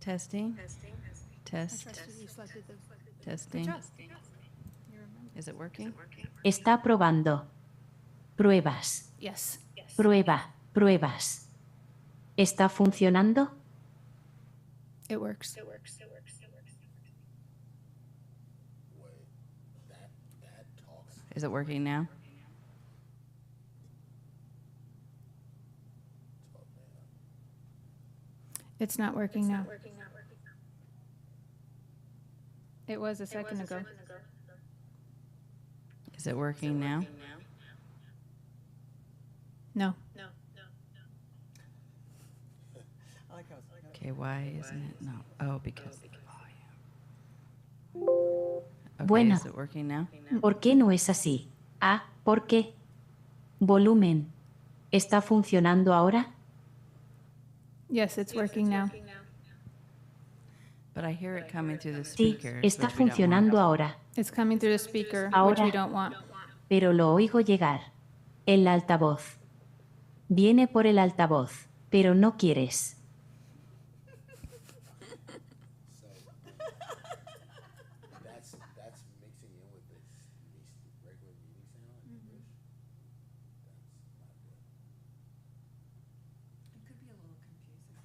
Testing. Test. You selected the Testing. job. Is it working? Está probando. Pruebas. Yes. Prueba. Pruebas. ¿Está funcionando? It works. Is it working now? It's not working now. It was a second ago. Is it working now? No. Okay, why isn't it? No. Oh, because of the volume. Okay, Bueno. is it working now? ¿Por qué no es así? Ah, ¿por qué? Volumen. ¿Está funcionando ahora? Yes, it's working now. But I hear it coming through the Sí, speakers, está which we don't funcionando want. ahora, It's coming through the speaker, which Ahora. we don't want. pero lo oigo llegar. El altavoz. Viene por el altavoz, pero no quieres. That's mixing in with this regular meeting sound in English. That's not good. It could be a little confusing.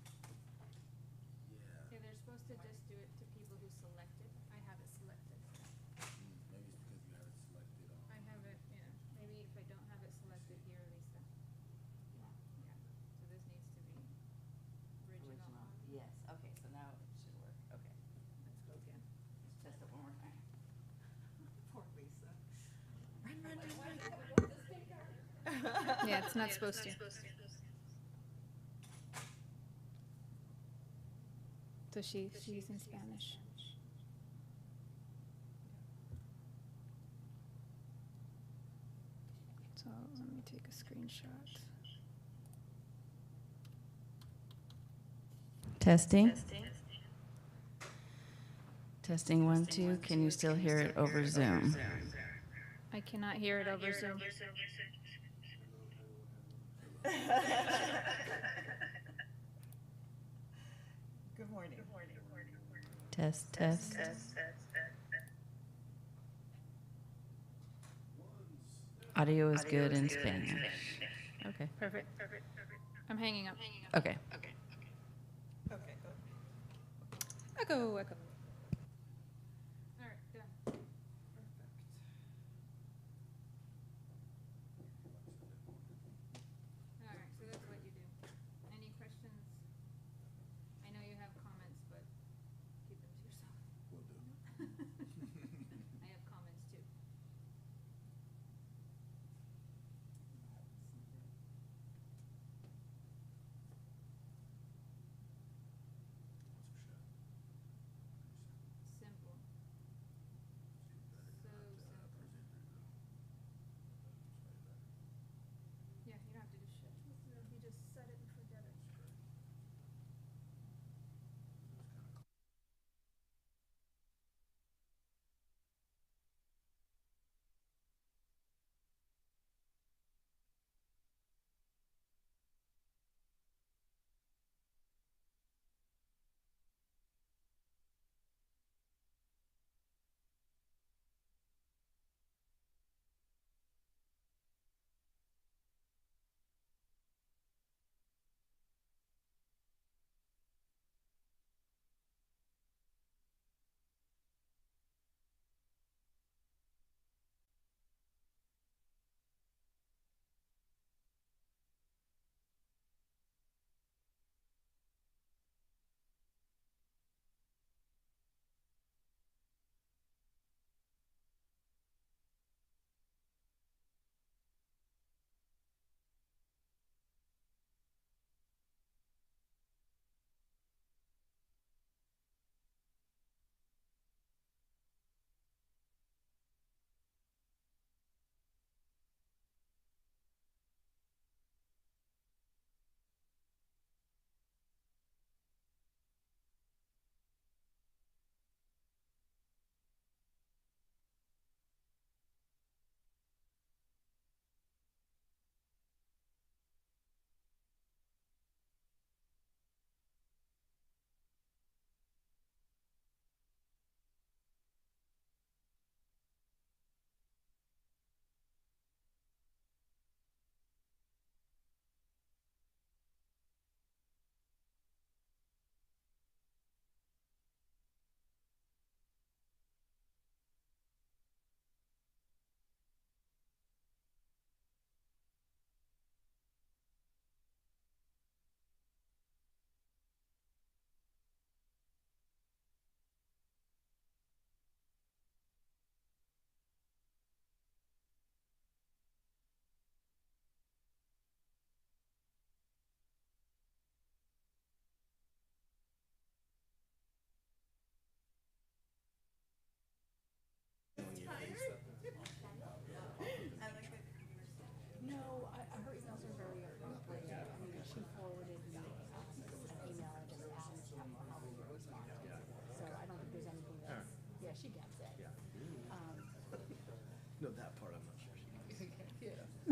Yeah. Yeah, they're supposed to just do it to people who selected. I have it selected. Maybe it's because you have it selected on. I have it, yeah. Maybe if I don't have it selected here, Lisa. Yeah. So this needs to be original. Yes. Okay, so now it should work. Okay. Let's go again. Let's test it one more time. Poor Lisa. Run. Yeah, it's not supposed to. So she's in Spanish. So let me take a screenshot. Testing. Testing 1, 2. Can you still hear it over Zoom? I cannot hear it over Zoom. Good morning. Test. Audio is good in Spanish. Okay. Perfect. I'm hanging up. Okay. Okay, go. Echo. All right, done. Perfect. All right, so that's what you do. Any questions? I know you have comments, but keep them to yourself. Will do. I have comments too.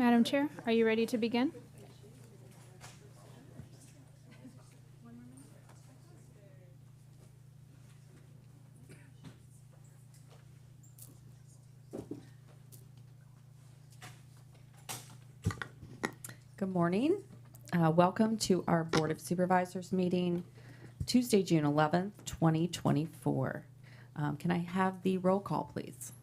Madam Chair, are you ready to begin? Good morning. Welcome to our Board of Supervisors meeting, Tuesday, June 11th, 2024. Can I have the roll call, please?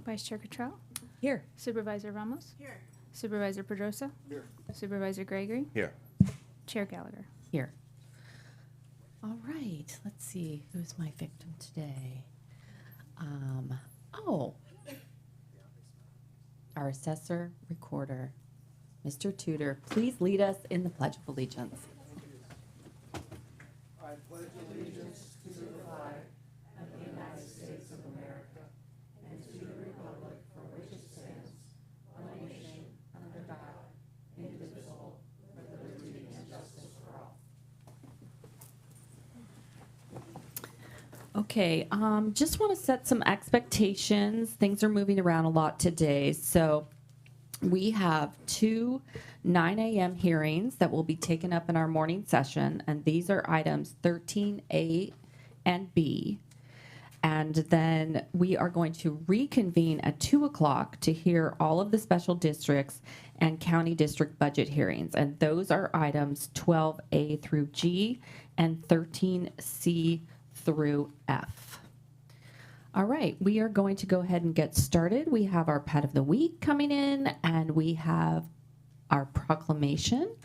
Vice Chair Cottrell? Here. Supervisor Ramos? Here. Supervisor Pedrosa? Here. Supervisor Gregory? Here. Chair Gallagher? Here. All right, let's see, who's my victim today? Our assessor recorder, Mr. Tudor, please lead us in the Pledge of Allegiance. Okay, just want to set some expectations. Things are moving around a lot today. So we have two 9 a.m. hearings that will be taken up in our morning session, and these are items 13A and B. And then we are going to reconvene at 2 o'clock to hear all of the special districts and county district budget hearings. And those are items 12A through G and 13C through F. All right, we are going to go ahead and get started. We have our pet of the week coming in, and we have our proclamation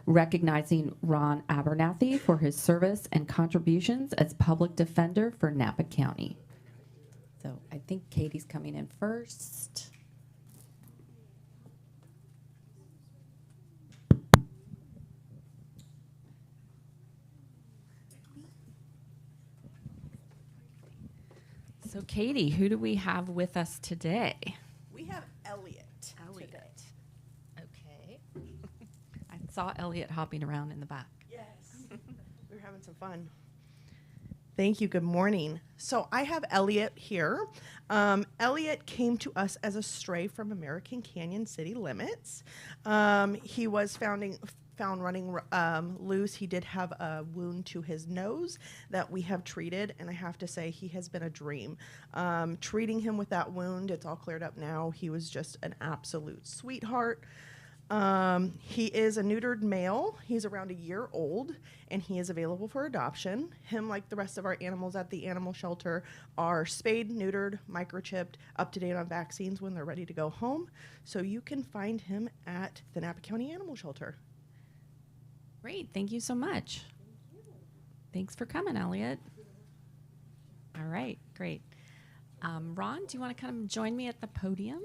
recognizing Ron Abernathy for his service and contributions as public defender for Napa County. So I think Katie's coming in first. So Katie, who do we have with us today? We have Elliot. Elliot. Today. Okay. I saw Elliot hopping around in the back. Yes. We're having some fun. Thank you. Good morning. So I have Elliot here. Elliot came to us as a stray from American Canyon city limits. He was found running loose. He did have a wound to his nose that we have treated, and I have to say he has been a dream. Treating him with that wound, it's all cleared up now. He was just an absolute sweetheart. He is a neutered male. He's around a year old, and he is available for adoption. Him, like the rest of our animals at the animal shelter, are spayed, neutered, microchipped, up to date on vaccines when they're ready to go home. So you can find him at the Napa County Animal Shelter. Great, thank you so much. Thanks for coming, Elliot. All right, great. Ron, do you want to come join me at the podium?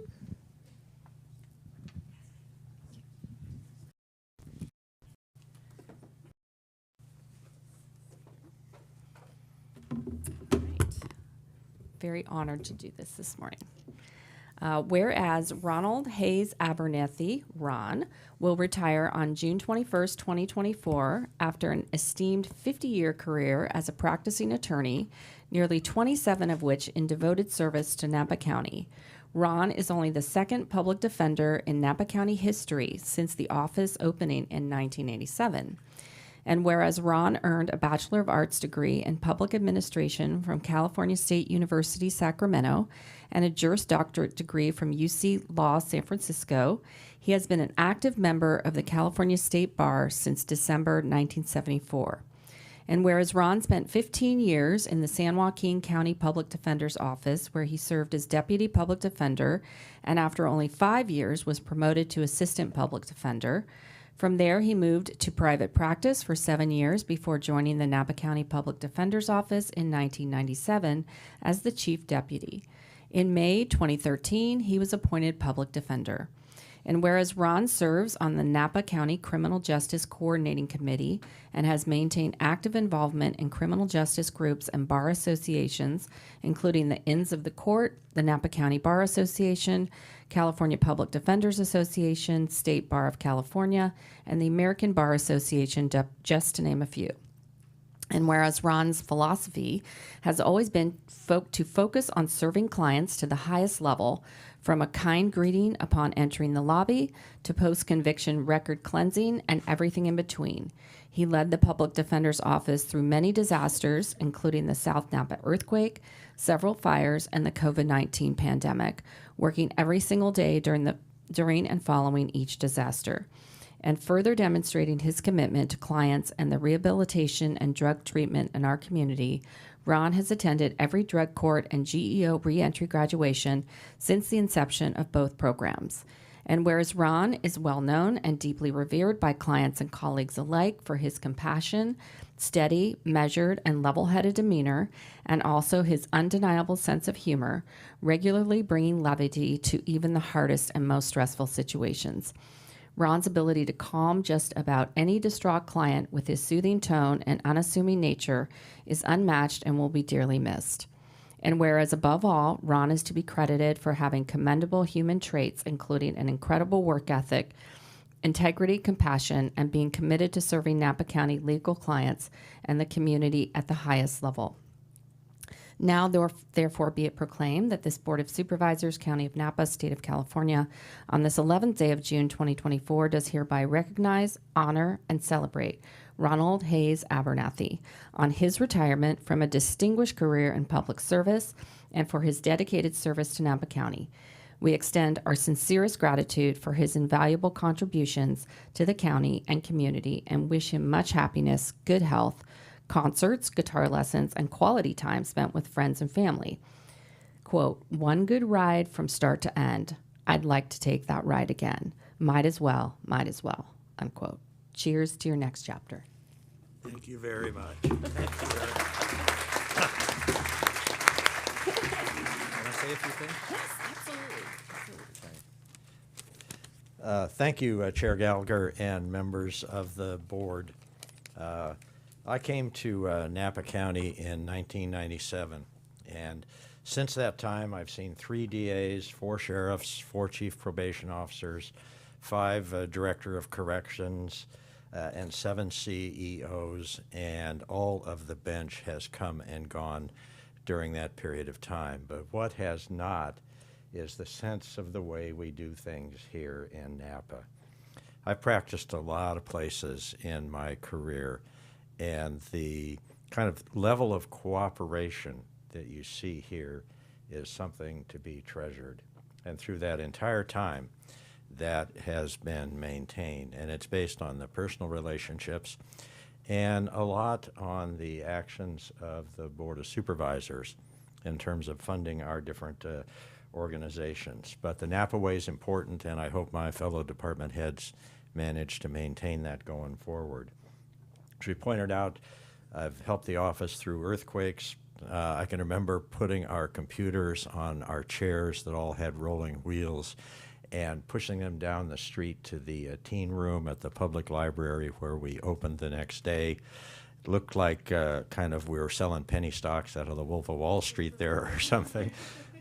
All right. Very honored to do this morning. Whereas Ronald Hayes Abernathy, Ron, will retire on June 21st, 2024, after an esteemed 50-year career as a practicing attorney, nearly 27 of which in devoted service to Napa County. Ron is only the second public defender in Napa County history since the office opening in 1987. And whereas Ron earned a Bachelor of Arts degree in Public Administration from California State University, Sacramento, and a Juris Doctorate degree from UC Law, San Francisco, he has been an active member of the California State Bar since December 1974. And whereas Ron spent 15 years in the San Joaquin County Public Defender's Office, where he served as Deputy Public Defender, and after only 5 years was promoted to Assistant Public Defender. From there, he moved to private practice for 7 years before joining the Napa County Public Defender's Office in 1997 as the Chief Deputy. In May 2013, he was appointed Public Defender. And whereas Ron serves on the Napa County Criminal Justice Coordinating Committee and has maintained active involvement in criminal justice groups and bar associations, including the Inns of the Court, the Napa County Bar Association, California Public Defenders Association, State Bar of California, and the American Bar Association, just to name a few. And whereas Ron's philosophy has always been to focus on serving clients to the highest level, from a kind greeting upon entering the lobby to post-conviction record cleansing and everything in between. He led the Public Defender's Office through many disasters, including the South Napa earthquake, several fires, and the COVID-19 pandemic, working every single day during and following each disaster, and further demonstrating his commitment to clients and the rehabilitation and drug treatment in our community. Ron has attended every drug court and GEO reentry graduation since the inception of both programs. And whereas Ron is well known and deeply revered by clients and colleagues alike for his compassion, steady, measured, and level-headed demeanor, and also his undeniable sense of humor, regularly bringing levity to even the hardest and most stressful situations. Ron's ability to calm just about any distraught client with his soothing tone and unassuming nature is unmatched and will be dearly missed. And whereas above all, Ron is to be credited for having commendable human traits, including an incredible work ethic, integrity, compassion, and being committed to serving Napa County legal clients and the community at the highest level. Now, therefore, be it proclaimed that this Board of Supervisors, County of Napa, State of California, on this 11th day of June 2024, does hereby recognize, honor, and celebrate Ronald Hayes Abernathy on his retirement from a distinguished career in public service and for his dedicated service to Napa County. We extend our sincerest gratitude for his invaluable contributions to the county and community and wish him much happiness, good health, concerts, guitar lessons, and quality time spent with friends and family. Quote, "One good ride from start to end. I'd like to take that ride again. Might as well, unquote. Cheers to your next chapter." Thank you very much. Thank you very much. Can I say a few things? Yes, absolutely. Thank you, Chair Gallagher and members of the board. I came to Napa County in 1997, and since that time I've seen 3 DAs, 4 sheriffs, 4 chief probation officers, 5 director of corrections, and 7 CEOs, and all of the bench has come and gone during that period of time. But what has not is the sense of the way we do things here in Napa. I've practiced a lot of places in my career, and the kind of level of cooperation that you see here is something to be treasured. And through that entire time, that has been maintained, and it's based on the personal relationships and a lot on the actions of the Board of Supervisors in terms of funding our different organizations. But the Napa way is important, and I hope my fellow department heads manage to maintain that going forward. As we pointed out, I've helped the office through earthquakes. I can remember putting our computers on our chairs that all had rolling wheels and pushing them down the street to the teen room at the public library where we opened the next day. It looked like kind of we were selling penny stocks out of the Wolf of Wall Street there or something,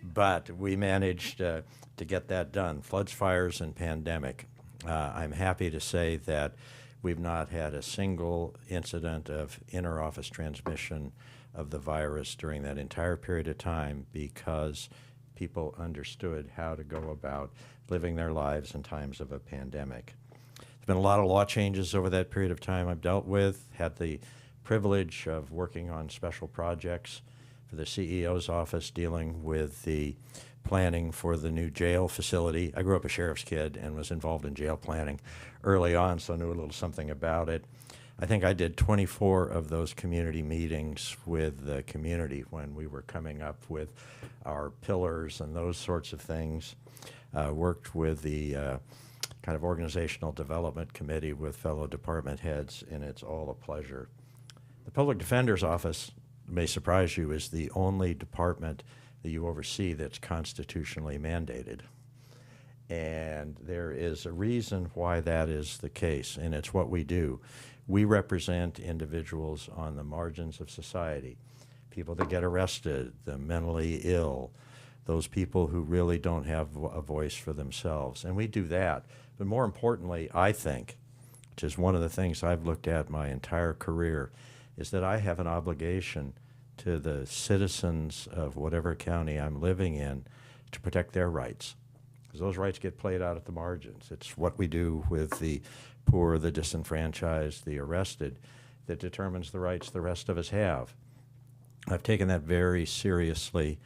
but we managed to get that done. Floods, fires, and pandemic. I'm happy to say that we've not had a single incident of inter-office transmission of the virus during that entire period of time because people understood how to go about living their lives in times of a pandemic. There's been a lot of law changes over that period of time I've dealt with, had the privilege of working on special projects for the CEO's office dealing with the planning for the new jail facility. I grew up a sheriff's kid and was involved in jail planning early on, so I knew a little something about it. I think I did 24 of those community meetings with the community when we were coming up with our pillars and those sorts of things. Worked with the kind of organizational development committee with fellow department heads, and it's all a pleasure. The Public Defender's Office, may surprise you, is the only department that you oversee that's constitutionally mandated. And there is a reason why that is the case, and it's what we do. We represent individuals on the margins of society, people that get arrested, the mentally ill, those people who really don't have a voice for themselves. And we do that. But more importantly, I think, which is one of the things I've looked at my entire career, is that I have an obligation to the citizens of whatever county I'm living in to protect their rights. Because those rights get played out at the margins. It's what we do with the poor, the disenfranchised, the arrested, that determines the rights the rest of us have. I've taken that very seriously,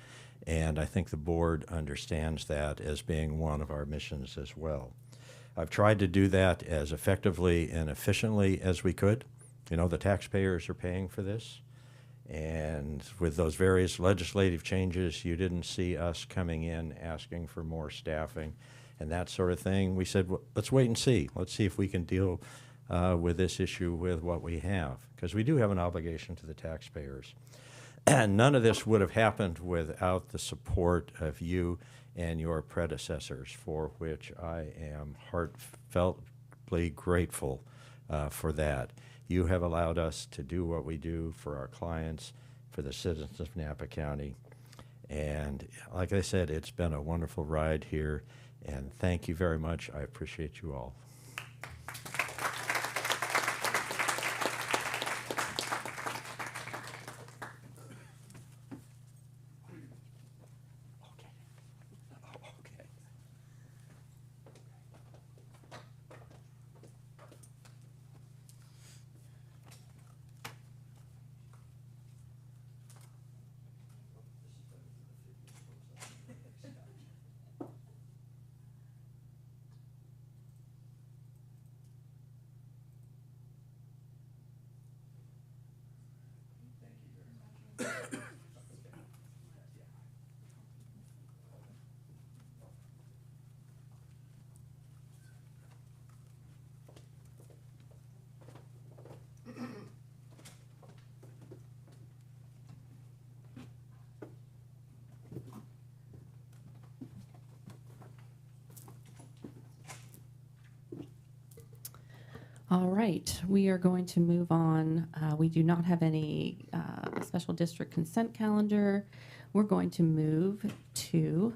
and I think the board understands that as being one of our missions as well. I've tried to do that as effectively and efficiently as we could. You know, the taxpayers are paying for this. And with those various legislative changes, you didn't see us coming in asking for more staffing and that sort of thing. We said, well, let's wait and see. Let's see if we can deal with this issue with what we have, because we do have an obligation to the taxpayers. And none of this would have happened without the support of you and your predecessors, for which I am heartfeltly grateful for that. You have allowed us to do what we do for our clients, for the citizens of Napa County. And like I said, it's been a wonderful ride here, and thank you very much. I appreciate you all. All right, we are going to move on. We do not have any special district consent calendar. We're going to move to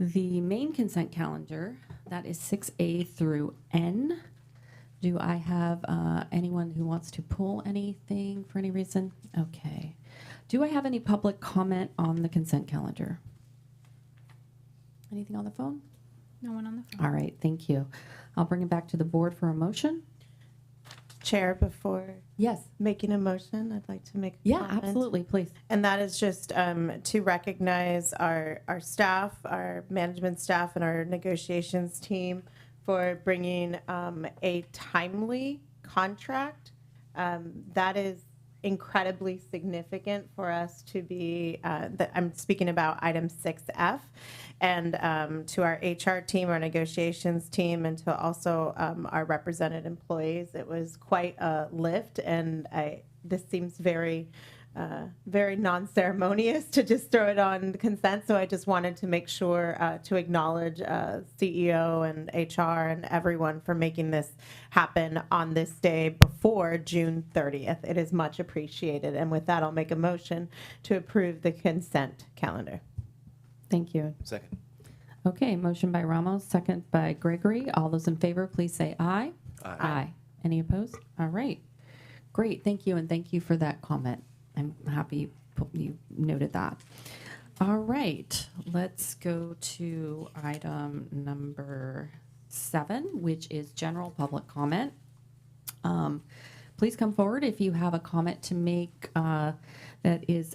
the main consent calendar. That is 6A through N. Do I have anyone who wants to pull anything for any reason? Okay. Do I have any public comment on the consent calendar? Anything on the phone? No one on the phone. All right, thank you. I'll bring it back to the board for a motion. Chair, before Yes. making a motion, I'd like to make a Yeah, comment. absolutely, please. And that is just to recognize our staff, our management staff, and our negotiations team for bringing a timely contract. That is incredibly significant for us to be, I'm speaking about item 6F, and to our HR team, our negotiations team, and to also our represented employees. It was quite a lift, and this seems very non-ceremonious to just throw it on consent. So I just wanted to make sure to acknowledge CEO and HR and everyone for making this happen on this day before June 30th. It is much appreciated. And with that, I'll make a motion to approve the consent calendar. Thank you. Second. Okay, motion by Ramos, second by Gregory. All those in favor, please say aye. Aye. Any opposed? All right. Great, thank you, and thank you for that comment. I'm happy you noted that. All right, let's go to item number 7, which is general public comment. Please come forward if you have a comment to make that is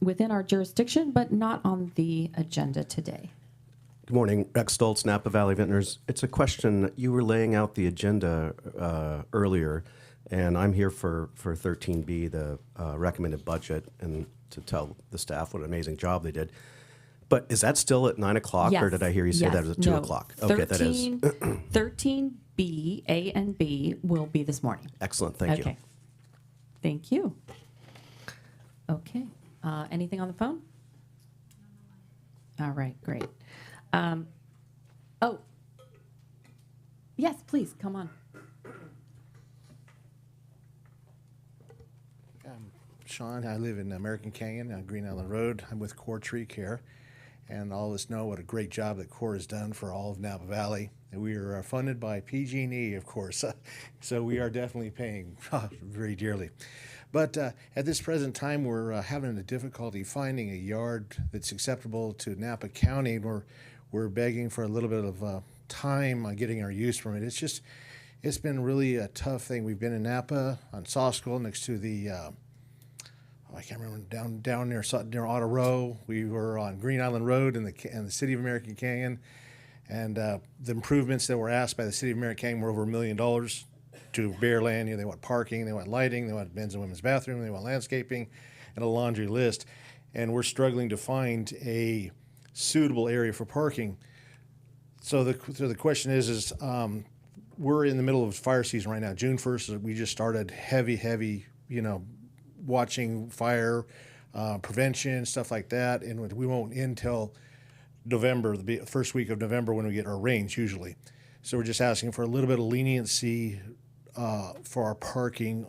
within our jurisdiction, but not on the agenda today. Good morning, Rex Stoltz, Napa Valley Vintners. It's a question. You were laying out the agenda earlier, and I'm here for 13B, the recommended budget, and to tell the staff what an amazing job they did. But is that still at 9 o'clock, or did I hear you say that was at 2 o'clock? Okay, that is. 13B, A and B will be this morning. Excellent, thank you. Okay. Thank you. Okay. Anything on the phone? All right, great. Oh, yes, please, come on. Sean, I live in American Canyon on Green Island Road. I'm with Core Tree Care, and all of us know what a great job that Core has done for all of Napa Valley. And we are funded by PG&E, of course, so we are definitely paying very dearly. But at this present time, we're having a difficulty finding a yard that's acceptable to Napa County. We're begging for a little bit of time on getting our use permit. It's been really a tough thing. We've been in Napa on Saw School next to the I can't remember, down near Auto Row. We were on Green Island Road in the city of American Canyon, and the improvements that were asked by the city of American Canyon were over $1 million to bare land. You know, they want parking, they want lighting, they want men's and women's bathroom, they want landscaping, and a laundry list. And we're struggling to find a suitable area for parking. So the question is we're in the middle of fire season right now. June 1st, we just started heavy, watching fire prevention, stuff like that. And we won't end till November, the first week of November, when we get our rains usually. So we're just asking for a little bit of leniency for our parking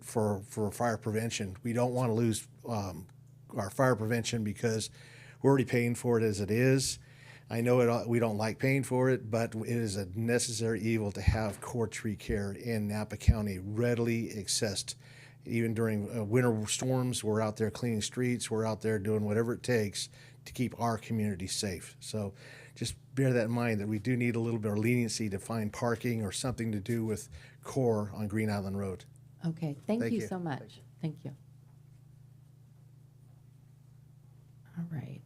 for fire prevention. We don't want to lose our fire prevention because we're already paying for it as it is. I know we don't like paying for it, but it is a necessary evil to have core tree care in Napa County readily accessed. Even during winter storms, we're out there cleaning streets. We're out there doing whatever it takes to keep our community safe. So just bear that in mind, that we do need a little bit of leniency to find parking or something to do with core on Green Island Road. Okay, thank Thank you you. so much. Thank you. All right.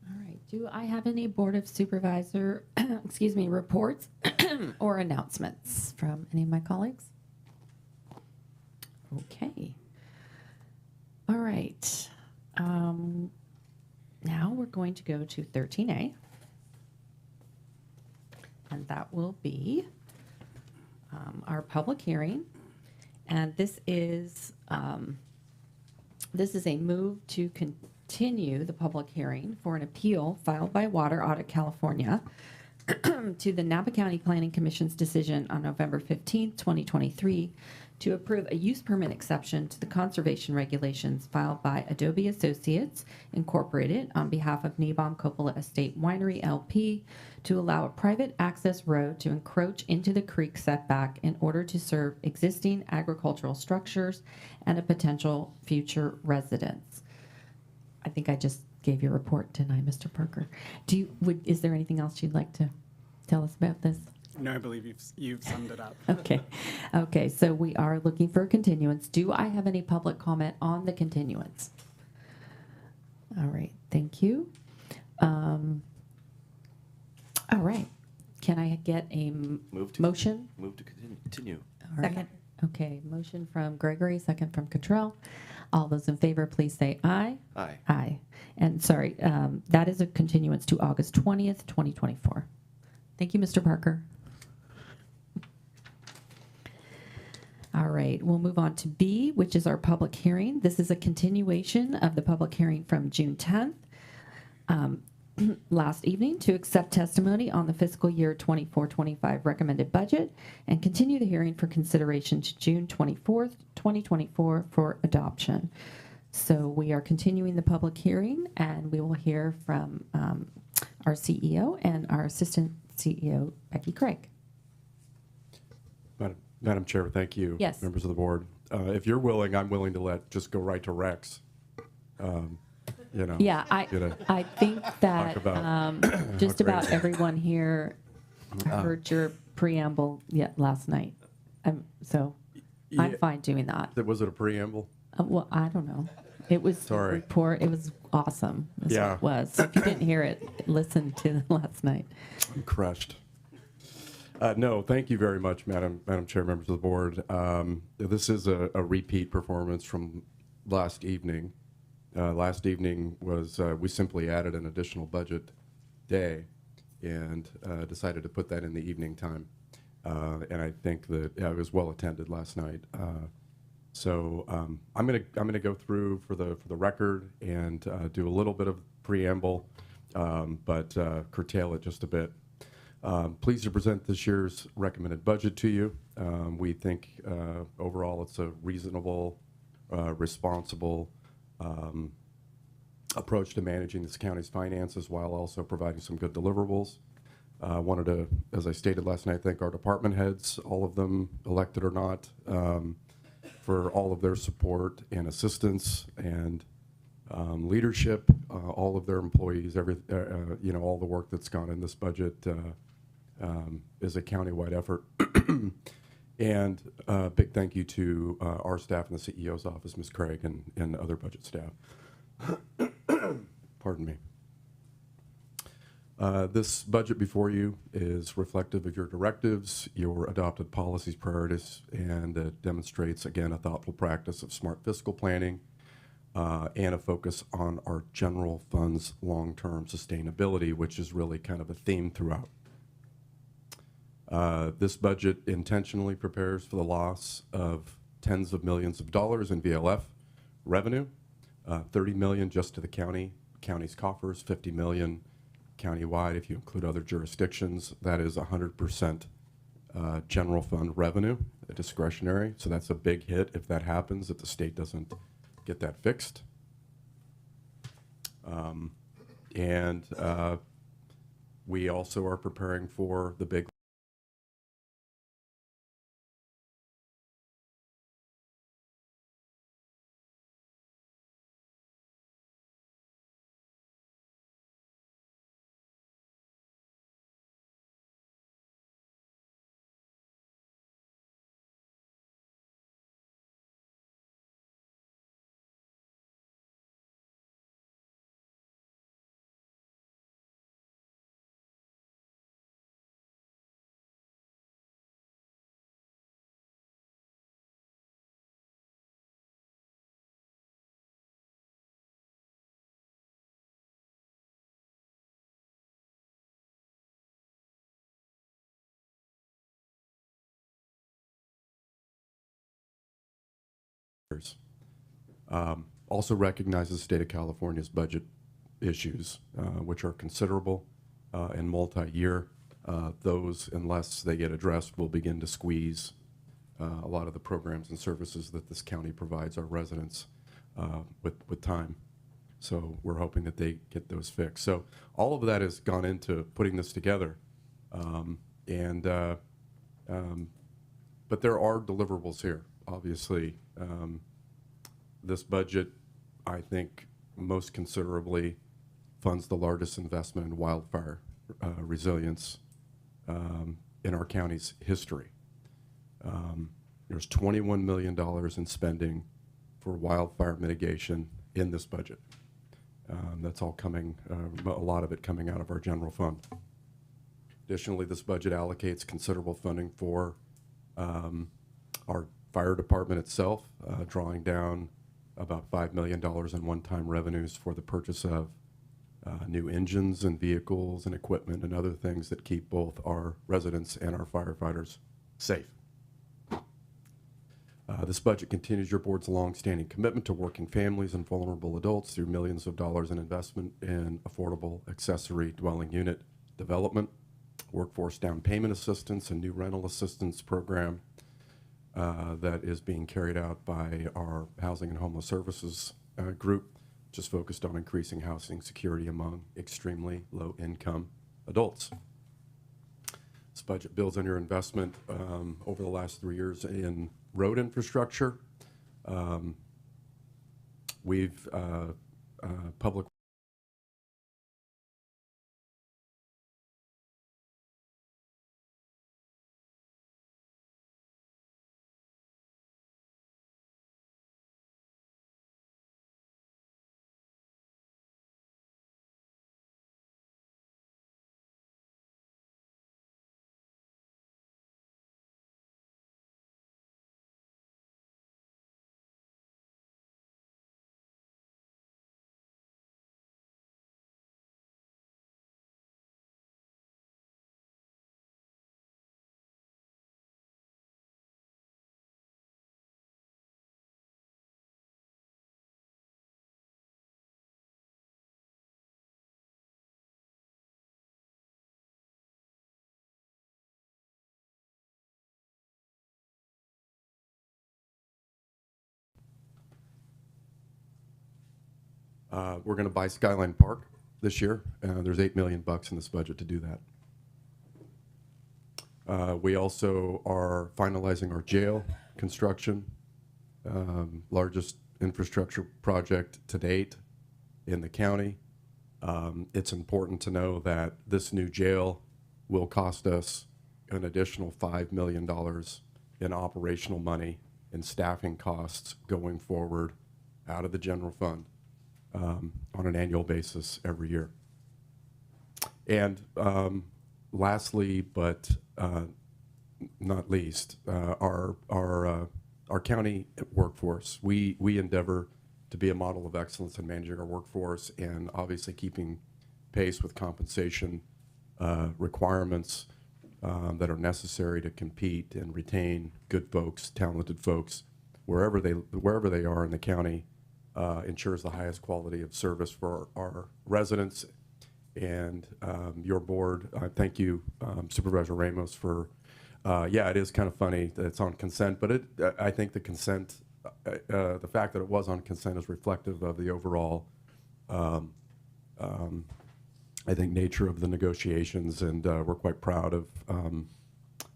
All right, do I have any Board of Supervisor, reports or announcements from any of my colleagues? Okay. All right. Now we're going to go to 13A. And that will be our public hearing. And this is a move to continue the public hearing for an appeal filed by Water Audit California to the Napa County Planning Commission's decision on November 15th, 2023, to approve a use permit exception to the conservation regulations filed by Adobe Associates Incorporated on behalf of Nebom Coppola Estate Winery LP to allow a private access road to encroach into the creek setback in order to serve existing agricultural structures and a potential future residence. I think I just gave your report, didn't I, Mr. Parker? Is there anything else you'd like to tell us about this? No, I believe you've summed it up. Okay, so we are looking for a continuance. Do I have any public comment on the continuance? All right, thank you. All right, can I get a motion? Move to continue. All right. Second. Okay, motion from Gregory, second from Cottrell. All those in favor, please say aye. Aye. Aye. And sorry, that is a continuance to August 20th, 2024. Thank you, Mr. Parker. All right, we'll move on to B, which is our public hearing. This is a continuation of the public hearing from June 10th. Last evening, to accept testimony on the fiscal year 24-25 recommended budget and continue the hearing for consideration to June 24th, 2024 for adoption. So we are continuing the public hearing, and we will hear from our CEO and our Assistant CEO, Becky Craig. Madam Chair, thank you. Yes. Members of the board. If you're willing, I'm willing to just go right to Rex. Yeah, I think that just about everyone here heard your preamble last night. So I'm fine doing that. Was it a preamble? Well, I don't know. It was a report. It was awesome. That's what it was. So if you didn't hear it, listen to last night. I'm crushed. No, thank you very much, Madam Chair, members of the board. This is a repeat performance from last evening. Last evening was, we simply added an additional budget day and decided to put that in the evening time. And I think that it was well attended last night. So I'm gonna go through for the record and do a little bit of preamble, but curtail it just a bit. Pleased to present this year's recommended budget to you. We think overall it's a reasonable, responsible approach to managing this county's finances while also providing some good deliverables. Wanted to, as I stated last night, thank our department heads, all of them, elected or not, for all of their support and assistance and leadership, all of their employees, all the work that's gone in this budget is a countywide effort. And a big thank you to our staff in the CEO's office, Ms. Craig, and other budget staff. Pardon me. This budget before you is reflective of your directives, your adopted policies, priorities, and it demonstrates, again, a thoughtful practice of smart fiscal planning and a focus on our general fund's long-term sustainability, which is really kind of a theme throughout. This budget intentionally prepares for the loss of tens of millions of dollars in VLF revenue, $30 million just to the county's coffers, $50 million countywide. If you include other jurisdictions, that is 100% general fund revenue, discretionary. So that's a big hit if that happens, if the state doesn't get that fixed. We also are preparing for the big also recognizes the state of California's budget issues, which are considerable and multi-year. Those, unless they get addressed, will begin to squeeze a lot of the programs and services that this county provides our residents with time. So we're hoping that they get those fixed. So all of that has gone into putting this together. But there are deliverables here, obviously. This budget, I think, most considerably funds the largest investment in wildfire resilience in our county's history. There's $21 million in spending for wildfire mitigation in this budget. That's all coming, a lot of it coming out of our general fund. Additionally, this budget allocates considerable funding for our fire department itself, drawing down about $5 million in one-time revenues for the purchase of new engines and vehicles and equipment and other things that keep both our residents and our firefighters safe. This budget continues your board's long-standing commitment to working families and vulnerable adults through millions of dollars in investment in affordable accessory dwelling unit development, workforce down payment assistance, and new rental assistance program that is being carried out by our Housing and Homeless Services group, which is focused on increasing housing security among extremely low-income adults. This budget builds on your investment over the last 3 years in road infrastructure. We've public we're going to buy Skyline Park this year. There's $8 million in this budget to do that. We also are finalizing our jail construction, largest infrastructure project to date in the county. It's important to know that this new jail will cost us an additional $5 million in operational money and staffing costs going forward out of the general fund on an annual basis every year. And lastly, but not least, our county workforce. We endeavor to be a model of excellence in managing our workforce and obviously keeping pace with compensation requirements that are necessary to compete and retain good folks, talented folks, wherever they are in the county. Ensures the highest quality of service for our residents and your board. Thank you, Supervisor Ramos, for. Yeah, it is kind of funny that it's on consent, but I think the consent, the fact that it was on consent is reflective of the overall, I think, nature of the negotiations, and we're quite proud of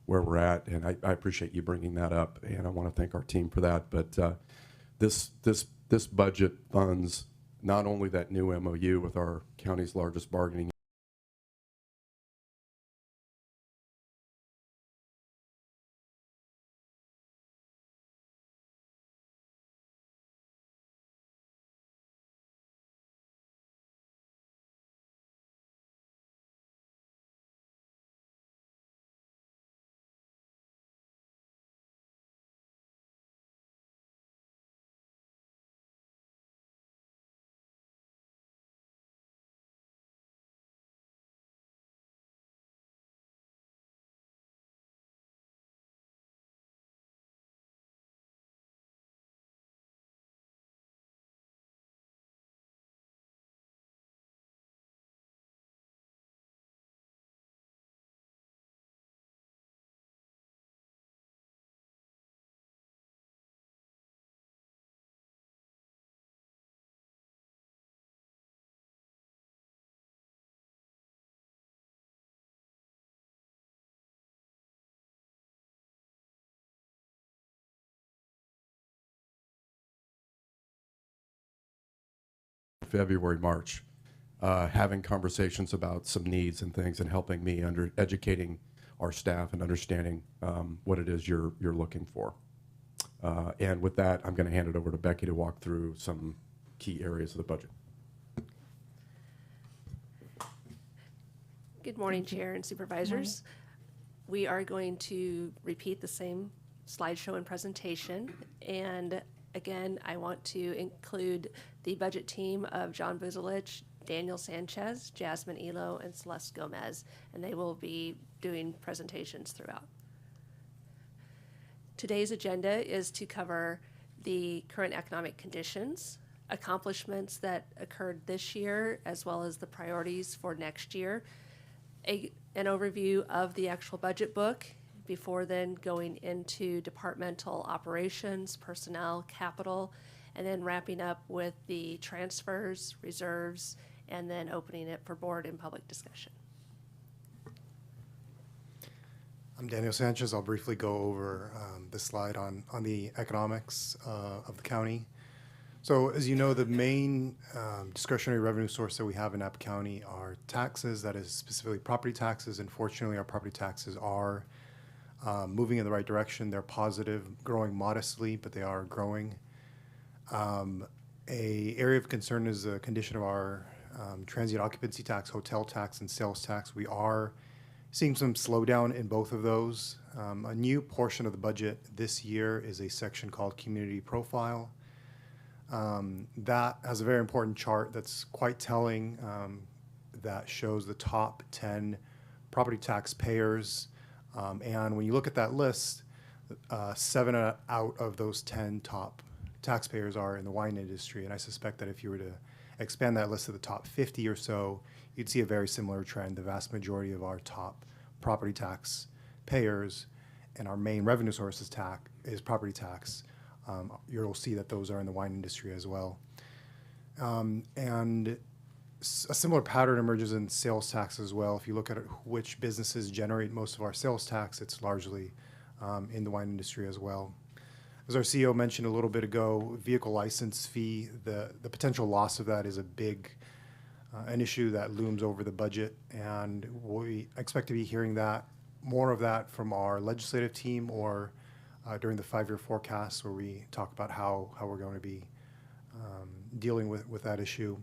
where we're at, and I appreciate you bringing that up, and I want to thank our team for that. But this budget funds not only that new MOU with our county's largest bargaining February, March, having conversations about some needs and things and helping me educating our staff and understanding what it is you're looking for. And with that, I'm going to hand it over to Becky to walk through some key areas of the budget. Good morning, Chair and Supervisors. We are going to repeat the same slideshow and presentation. And again, I want to include the budget team of John Buzelich, Daniel Sanchez, Jasmine Elo, and Celeste Gomez, and they will be doing presentations throughout. Today's agenda is to cover the current economic conditions, accomplishments that occurred this year, as well as the priorities for next year, an overview of the actual budget book, before then going into departmental operations, personnel, capital, and then wrapping up with the transfers, reserves, and then opening it for board and public discussion. I'm Daniel Sanchez. I'll briefly go over this slide on the economics of the county. So as you know, the main discretionary revenue source that we have in Napa County are taxes, that is specifically property taxes. And fortunately, our property taxes are moving in the right direction. They're positive, growing modestly, but they are growing. A area of concern is the condition of our transient occupancy tax, hotel tax, and sales tax. We are seeing some slowdown in both of those. A new portion of the budget this year is a section called Community Profile. That has a very important chart that's quite telling, that shows the top 10 property tax payers. And when you look at that list, 7 out of those 10 top taxpayers are in the wine industry. And I suspect that if you were to expand that list to the top 50 or so, you'd see a very similar trend. The vast majority of our top property tax payers and our main revenue source is property tax. You'll see that those are in the wine industry as well. And a similar pattern emerges in sales tax as well. If you look at which businesses generate most of our sales tax, it's largely in the wine industry as well. As our CEO mentioned a little bit ago, vehicle license fee, the potential loss of that is a big an issue that looms over the budget, and we expect to be hearing more of that from our legislative team or during the 5-year forecast, where we talk about how we're going to be dealing with that issue.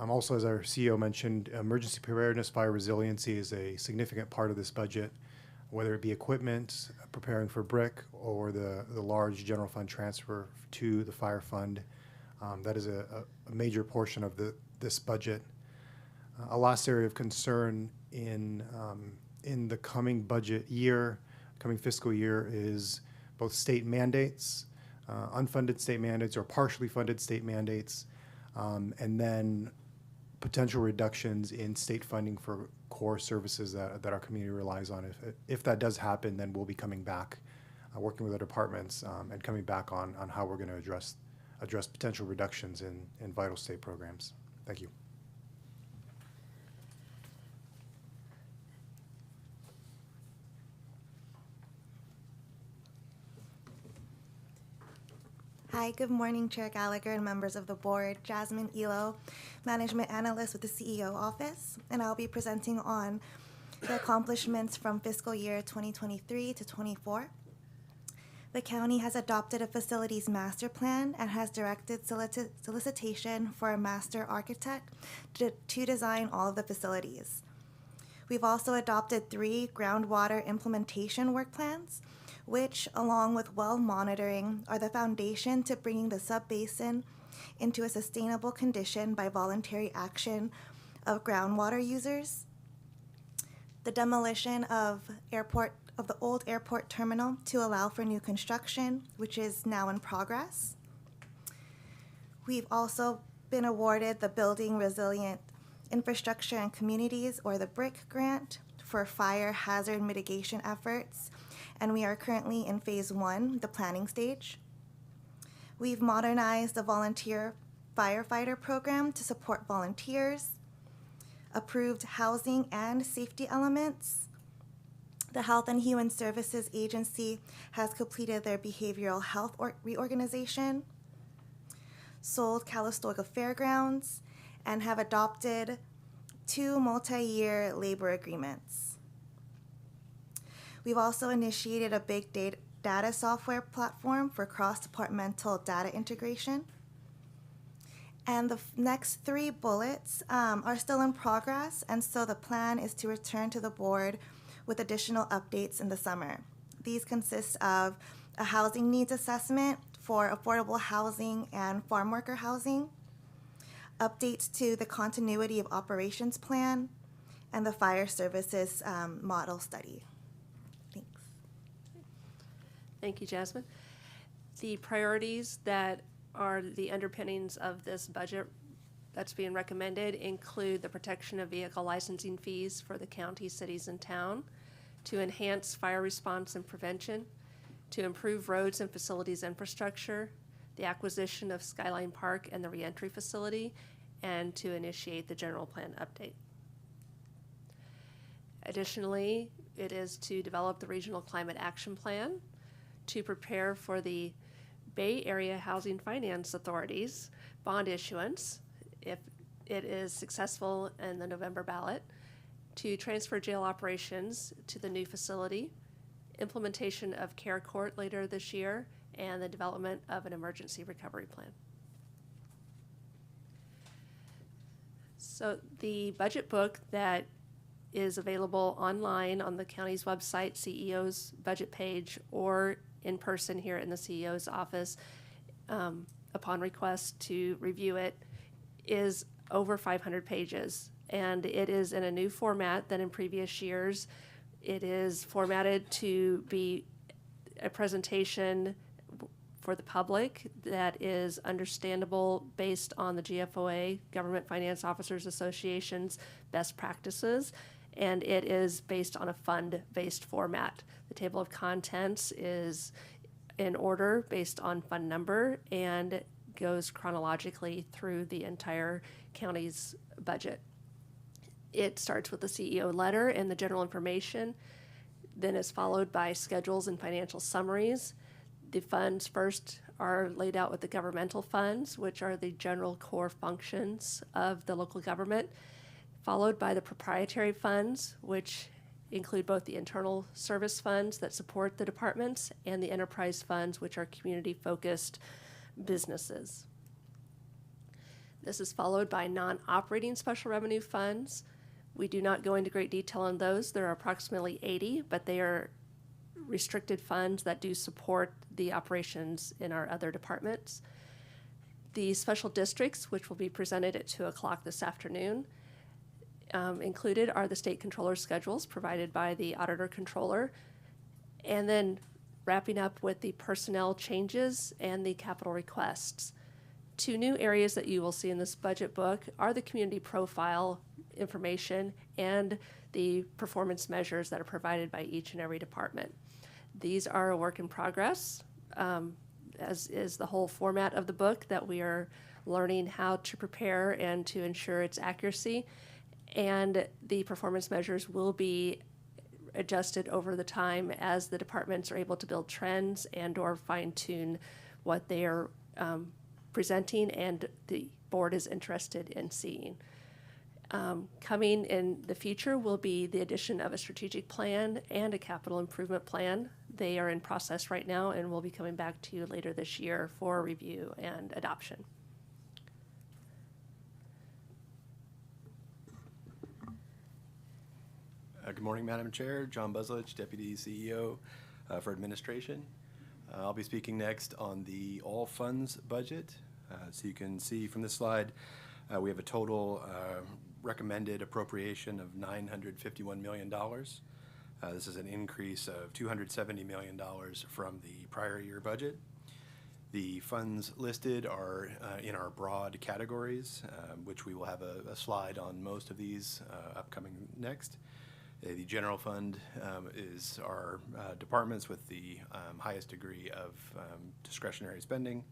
Also, as our CEO mentioned, emergency preparedness, fire resiliency is a significant part of this budget, whether it be equipment, preparing for BRIC, or the large general fund transfer to the fire fund. That is a major portion of this budget. A last area of concern in the coming budget year, coming fiscal year, is both state mandates, unfunded state mandates or partially funded state mandates, and then potential reductions in state funding for core services that our community relies on. If that does happen, then we'll be coming back, working with our departments, and coming back on how we're going to address potential reductions in vital state programs. Thank you. Hi, good morning, Chair Gallagher and members of the board. Jasmine Elo, Management Analyst with the CEO Office, and I'll be presenting on the accomplishments from fiscal year 2023 to 24. The county has adopted a facilities master plan and has directed solicitation for a master architect to design all of the facilities. We've also adopted 3 groundwater implementation work plans, which, along with well monitoring, are the foundation to bringing the sub-basin into a sustainable condition by voluntary action of groundwater users. The demolition of the old airport terminal to allow for new construction, which is now in progress. We've also been awarded the Building Resilient Infrastructure and Communities, or the BRIC grant, for fire hazard mitigation efforts, and we are currently in phase 1, the planning stage. We've modernized the volunteer firefighter program to support volunteers, approved housing and safety elements. The Health and Human Services Agency has completed their behavioral health reorganization, sold Calistoga Fairgrounds, and have adopted 2 multi-year labor agreements. We've also initiated a big data software platform for cross-departmental data integration. And the next 3 bullets are still in progress, and so the plan is to return to the board with additional updates in the summer. These consist of a housing needs assessment for affordable housing and farm worker housing, updates to the continuity of operations plan, and the fire services model study. Thanks. Thank you, Jasmine. The priorities that are the underpinnings of this budget that's being recommended include the protection of vehicle licensing fees for the county, cities, and town, to enhance fire response and prevention, to improve roads and facilities infrastructure, the acquisition of Skyline Park and the reentry facility, and to initiate the general plan update. Additionally, it is to develop the Regional Climate Action Plan, to prepare for the Bay Area Housing Finance Authority's bond issuance, if it is successful in the November ballot, to transfer jail operations to the new facility, implementation of Care Court later this year, and the development of an emergency recovery plan. So the budget book that is available online on the county's website, CEO's budget page, or in person here in the CEO's office, upon request to review it, is over 500 pages. And it is in a new format than in previous years. It is formatted to be a presentation for the public that is understandable based on the GFOA, Government Finance Officers Association's best practices, and it is based on a fund-based format. The table of contents is in order based on fund number, and goes chronologically through the entire county's budget. It starts with the CEO letter and the general information, then is followed by schedules and financial summaries. The funds first are laid out with the governmental funds, which are the general core functions of the local government, followed by the proprietary funds, which include both the internal service funds that support the departments and the enterprise funds, which are community-focused businesses. This is followed by non-operating special revenue funds. We do not go into great detail on those. There are approximately 80, but they are restricted funds that do support the operations in our other departments. The special districts, which will be presented at 2 o'clock this afternoon, included are the state controller schedules provided by the auditor controller, and then wrapping up with the personnel changes and the capital requests. 2 new areas that you will see in this budget book are the community profile information and the performance measures that are provided by each and every department. These are a work in progress, as is the whole format of the book, that we are learning how to prepare and to ensure its accuracy. And the performance measures will be adjusted over the time as the departments are able to build trends and or fine-tune what they are presenting and the board is interested in seeing. Coming in the future will be the addition of a strategic plan and a capital improvement plan. They are in process right now and will be coming back to you later this year for review and adoption. Good morning, Madam Chair. John Buzlich, Deputy CEO for Administration. I'll be speaking next on the all funds budget. So you can see from this slide, we have a total recommended appropriation of $951 million. This is an increase of $270 million from the prior year budget. The funds listed are in our broad categories, which we will have a slide on most of these upcoming next. The general fund is our departments with the highest degree of discretionary spending.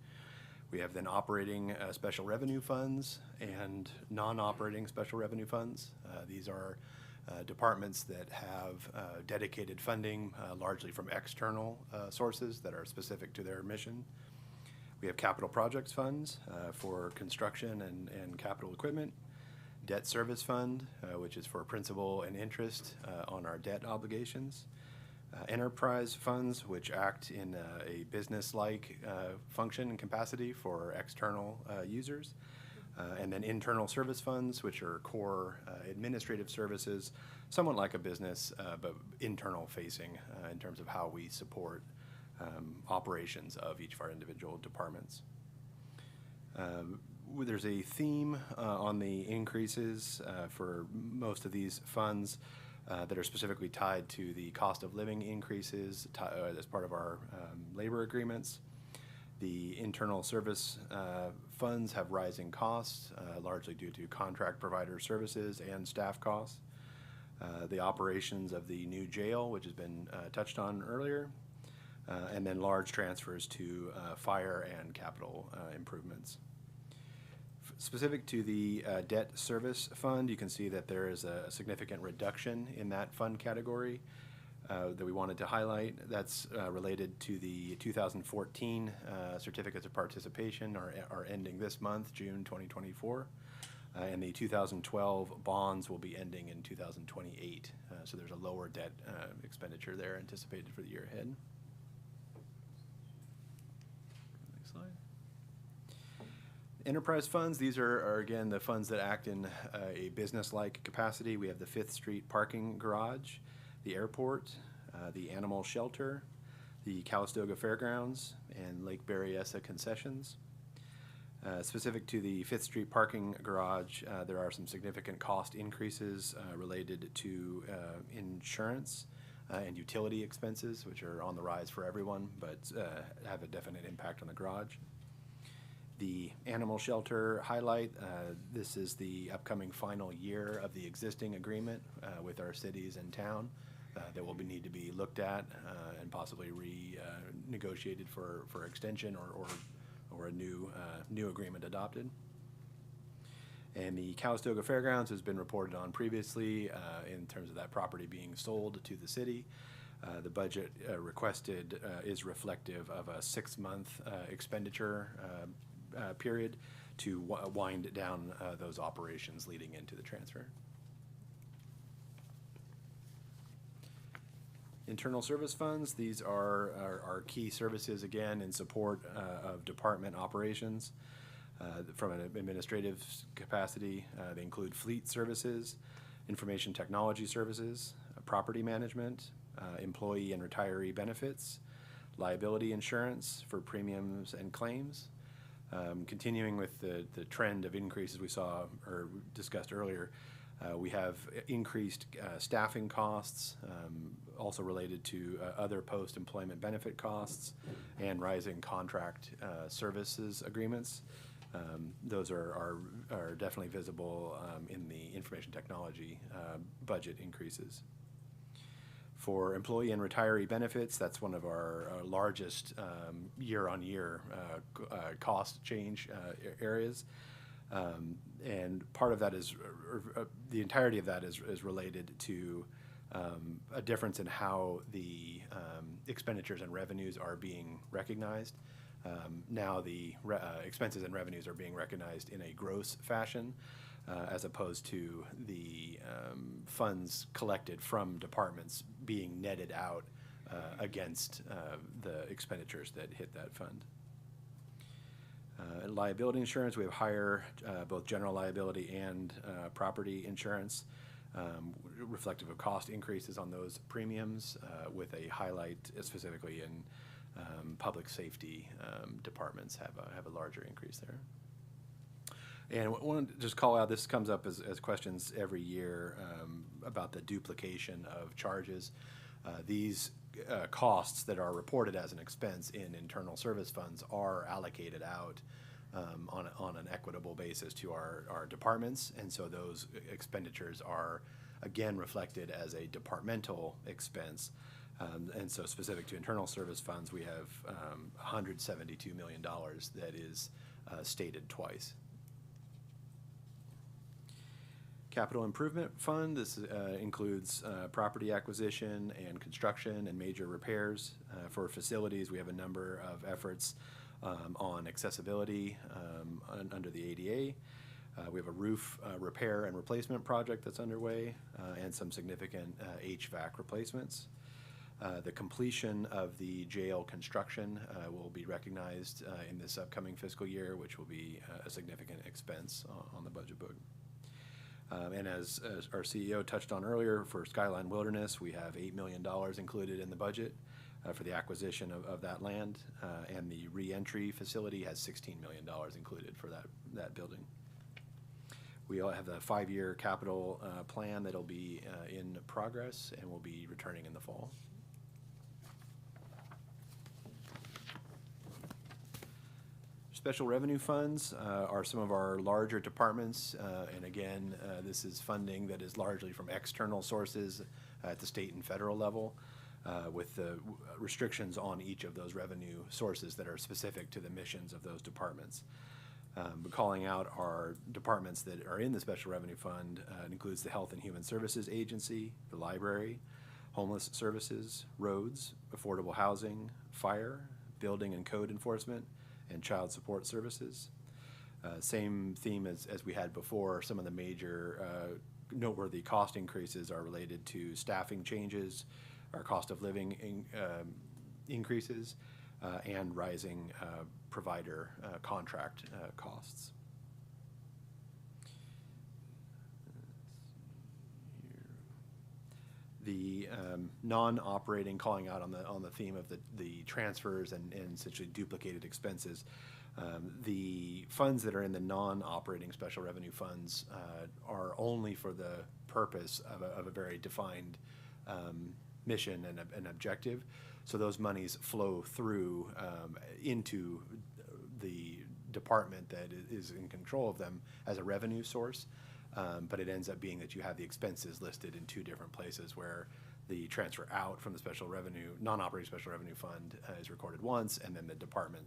We have then operating special revenue funds and non-operating special revenue funds. These are departments that have dedicated funding largely from external sources that are specific to their mission. We have capital projects funds for construction and capital equipment. Debt service fund, which is for principal and interest on our debt obligations. Enterprise funds, which act in a business-like function and capacity for external users. And then internal service funds, which are core administrative services, somewhat like a business, but internal facing in terms of how we support operations of each of our individual departments. There's a theme on the increases for most of these funds that are specifically tied to the cost of living increases as part of our labor agreements. The internal service funds have rising costs, largely due to contract provider services and staff costs. The operations of the new jail, which has been touched on earlier, and then large transfers to fire and capital improvements. Specific to the debt service fund, you can see that there is a significant reduction in that fund category that we wanted to highlight. That's related to the 2014 certificates of participation are ending this month, June 2024, and the 2012 bonds will be ending in 2028. So there's a lower debt expenditure there anticipated for the year ahead. Next slide. Enterprise funds, these are again the funds that act in a business-like capacity. We have the 5th Street parking garage, the airport, the animal shelter, the Calistoga Fairgrounds, and Lake Berryessa concessions. Specific to the 5th Street parking garage, there are some significant cost increases related to insurance and utility expenses, which are on the rise for everyone, but have a definite impact on the garage. The animal shelter highlight, this is the upcoming final year of the existing agreement with our cities and town that will need to be looked at and possibly renegotiated for extension or or a new agreement adopted. And the Calistoga Fairgrounds has been reported on previously in terms of that property being sold to the city. The budget requested is reflective of a 6-month expenditure period to wind down those operations leading into the transfer. Internal service funds, these are our key services, again, in support of department operations. From an administrative capacity, they include fleet services, information technology services, property management, employee and retiree benefits, liability insurance for premiums and claims. Continuing with the trend of increases we saw or discussed earlier, we have increased staffing costs, also related to other post-employment benefit costs and rising contract services agreements. Those are definitely visible in the information technology budget increases. For employee and retiree benefits, that's one of our largest year-on-year cost change areas. And part of that is, the entirety of that is related to a difference in how the expenditures and revenues are being recognized. Now the expenses and revenues are being recognized in a gross fashion, as opposed to the funds collected from departments being netted out against the expenditures that hit that fund. Liability insurance, we have higher both general liability and property insurance, reflective of cost increases on those premiums, with a highlight specifically in public safety departments have a larger increase there. And I want to just call out, this comes up as questions every year about the duplication of charges. These costs that are reported as an expense in internal service funds are allocated out on an equitable basis to our departments, and so those expenditures are again reflected as a departmental expense. And so specific to internal service funds, we have $172 million that is stated twice. Capital Improvement Fund, this includes property acquisition and construction and major repairs. For facilities, we have a number of efforts on accessibility under the ADA. We have a roof repair and replacement project that's underway, and some significant HVAC replacements. The completion of the jail construction will be recognized in this upcoming fiscal year, which will be a significant expense on the budget book. And as our CEO touched on earlier, for Skyline Wilderness, we have $8 million included in the budget for the acquisition of that land, and the re-entry facility has $16 million included for that building. We all have the 5-year capital plan that'll be in progress and will be returning in the fall. Special revenue funds are some of our larger departments, and again, this is funding that is largely from external sources at the state and federal level, with the restrictions on each of those revenue sources that are specific to the missions of those departments. But calling out our departments that are in the Special Revenue Fund, it includes the Health and Human Services Agency, the Library, Homeless Services, Roads, Affordable Housing, Fire, Building and Code Enforcement, and Child Support Services. Same theme as we had before. Some of the major noteworthy cost increases are related to staffing changes, our cost of living increases, and rising provider contract costs. The non-operating, calling out on the theme of the transfers and essentially duplicated expenses. The funds that are in the non-operating special revenue funds are only for the purpose of a very defined mission and an objective. So those monies flow through into the department that is in control of them as a revenue source. But it ends up being that you have the expenses listed in two different places, where the transfer out from the special revenue, non-operating special revenue fund is recorded once, and then the department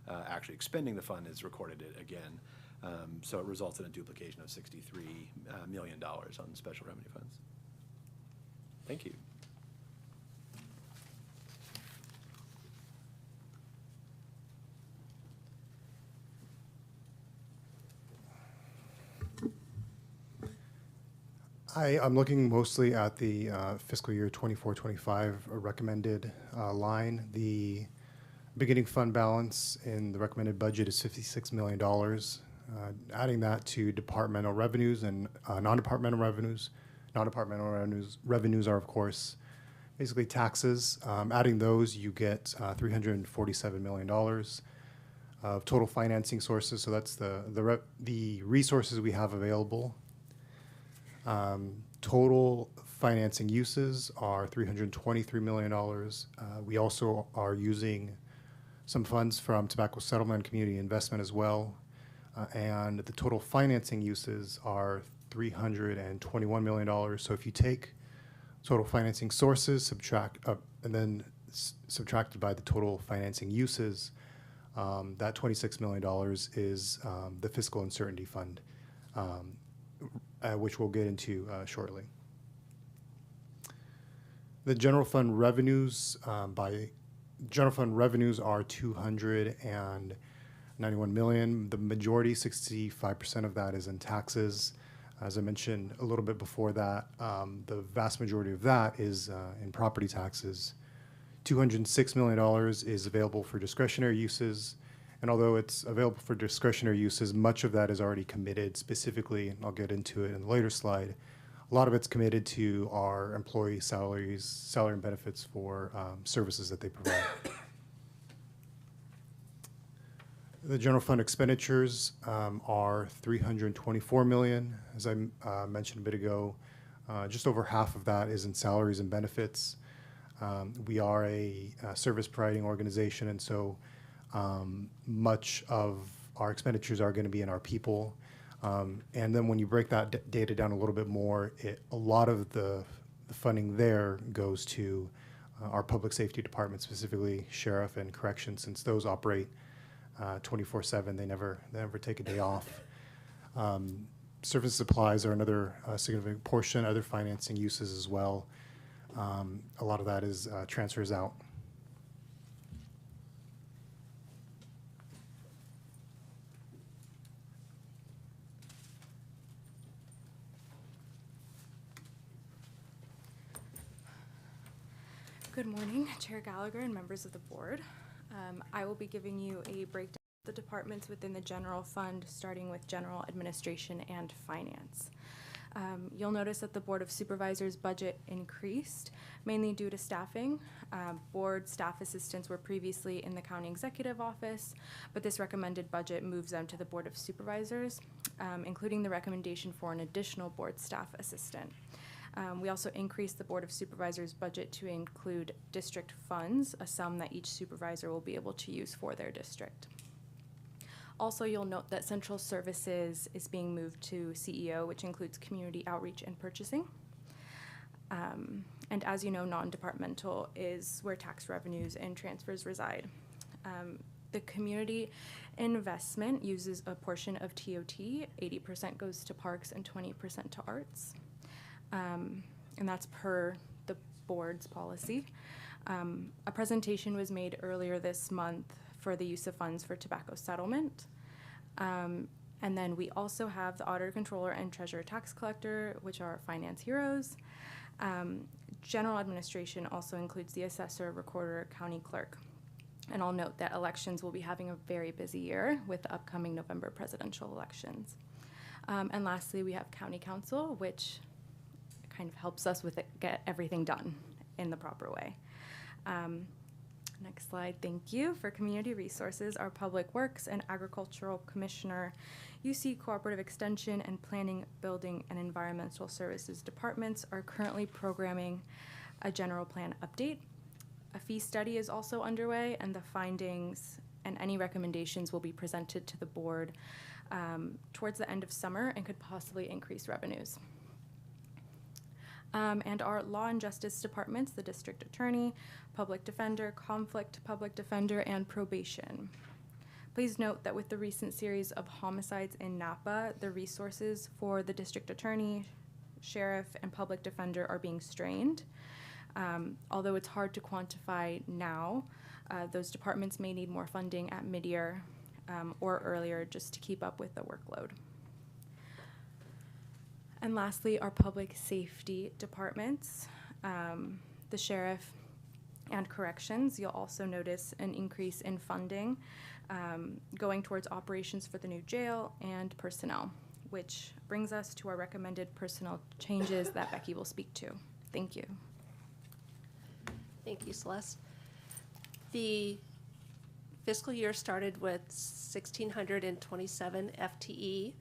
actually expending the fund is recorded it again. So it results in a duplication of $63 million on special revenue funds. Thank you. I'm looking mostly at the fiscal year 24-25 recommended line. The beginning fund balance in the recommended budget is $56 million. Adding that to departmental revenues and non-departmental revenues. Non-departmental revenues are, of course, basically taxes. Adding those, you get $347 million of total financing sources. So that's the resources we have available. Total financing uses are $323 million. We also are using some funds from tobacco settlement and community investment as well. And the total financing uses are $321 million. So if you take total financing sources, and then subtracted by the total financing uses, that $26 million is the fiscal uncertainty fund, which we'll get into shortly. The general fund revenues are $291 million. The majority, 65% of that, is in taxes. As I mentioned a little bit before that, the vast majority of that is in property taxes. $206 million is available for discretionary uses. And although it's available for discretionary uses, much of that is already committed specifically, and I'll get into it in a later slide. A lot of it's committed to our employee salaries, salary and benefits for services that they provide. The general fund expenditures are $324 million. As I mentioned a bit ago, just over half of that is in salaries and benefits. We are a service providing organization, and so much of our expenditures are going to be in our people. And then when you break that data down a little bit more, a lot of the funding there goes to our public safety department, specifically sheriff and corrections, since those operate 24/7. They never take a day off. Service supplies are another significant portion, other financing uses as well. A lot of that is transfers out. Good morning, Chair Gallagher and members of the board. I will be giving you a breakdown of the departments within the general fund, starting with general administration and finance. You'll notice that the Board of Supervisors budget increased, mainly due to staffing. Board staff assistants were previously in the county executive office, but this recommended budget moves them to the Board of Supervisors, including the recommendation for an additional board staff assistant. We also increased the Board of Supervisors budget to include district funds, a sum that each supervisor will be able to use for their district. Also, you'll note that central services is being moved to CEO, which includes community outreach and purchasing. And as you know, non-departmental is where tax revenues and transfers reside. The community investment uses a portion of TOT, 80% goes to parks and 20% to arts. And that's per the board's policy. A presentation was made earlier this month for the use of funds for tobacco settlement. And then we also have the auditor, controller, and treasurer tax collector, which are finance heroes. General administration also includes the assessor, recorder, county clerk. And I'll note that elections will be having a very busy year with the upcoming November presidential elections. And lastly, we have county council, which kind of helps us with it, get everything done in the proper way. Next slide, thank you. For community resources, our public works and agricultural commissioner, UC cooperative extension, and planning, building, and environmental services departments are currently programming a general plan update. A fee study is also underway, and the findings and any recommendations will be presented to the board towards the end of summer and could possibly increase revenues. And our law and justice departments, the district attorney, public defender, conflict public defender, and probation. Please note that with the recent series of homicides in Napa, the resources for the district attorney, sheriff, and public defender are being strained. Although it's hard to quantify now, those departments may need more funding at mid-year or earlier just to keep up with the workload. And lastly, our public safety departments, the sheriff and corrections. You'll also notice an increase in funding going towards operations for the new jail and personnel, which brings us to our recommended personnel changes that Becky will speak to. Thank you. Thank you, Celeste. The fiscal year started with 1,627 FTE,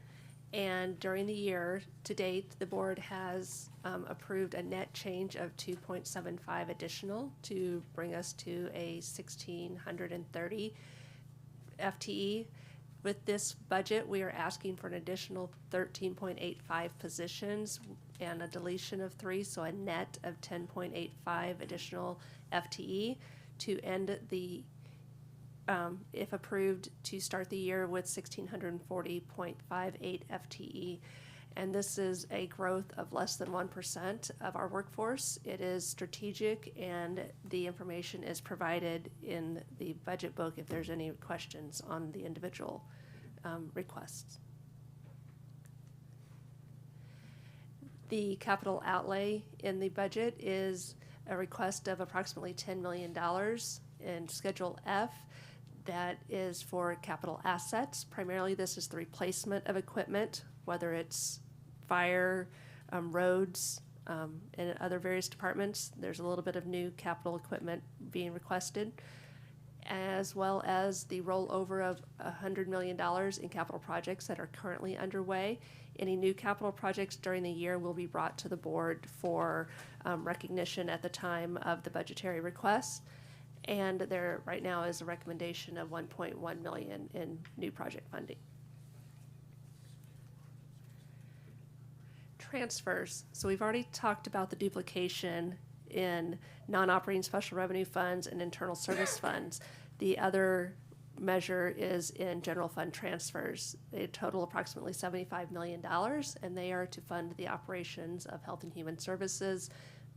and during the year to date, the board has approved a net change of 2.75 additional to bring us to a 1,630 FTE. With this budget, we are asking for an additional 13.85 positions and a deletion of 3, so a net of 10.85 additional FTE to end the, if approved, to start the year with 1,640.58 FTE. And this is a growth of less than 1% of our workforce. It is strategic, and the information is provided in the budget book if there's any questions on the individual requests. The capital outlay in the budget is a request of approximately $10 million in Schedule F. That is for capital assets. Primarily, this is the replacement of equipment, whether it's fire, roads, and other various departments. There's a little bit of new capital equipment being requested, as well as the rollover of $100 million in capital projects that are currently underway. Any new capital projects during the year will be brought to the board for recognition at the time of the budgetary request. And there right now is a recommendation of $1.1 million in new project funding. Transfers. So we've already talked about the duplication in non-operating special revenue funds and internal service funds. The other measure is in general fund transfers. They total approximately $75 million, and they are to fund the operations of Health and Human Services,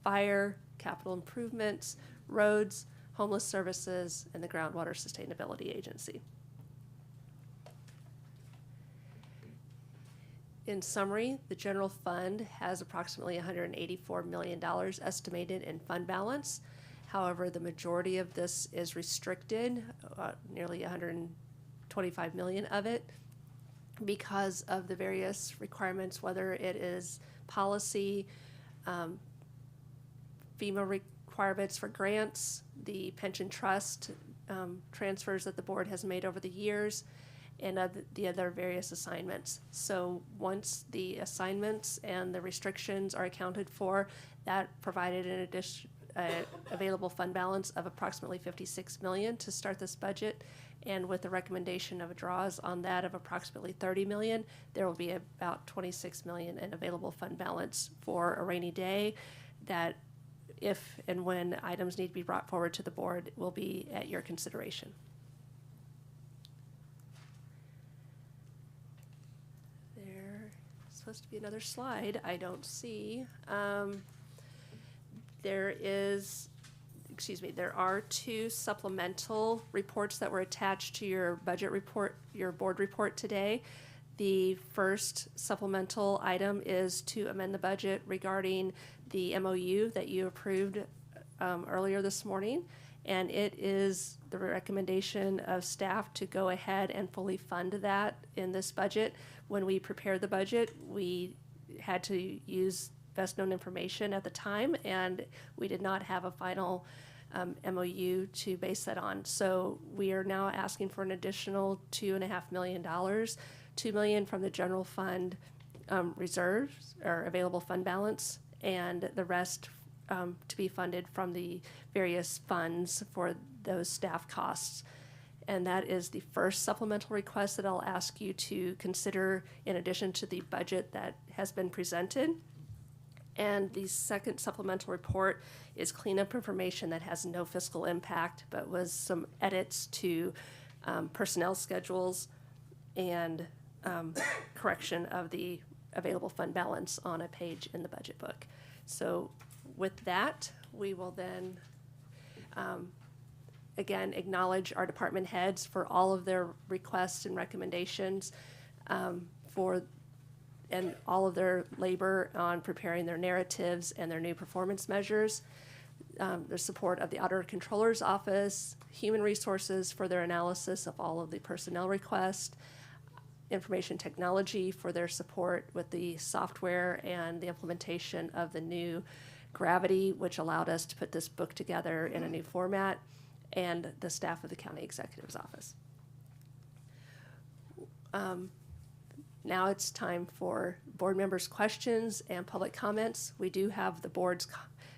fire, capital improvements, roads, homeless services, and the Groundwater Sustainability Agency. In summary, the general fund has approximately $184 million estimated in fund balance. However, the majority of this is restricted, nearly $125 million of it, because of the various requirements, whether it is policy, FEMA requirements for grants, the pension trust transfers that the board has made over the years, and the other various assignments. So once the assignments and the restrictions are accounted for, that provided an additional available fund balance of approximately $56 million to start this budget. And with the recommendation of draws on that of approximately $30 million, there will be about $26 million in available fund balance for a rainy day that, if and when items need to be brought forward to the board, will be at your consideration. There's supposed to be another slide I don't see. There are 2 supplemental reports that were attached to your budget report, your board report today. The first supplemental item is to amend the budget regarding the MOU that you approved earlier this morning, and it is the recommendation of staff to go ahead and fully fund that in this budget. When we prepared the budget, we had to use best known information at the time, and we did not have a final MOU to base that on. So we are now asking for an additional $2.5 million, $2 million from the general fund reserves or available fund balance, and the rest to be funded from the various funds for those staff costs. And that is the first supplemental request that I'll ask you to consider in addition to the budget that has been presented. And the second supplemental report is cleanup information that has no fiscal impact, but was some edits to personnel schedules, and correction of the available fund balance on a page in the budget book. So with that, we will then again acknowledge our department heads for all of their requests and recommendations and all of their labor on preparing their narratives and their new performance measures. The support of the Auditor Controller's Office, Human Resources for their analysis of all of the personnel requests, Information Technology for their support with the software and the implementation of the new Gravity, which allowed us to put this book together in a new format, and the staff of the County Executive's Office. Now it's time for board members' questions and public comments. We do have the board's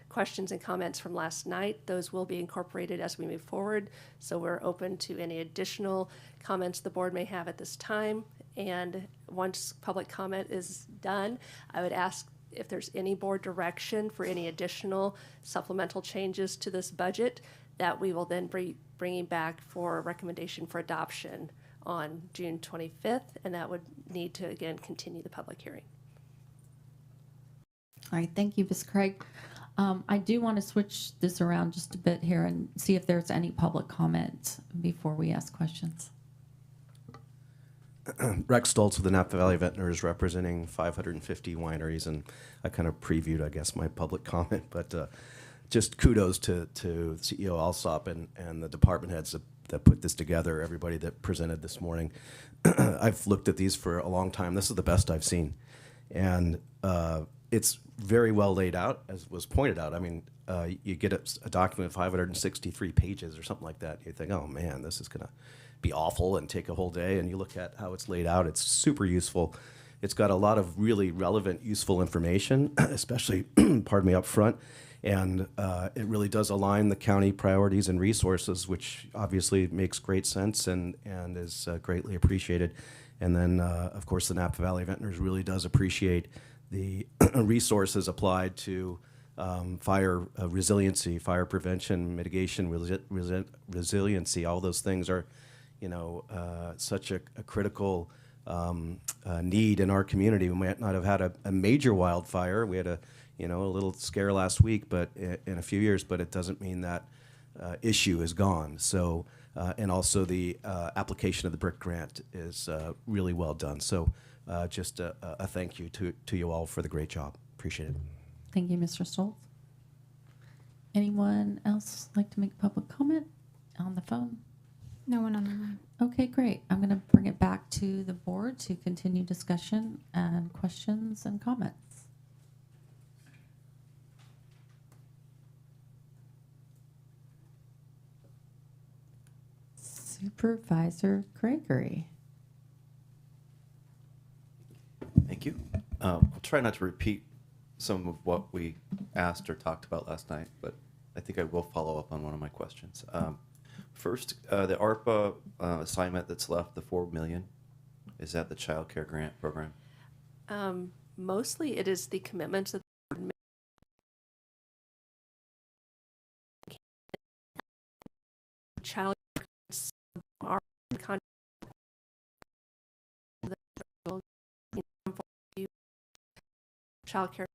questions and comments from last night. Those will be incorporated as we move forward. So we're open to any additional comments the board may have at this time. And once public comment is done, I would ask if there's any board direction for any additional supplemental changes to this budget that we will then be bringing back for recommendation for adoption on June 25th, and that would need to, again, continue the public hearing. All right, thank you, Ms. Craig. I do want to switch this around just a bit here and see if there's any public comment before we ask questions. Rex Stoltz with the Napa Valley Vintners, representing 550 wineries, and I kind of previewed, I guess, my public comment, but just kudos to CEO Alsop and the department heads that put this together, everybody that presented this morning. I've looked at these for a long time. This is the best I've seen, and it's very well laid out, as was pointed out. I mean, you get a document of 563 pages or something like that. You think, oh man, this is gonna be awful and take a whole day. And you look at how it's laid out, it's super useful. It's got a lot of really relevant, useful information, especially, pardon me, up front. And it really does align the county priorities and resources, which obviously makes great sense and is greatly appreciated. And then, of course, the Napa Valley Vintners really does appreciate the resources applied to fire resiliency, fire prevention, mitigation, resiliency. All those things are, such a critical need in our community. We might not have had a major wildfire. We had a little scare last week, but in a few years, but it doesn't mean that issue is gone. So, and also the application of the BRIC grant is really well done. So just a thank you to you all for the great job. Appreciate it. Thank you, Mr. Stoltz. Anyone else like to make public comment on the phone? No one on the line. Okay, great. I'm going to bring it back to the board to continue discussion and questions and comments. Supervisor Gregory. Thank you. I'll try not to repeat some of what we asked or talked about last night, but I think I will follow up on one of my questions. First, the ARPA assignment that's left, the $4 million, is that the child care grant program? Mostly it is the commitments that the board made. Child care are contract child care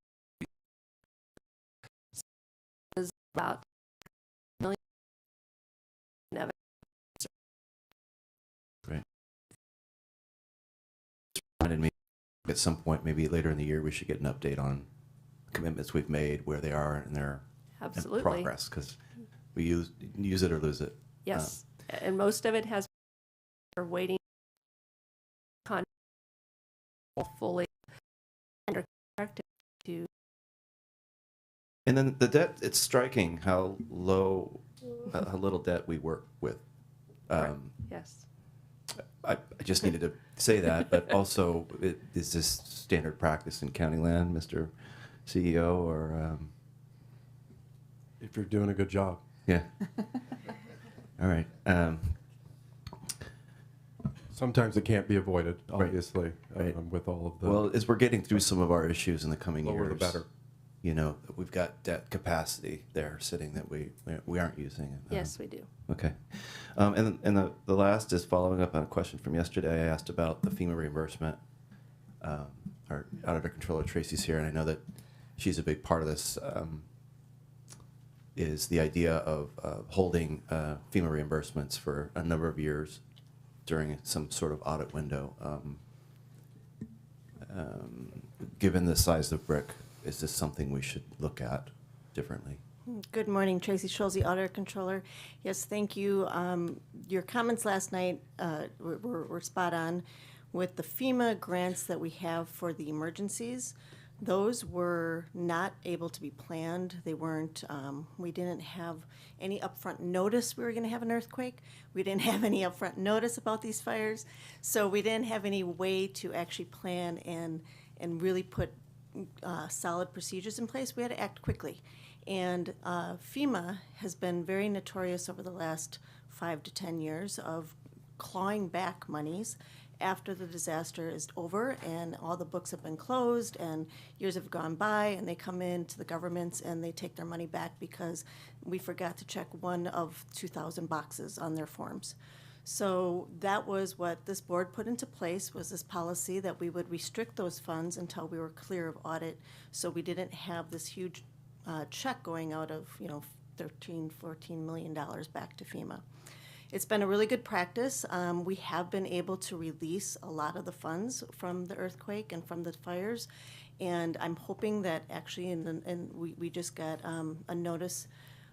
is about $1 million. Great. Reminded me at some point, maybe later in the year, we should get an update on commitments we've made, where they are in their Absolutely. progress, because we use it or lose it. Yes, and most of it has been waiting fully under contract to. And then the debt, it's striking how low, how little debt we work with. Yes. I just needed to say that, but also, is this standard practice in county land, Mr. CEO, or? If you're doing a good job. Yeah. All right. Sometimes it can't be avoided, obviously, Right. with all of the. Well, as we're getting through some of our issues in the coming lower years, the better. you know, we've got debt capacity there sitting that we aren't using. Yes, we do. Okay. And the last is following up on a question from yesterday. I asked about the FEMA reimbursement. Our Auditor Controller Tracy's here, and I know that she's a big part of this, is the idea of holding FEMA reimbursements for a number of years during some sort of audit window. Given the size of BRIC, is this something we should look at differently? Good morning, Tracy Schulze, Auditor Controller. Yes, thank you. Your comments last night were spot on. With the FEMA grants that we have for the emergencies, those were not able to be planned. They weren't, we didn't have any upfront notice we were going to have an earthquake. We didn't have any upfront notice about these fires. So we didn't have any way to actually plan and really put solid procedures in place. We had to act quickly. And FEMA has been very notorious over the last 5 to 10 years of clawing back monies after the disaster is over and all the books have been closed and years have gone by, and they come into the governments and they take their money back because we forgot to check one of 2,000 boxes on their forms. So that was what this board put into place, was this policy that we would restrict those funds until we were clear of audit, so we didn't have this huge check going out of, $13-14 million back to FEMA. It's been a really good practice. We have been able to release a lot of the funds from the earthquake and from the fires, and I'm hoping that actually, we just got a notice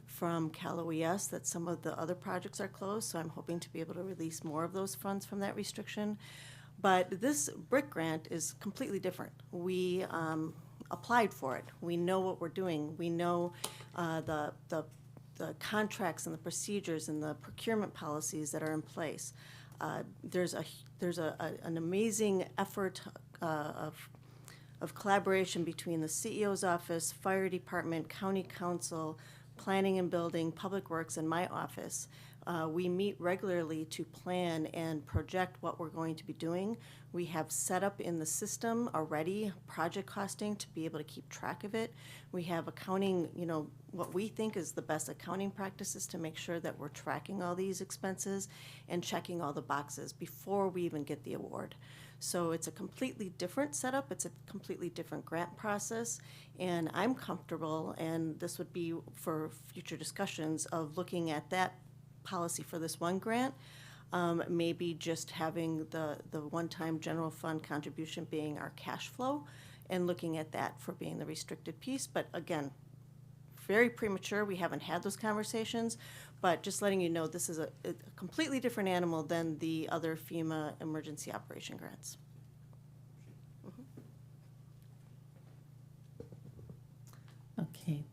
from Cal OES that some of the other projects are closed, so I'm hoping to be able to release more of those funds from that restriction. But this BRIC grant is completely different. We applied for it. We know what we're doing. We know the contracts and the procedures and the procurement policies that are in place. There's an amazing effort of collaboration between the CEO's office, fire department, county council, planning and building, public works, and my office. We meet regularly to plan and project what we're going to be doing. We have set up in the system already project costing to be able to keep track of it. We have accounting, what we think is the best accounting practices to make sure that we're tracking all these expenses and checking all the boxes before we even get the award. So it's a completely different setup. It's a completely different grant process. And I'm comfortable, and this would be for future discussions, of looking at that policy for this one grant, maybe just having the one-time general fund contribution being our cash flow and looking at that for being the restricted piece. But again, very premature. We haven't had those conversations, but just letting you know, this is a completely different animal than the other FEMA emergency operation grants. Okay.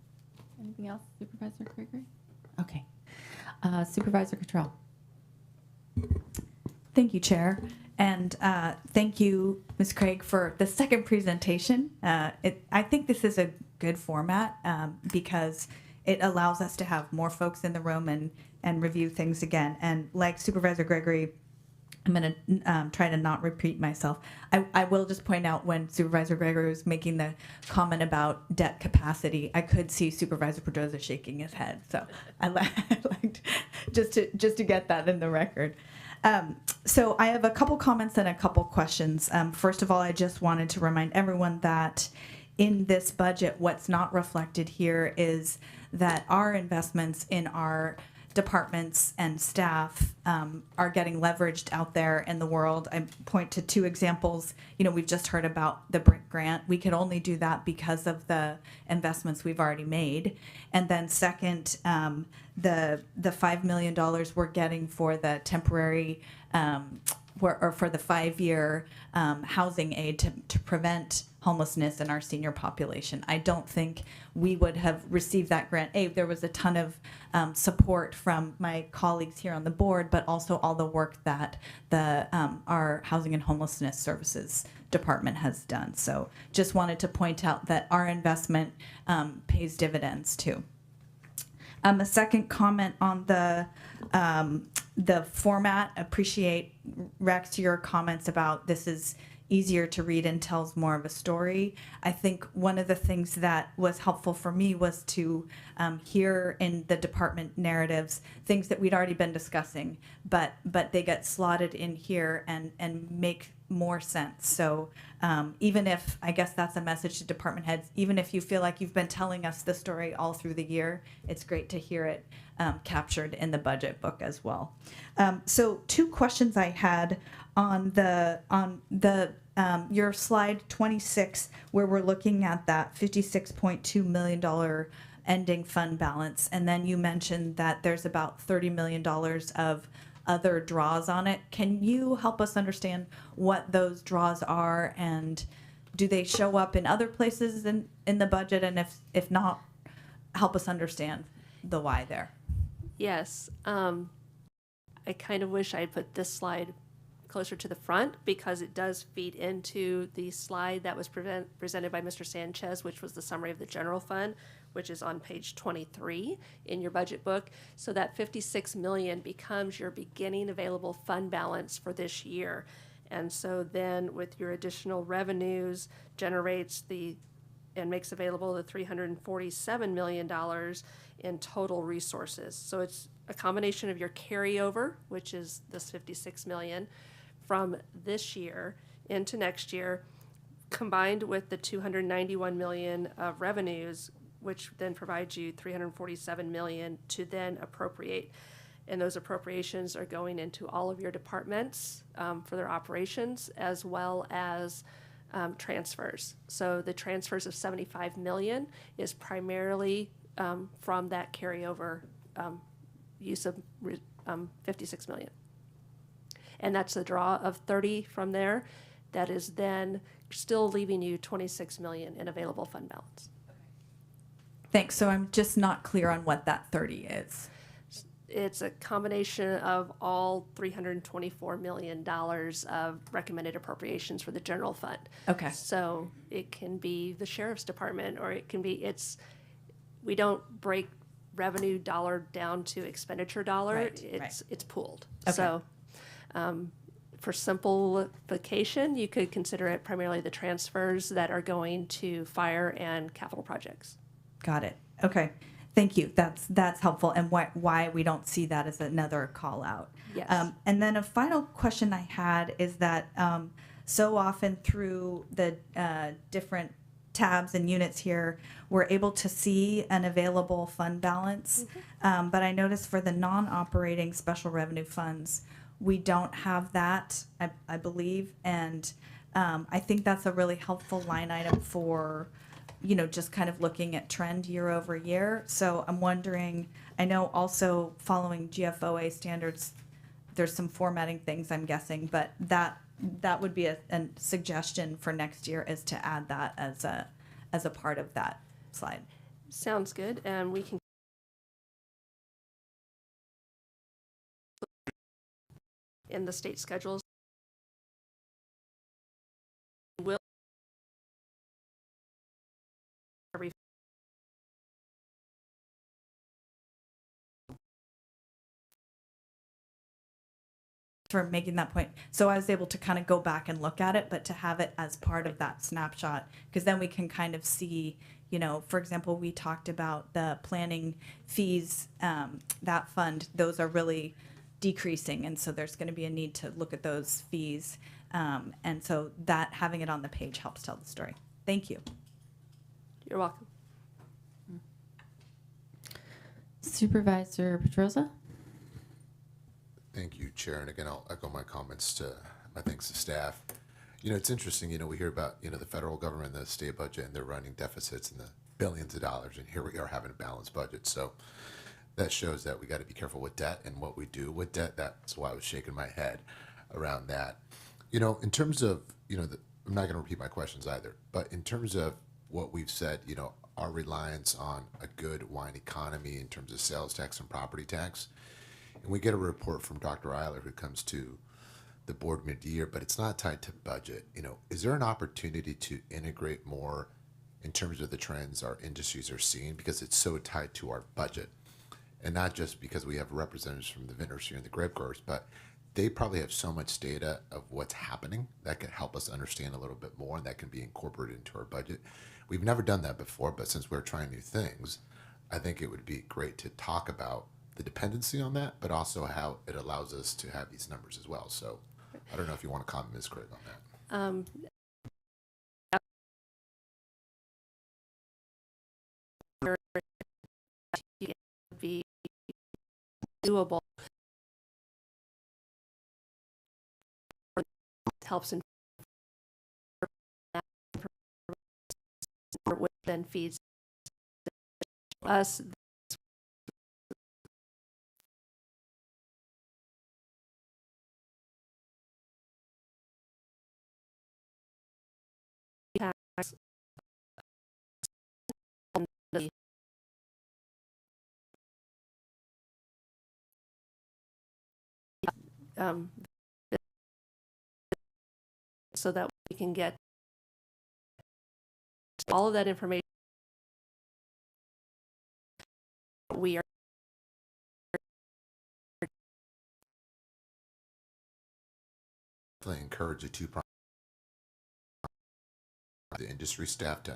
Anything else, Supervisor Gregory? Okay. Supervisor Cottrell. Thank you, Chair. And thank you, Ms. Craig, for the second presentation. I think this is a good format because it allows us to have more folks in the room and review things again. And like Supervisor Gregory, I'm going to try to not repeat myself. I will just point out, when Supervisor Gregory was making the comment about debt capacity, I could see Supervisor Pedroza shaking his head. So I liked just to get that in the record. So I have a couple comments and a couple questions. First of all, I just wanted to remind everyone that in this budget, what's not reflected here is that our investments in our departments and staff are getting leveraged out there in the world. I point to two examples. We've just heard about the BRIC grant. We could only do that because of the investments we've already made. And then second, the $5 million we're getting for the temporary or for the 5-year housing aid to prevent homelessness in our senior population. I don't think we would have received that grant. There was a ton of support from my colleagues here on the board, but also all the work that our Housing and Homelessness Services Department has done. So just wanted to point out that our investment pays dividends too. A second comment on the format. Appreciate, Rex, your comments about this is easier to read and tells more of a story. I think one of the things that was helpful for me was to hear in the department narratives things that we'd already been discussing, but they get slotted in here and make more sense. So even if, I guess that's a message to department heads, even if you feel like you've been telling us the story all through the year, it's great to hear it captured in the budget book as well. So 2 questions I had on the your slide 26, where we're looking at that $56.2 million ending fund balance. And then you mentioned that there's about $30 million of other draws on it. Can you help us understand what those draws are, and do they show up in other places in the budget? And if not, help us understand the why there. Yes. I kind of wish I had put this slide closer to the front, because it does feed into the slide that was presented by Mr. Sanchez, which was the summary of the general fund, which is on page 23 in your budget book. So that 56 million becomes your beginning available fund balance for this year. And so then with your additional revenues generates and makes available the $347 million in total resources. So it's a combination of your carryover, which is this 56 million from this year into next year, combined with the 291 million of revenues, which then provides you 347 million to then appropriate. And those appropriations are going into all of your departments for their operations, as well as transfers. So the transfers of 75 million is primarily from that carryover use of 56 million. And that's the draw of 30 from there. That is then still leaving you 26 million in available fund balance. Thanks. So I'm just not clear on what that 30 is. It's a combination of all $324 million of recommended appropriations for the general fund. Okay. So it can be the sheriff's department, or it can be, we don't break revenue dollar down to expenditure dollar. Right, It's pooled. Okay. So for simplification, you could consider it primarily the transfers that are going to fire and capital projects. Got it. Okay. Thank you. That's helpful, and why we don't see that as another call out. Yes. And then a final question I had is that so often through the different tabs and units here, we're able to see an available fund balance. Mm-hmm. But I noticed for the non-operating special revenue funds, we don't have that, I believe. And I think that's a really helpful line item for, just kind of looking at trend year over year. So I'm wondering, I know also following GFOA standards, there's some formatting things I'm guessing, but that would be a suggestion for next year, is to add that as a part of that slide. Sounds good. And we can in the state schedules will every for making that point. So I was able to kind of go back and look at it, but to have it as part of that snapshot, because then we can kind of see, for example, we talked about the planning fees, that fund, those are really decreasing. And so there's going to be a need to look at those fees. And so that having it on the page helps tell the story. Thank you. You're welcome. Supervisor Pedrosa? Thank you, Chair. And again, I'll echo my comments to my thanks to staff. It's interesting, we hear about, the federal government and the state budget, and they're running deficits in the billions of dollars. And here we are having a balanced budget. So that shows that we got to be careful with debt and what we do with debt. That's why I was shaking my head around that. In terms of, I'm not going to repeat my questions either, but in terms of what we've said, our reliance on a good wine economy in terms of sales tax and property tax. And we get a report from Dr. Eiler, who comes to the board mid-year, but it's not tied to budget. Is there an opportunity to integrate more in terms of the trends our industries are seeing, because it's so tied to our budget? And not just because we have representatives from the vintners here and the grape growers, but they probably have so much data of what's happening that can help us understand a little bit more, and that can be incorporated into our budget. We've never done that before, but since we're trying new things, I think it would be great to talk about the dependency on that, but also how it allows us to have these numbers as well. So I don't know if you want to comment, Ms. Craig, on that. Be doable. Helps in which then feeds us. Um, so that we can get all of that information. We are encourage the industry staff to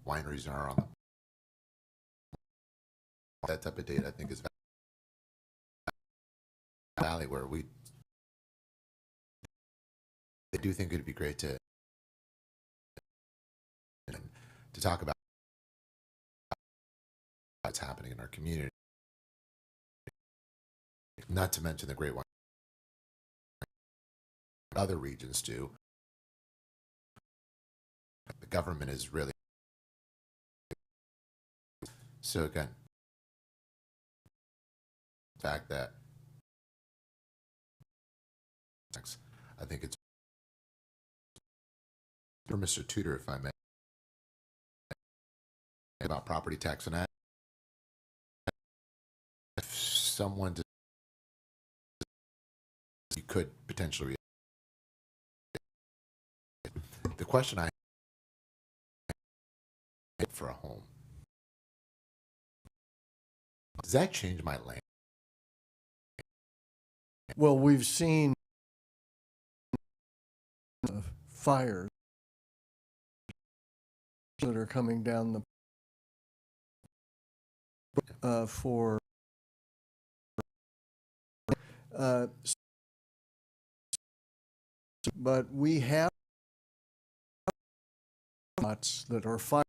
wineries are on that type of data. I think is valley where I do think it'd be great to talk about what's happening in our community. Not to mention the great wine other regions do. The government is really so again. The fact that I think it's for Mr. Tudor, if I may, about property tax and that. If someone you could potentially the question I have for a home, does that change my land? Well, we've seen fires that are coming down the for but we have lots that are fire,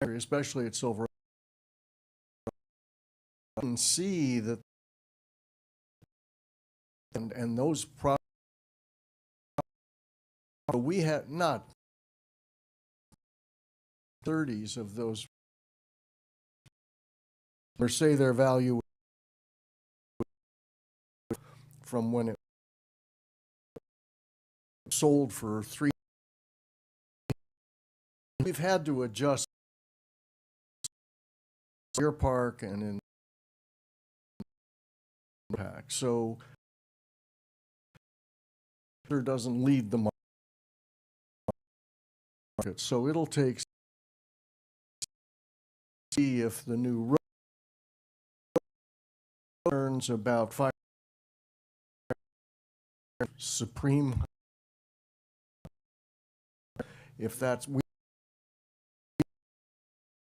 especially at Silverado, and see that and those we have not 30s of those, or say their value from when it sold for $3. We've had to adjust Deer Park and in impact. So there doesn't lead the market. So it'll take see if the new road earns about 5 supreme. If that's we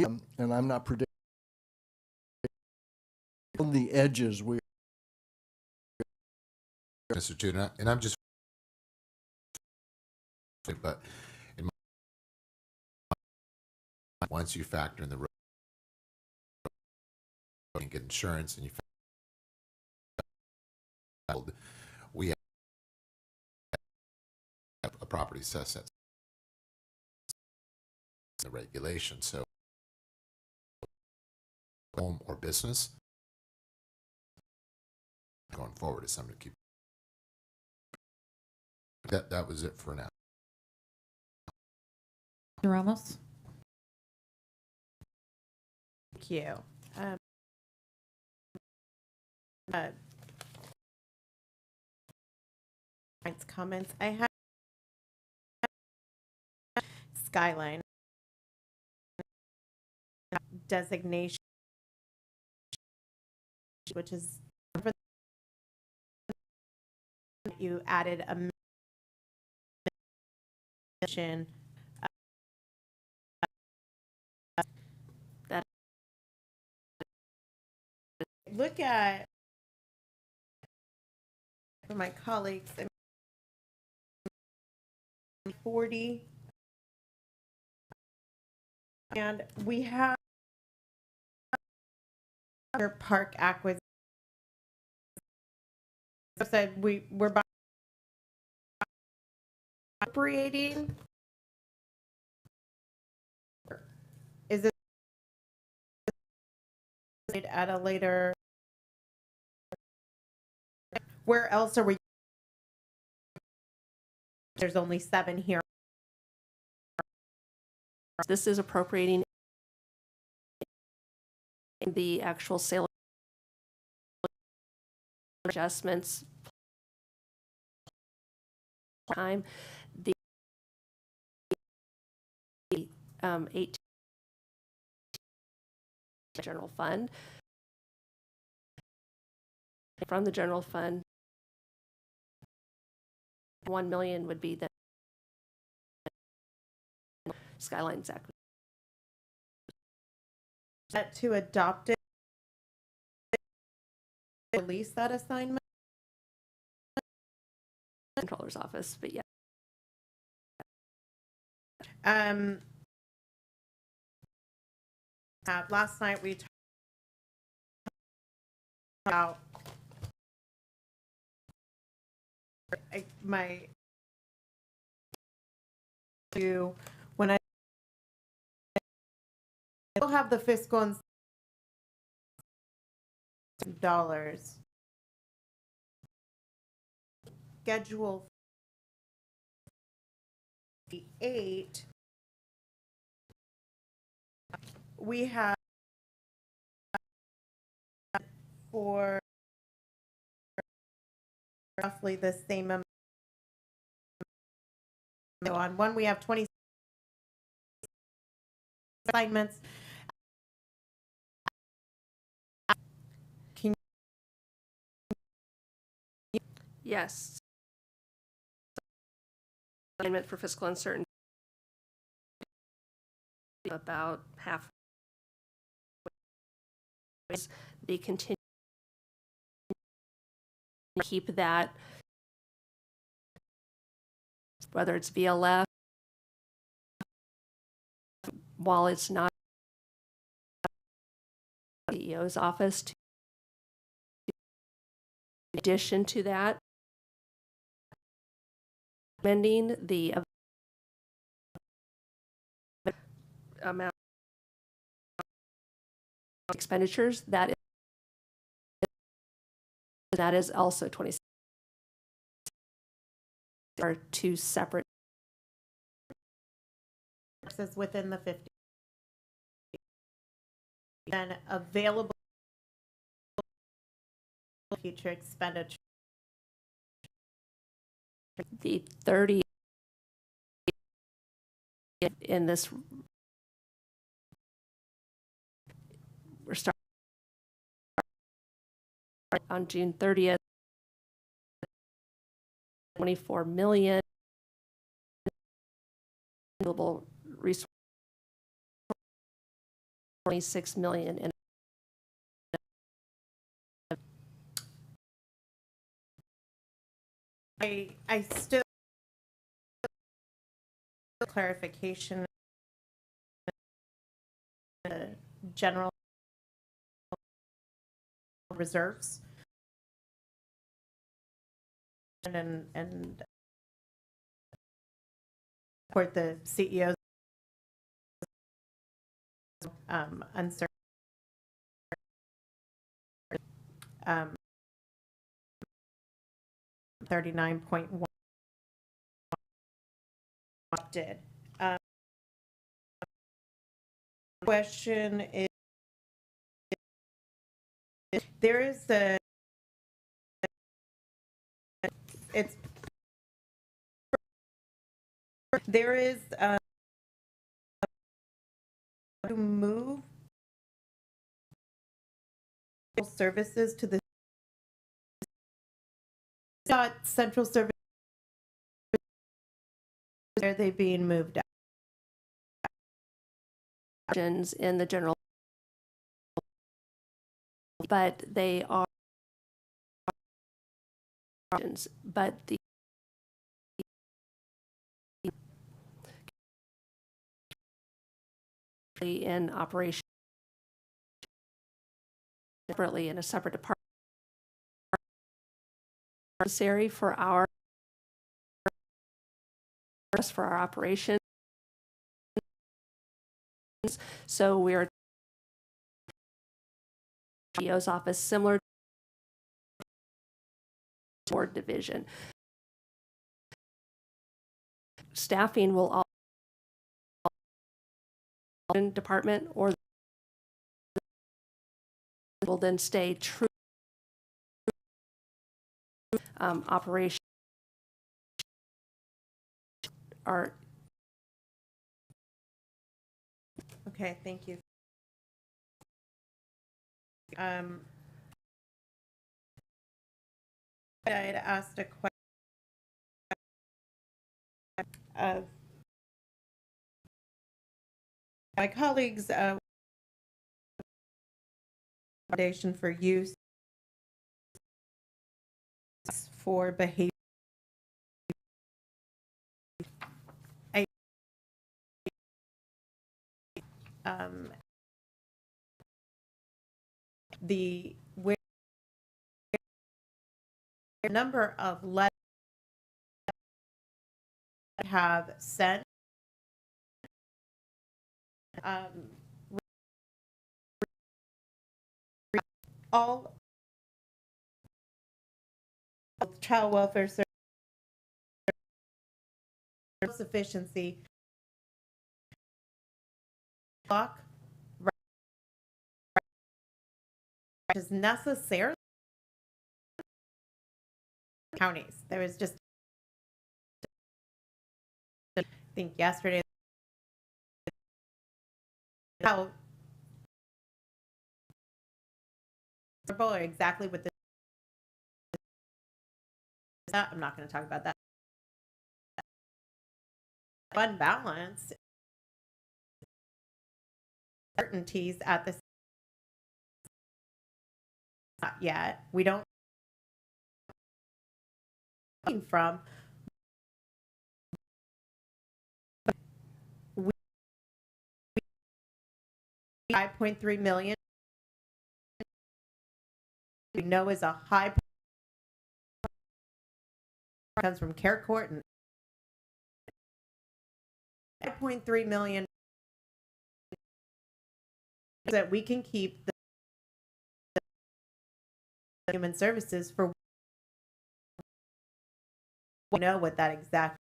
and I'm not predicting on the edges we Mr. Tudor, and I'm just but in my, once you factor in the road and get insurance and you we have a property assessed that's the regulation. So home or business going forward is something to keep. That was it for now. Ramos. Thank you. Comments. I have Skyline designation which is you added a mission that look at for my colleagues 40, and we have our park acquisition. I said we're appropriating. Is it at a later? Where else are we? There's only 7 here. this is appropriating the actual sale adjustments time, the 8 general fund. From the general fund, 1 million would be the Skylines acquisition. That to adopt it, release that assignment. Controller's office, but yeah. Last night we talked about when I still have the fiscal and dollars schedule 8. We have for roughly the same amount. So on one we have 20 assignments. Yes. Assignment for fiscal uncertainty about half. The continue keep that, whether it's VLF, while it's not CEO's office. In addition to that, amending the amount of expenditures that is also 26. Are 2 separate. This is within the 50. Then available future expenditure. The 30 in this, we're starting on June 30th, 24 million available resources, 26 million in I still clarification general reserves and support the CEO's uncertain 39.1 did. Question is, there is a, it's, there is to move services to the not central service. Are they being moved out? In the general, but they are, but the in operation separately in a separate department necessary for our operation. So we are GO's office similar to board division. Staffing will all department or will then stay true operation are. Okay, thank you. I had asked a question of my colleagues. Foundation for use for behavior. The where number of letters have sent all child welfare services sufficiency block is necessary counties. There was just I think yesterday how exactly what the I'm not going to talk about that. Fund balance certainties at the not yet. We don't from we 5.3 million we know is a high comes from care court and 5.3 million that we can keep the human services for we know what that exact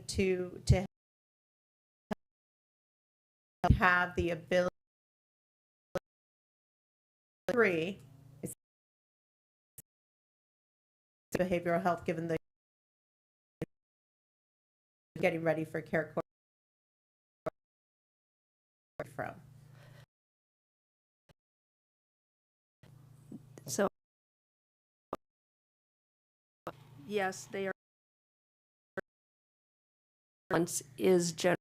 to have the ability is behavioral health given the getting ready for care court from. So yes, they are. Once is generally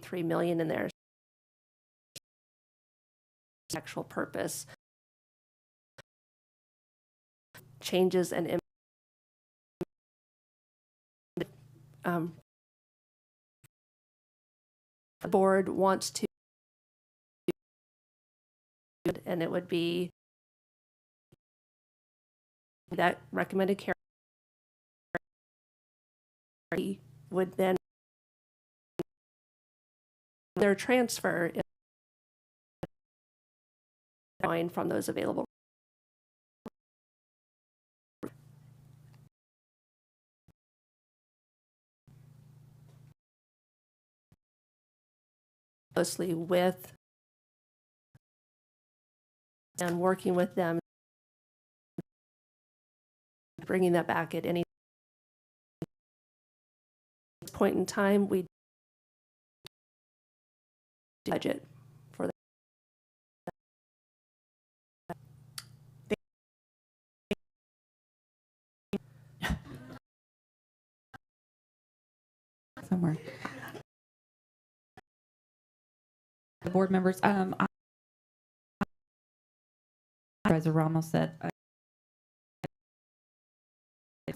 3 million in their sexual purpose changes and the board wants to, and it would be that recommended care would then their transfer from those available. Closely with and working with them, bringing that back at any point in time, we budget for that. Somewhere. The board members, Supervisor Ramos said, I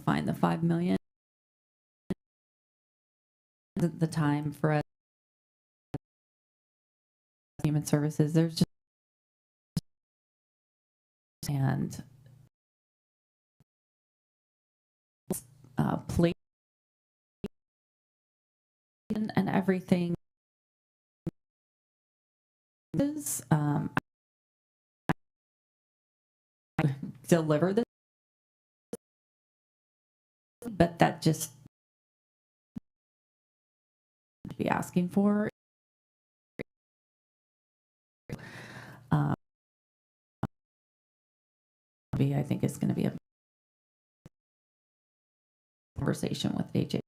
find the 5 million the time for us human services. There's just and police and everything is deliver this, but that just be asking for I think it's going to be a conversation with AJ.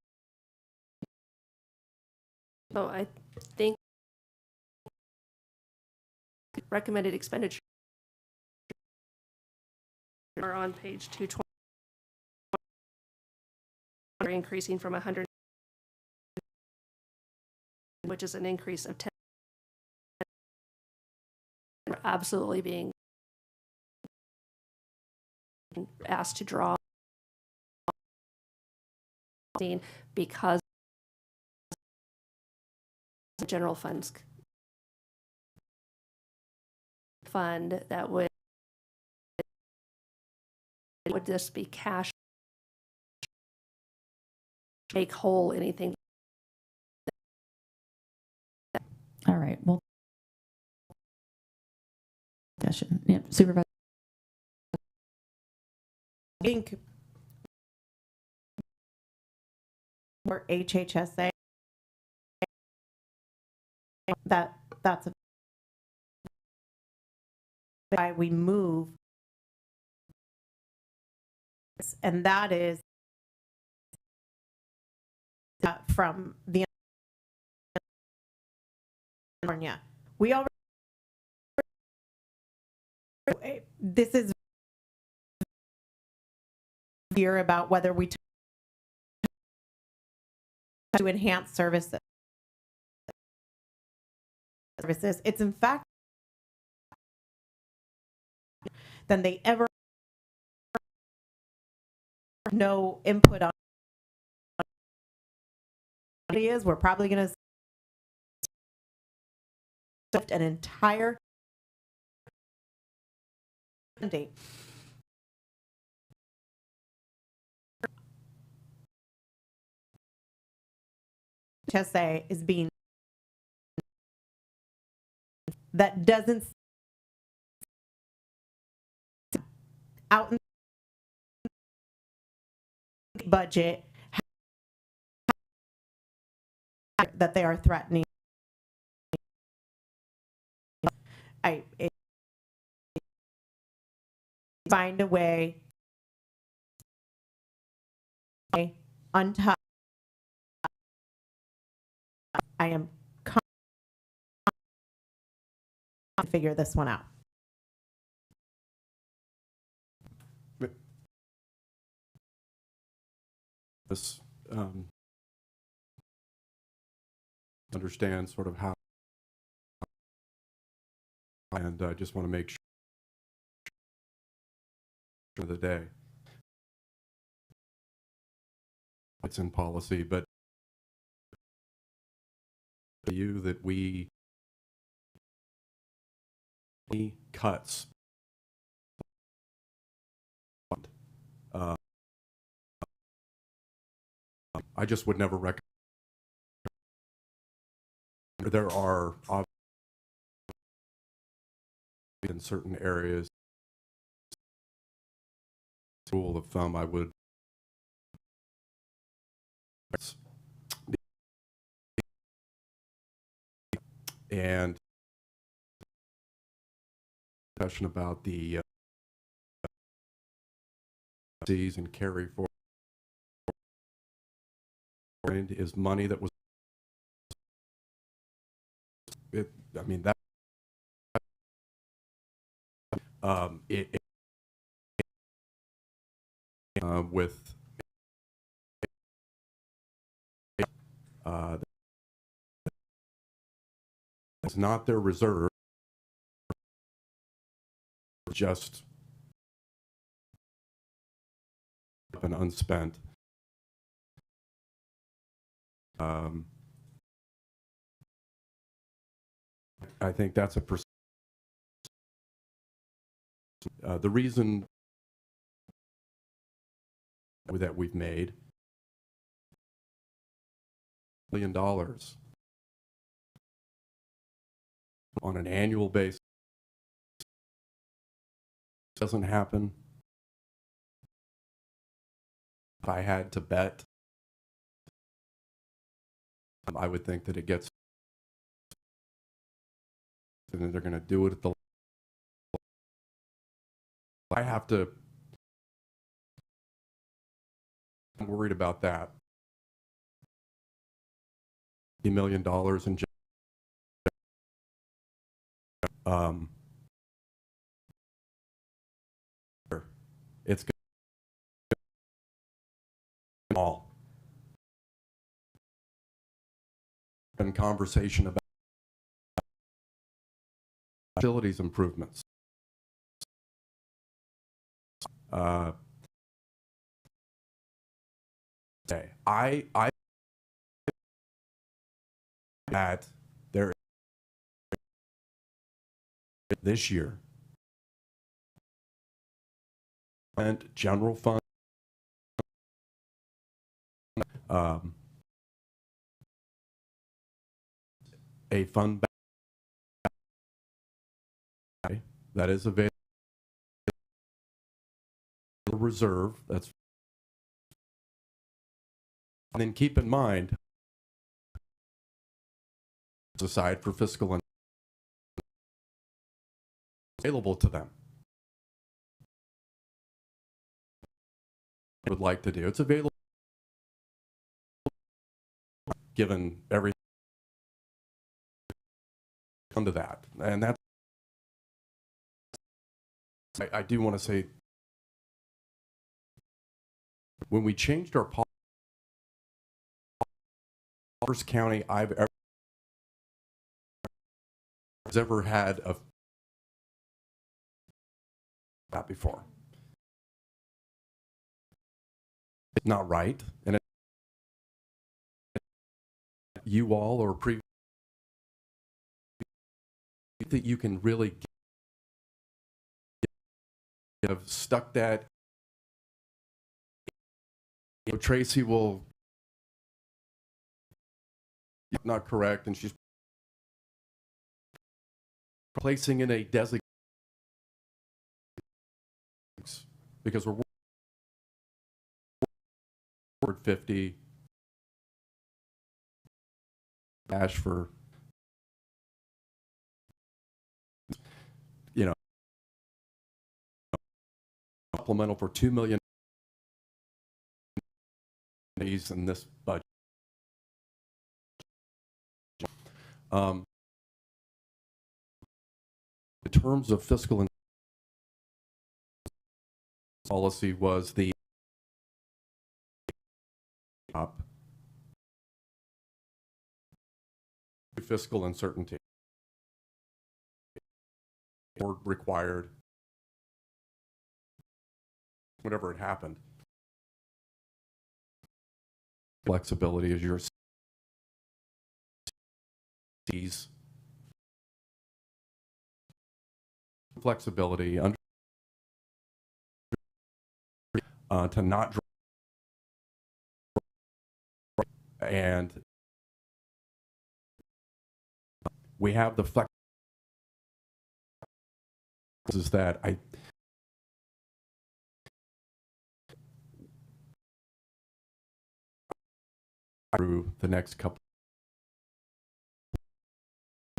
So I think recommended expenditure are on page 220, are increasing from 100, which is an increase of 10. We're absolutely being asked to draw because the general funds fund that would this be cash make whole anything. All right, well, discussion. Yeah, Supervisor. Inc. or HHSA. That's why we move, and that is from the California. We already this is here about whether we to enhance services. It's in fact than they ever no input on it is. We're probably going to shift an entire mandate. HSA is being that doesn't out in the budget that they are threatening. Find a way on top. I am to figure this one out. This understand sort of how, and I just want to make sure of the day it's in policy, but you that we cuts I just would never recommend. There are in certain areas rule of thumb I would and discussion about the and carry forward is money that was, I mean, that, with, it's not their reserve, just an unspent. I think that's a the reason that we've made $1 million on an annual basis doesn't happen. If I had to bet, I would think that it gets, and they're going to do it at the, I have to, I'm worried about that. $1 million in it's all been conversation about facilities improvements. I that there this year and general fund a fund that is available reserve that's, and then keep in mind aside for fiscal and available to them. I would like to do it's available given everything under that, and that's I do want to say when we changed our policy, first county I've ever had a that before. It's not right, and you all or that you can really have stuck that. Tracy will not correct, and she's placing in a designation because we're 50 dash for supplemental for $2 million in this budget. In terms of fiscal and policy was the up fiscal uncertainty or required whatever it happened. Flexibility is your C's flexibility under to not draw and we have the flex is that I through the next couple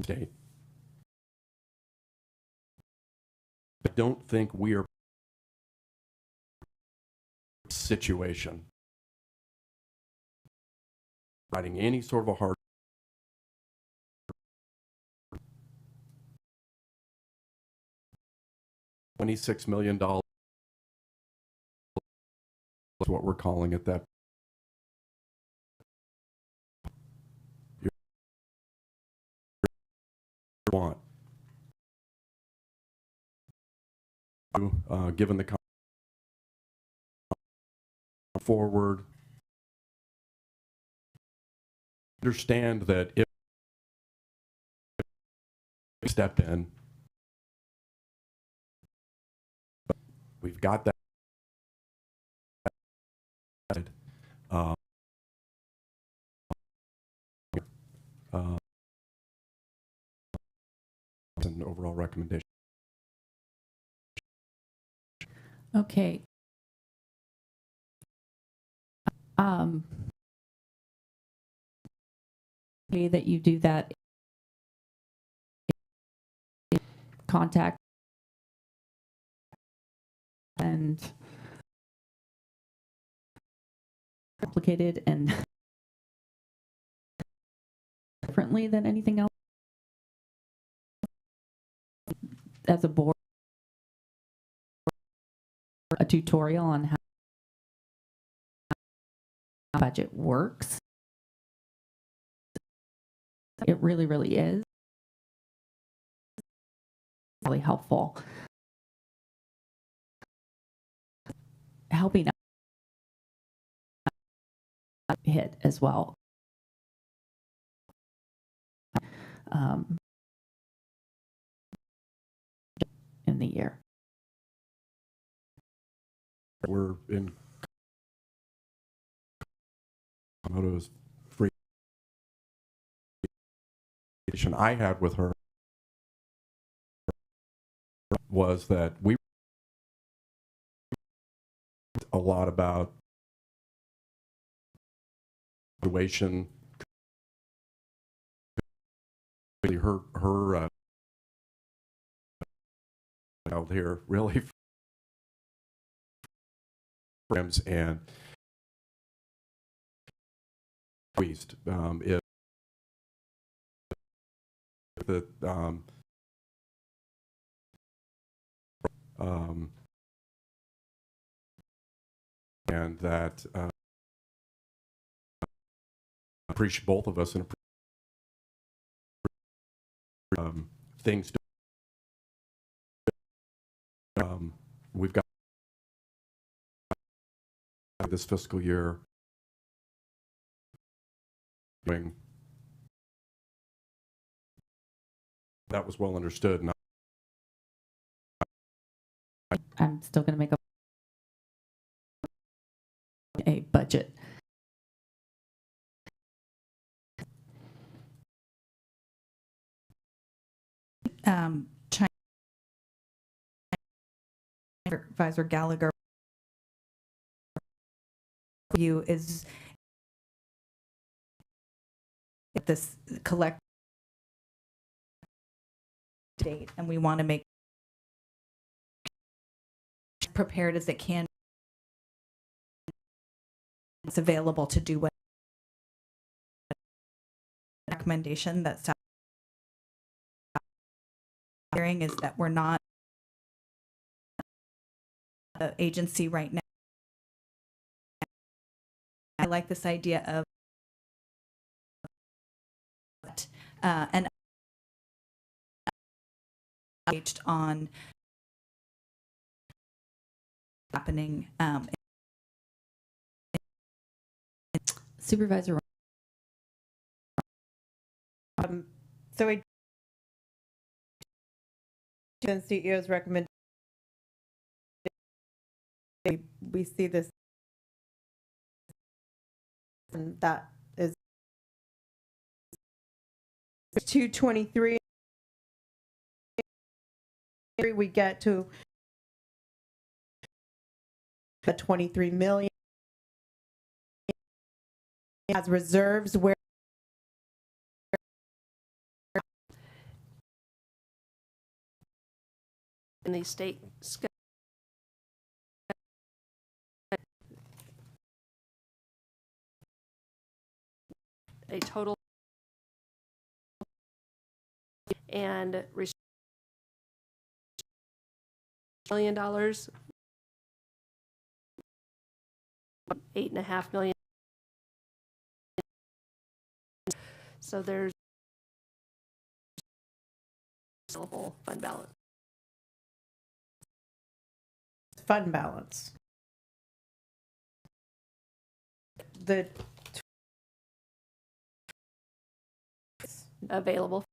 state. I don't think we are situation providing any sort of a hard $26 million is what we're calling it that. Want. Given the forward, understand that if we step in, we've got that. An overall recommendation. Okay. That you do that contact and complicated and differently than anything else as a board, a tutorial on how budget works. It really, really is really helpful. Helping hit as well. In the year. We're in Komodo's free I had with her was that we a lot about situation. Her out here really programs and squeezed if the and that appreciate both of us and things we've got this fiscal year doing that was well understood. And I'm still going to make a budget. Supervisor Gallagher view is this collect date, and we want to make as prepared as it can. It's available to do what recommendation that staff hearing is that we're not the agency right now. I like this idea of and engaged on happening. Supervisor. So we the CEO's recommendation. We see this, and that is 223. We get to 23 million as reserves where in the state a total and $1 million, $8.5 million. So there's available fund balance. Fund balance. The Available.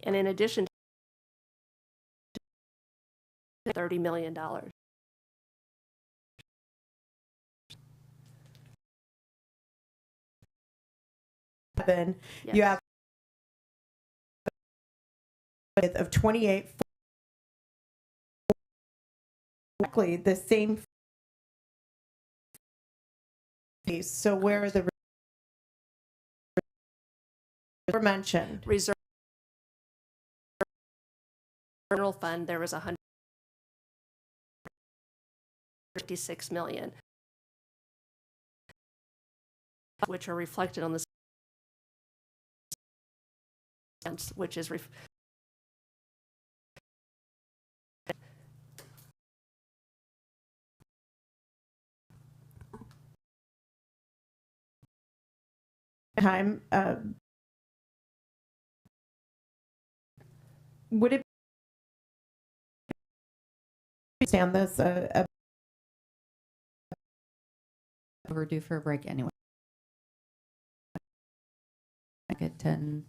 And in addition to $30 million. Then you have of 28 exactly the same. So where are the were mentioned? Reserve general fund, there was $156 million, which are reflected on the which is time. Would it understand this? We're due for a break anyway. Like at 10.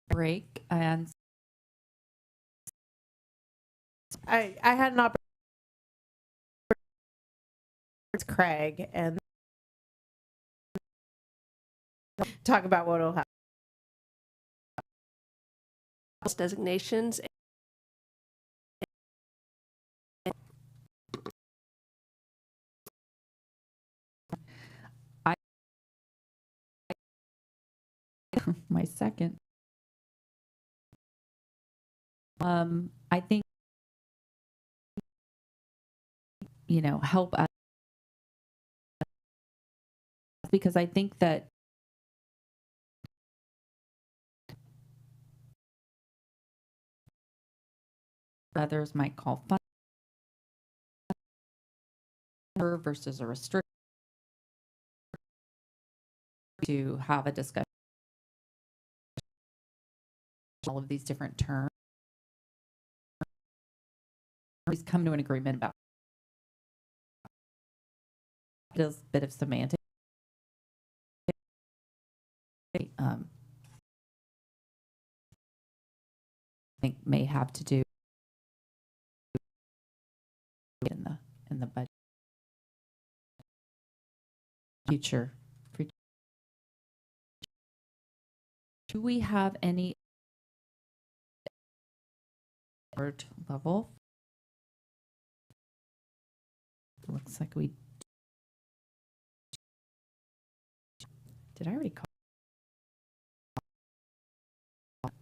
break and I had an opportunity with Craig and talk about what will happen. Designations. my second. I think, help us because I think that others might call fun versus a restriction to have a discussion all of these different terms. Please come to an agreement about it is a bit of semantic. I think may have to do in the budget future. Do we have any level? Looks like we did. I already call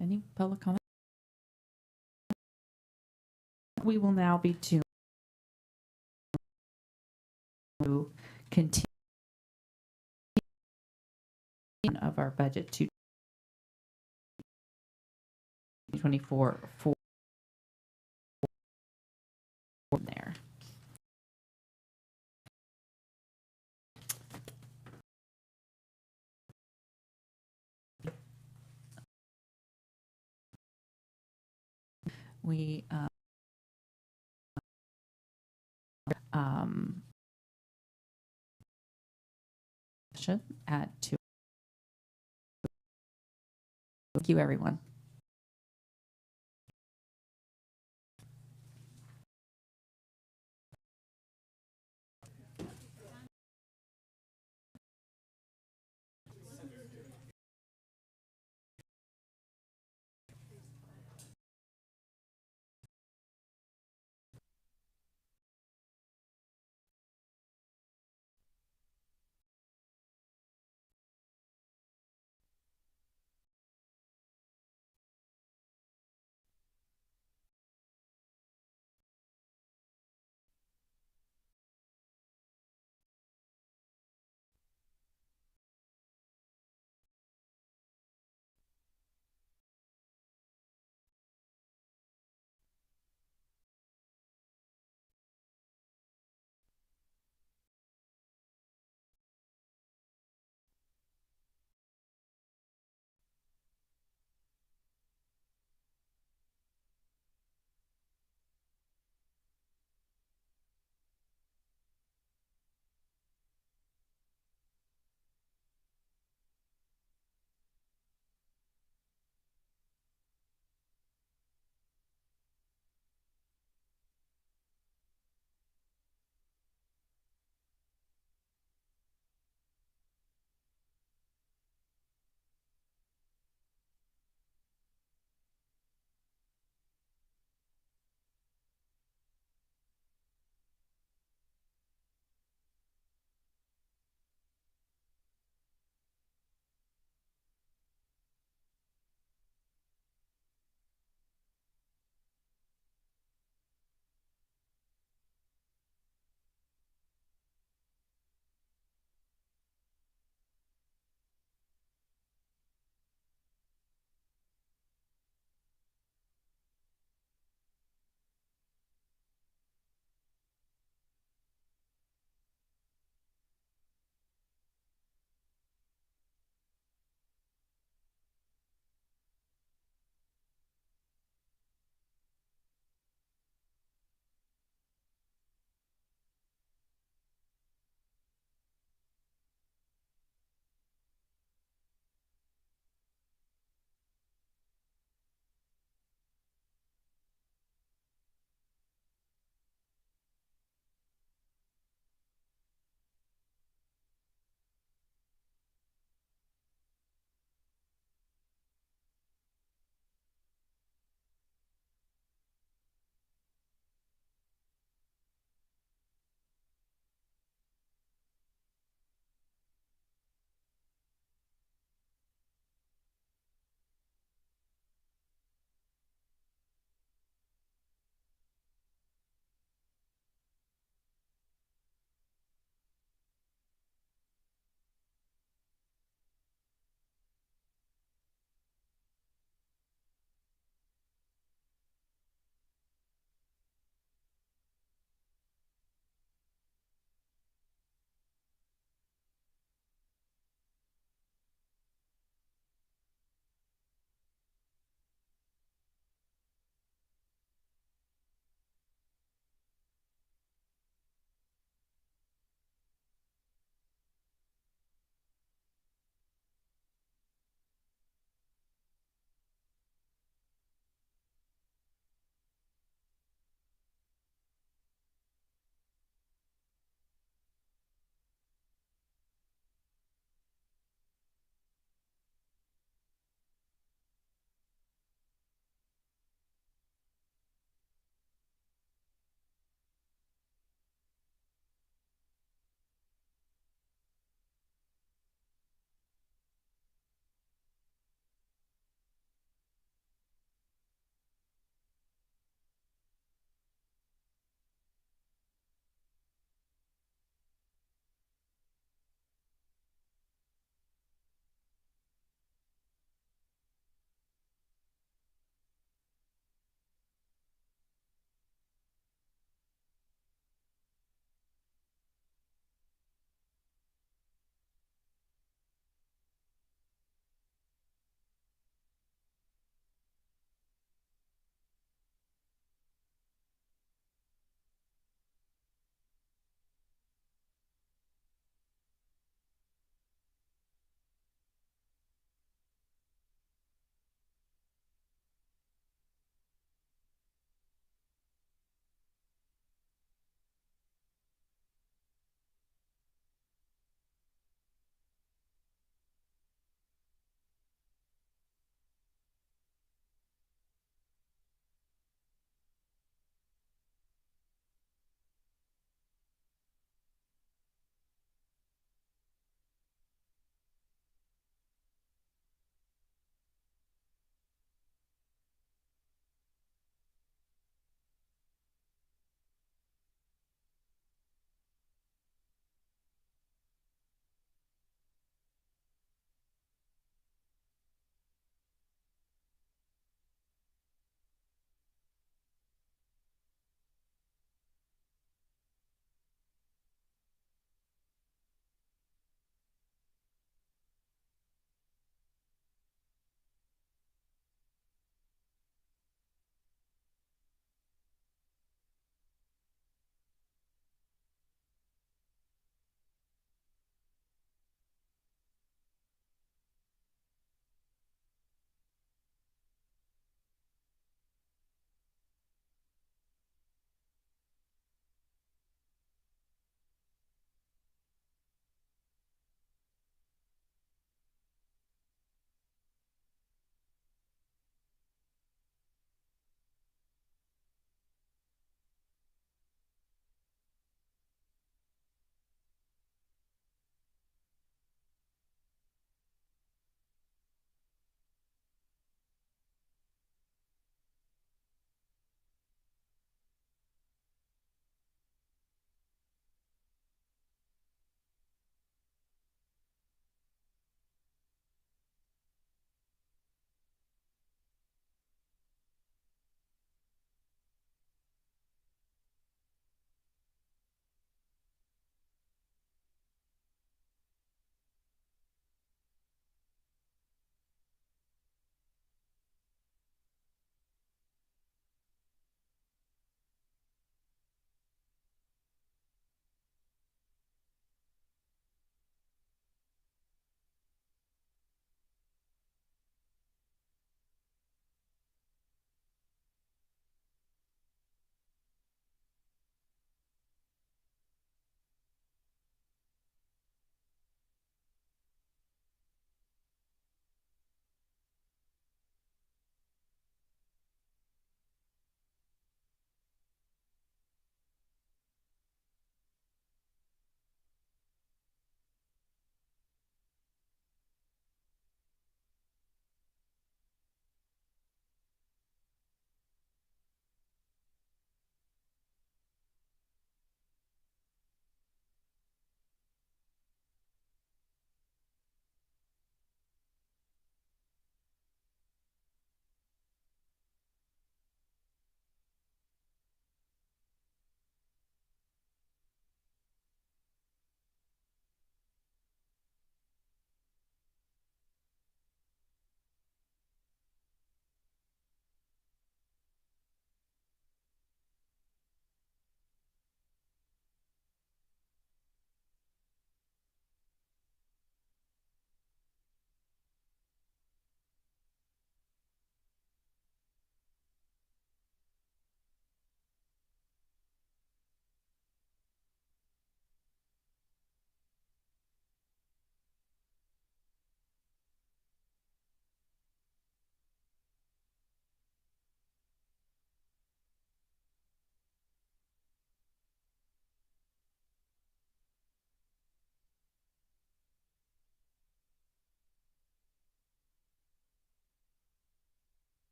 any public comment? We will now be to continue of our budget to 2024 for there. We at 2. Thank you, everyone.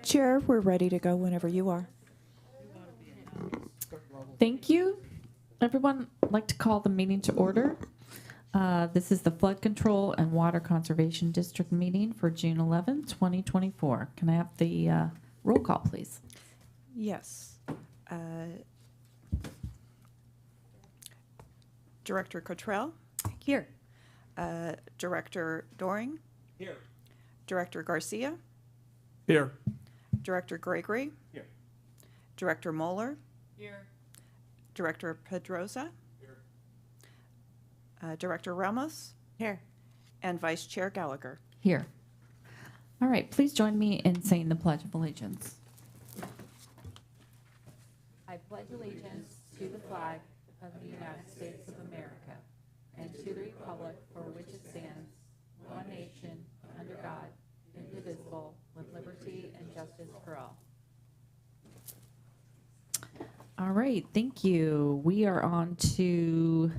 Chair, we're ready to go whenever you are. Thank you. Everyone, I'd like to call the meeting to order. This is the Flood Control and Water Conservation District meeting for June 11, 2024. Can I have the roll call, please? Yes. Director Cottrell? Here. Director Doring? Here. Director Garcia? Here. Director Gregory? Here. Director Moeller? Here. Director Pedrosa? Here. Director Ramos? Here. And Vice Chair Gallagher. Here. All right, please join me in saying the Pledge of Allegiance. I pledge allegiance to the flag of the United States of America and to the republic for which it stands, one nation, under God, indivisible, with liberty and justice for all. All right, thank you. We are on to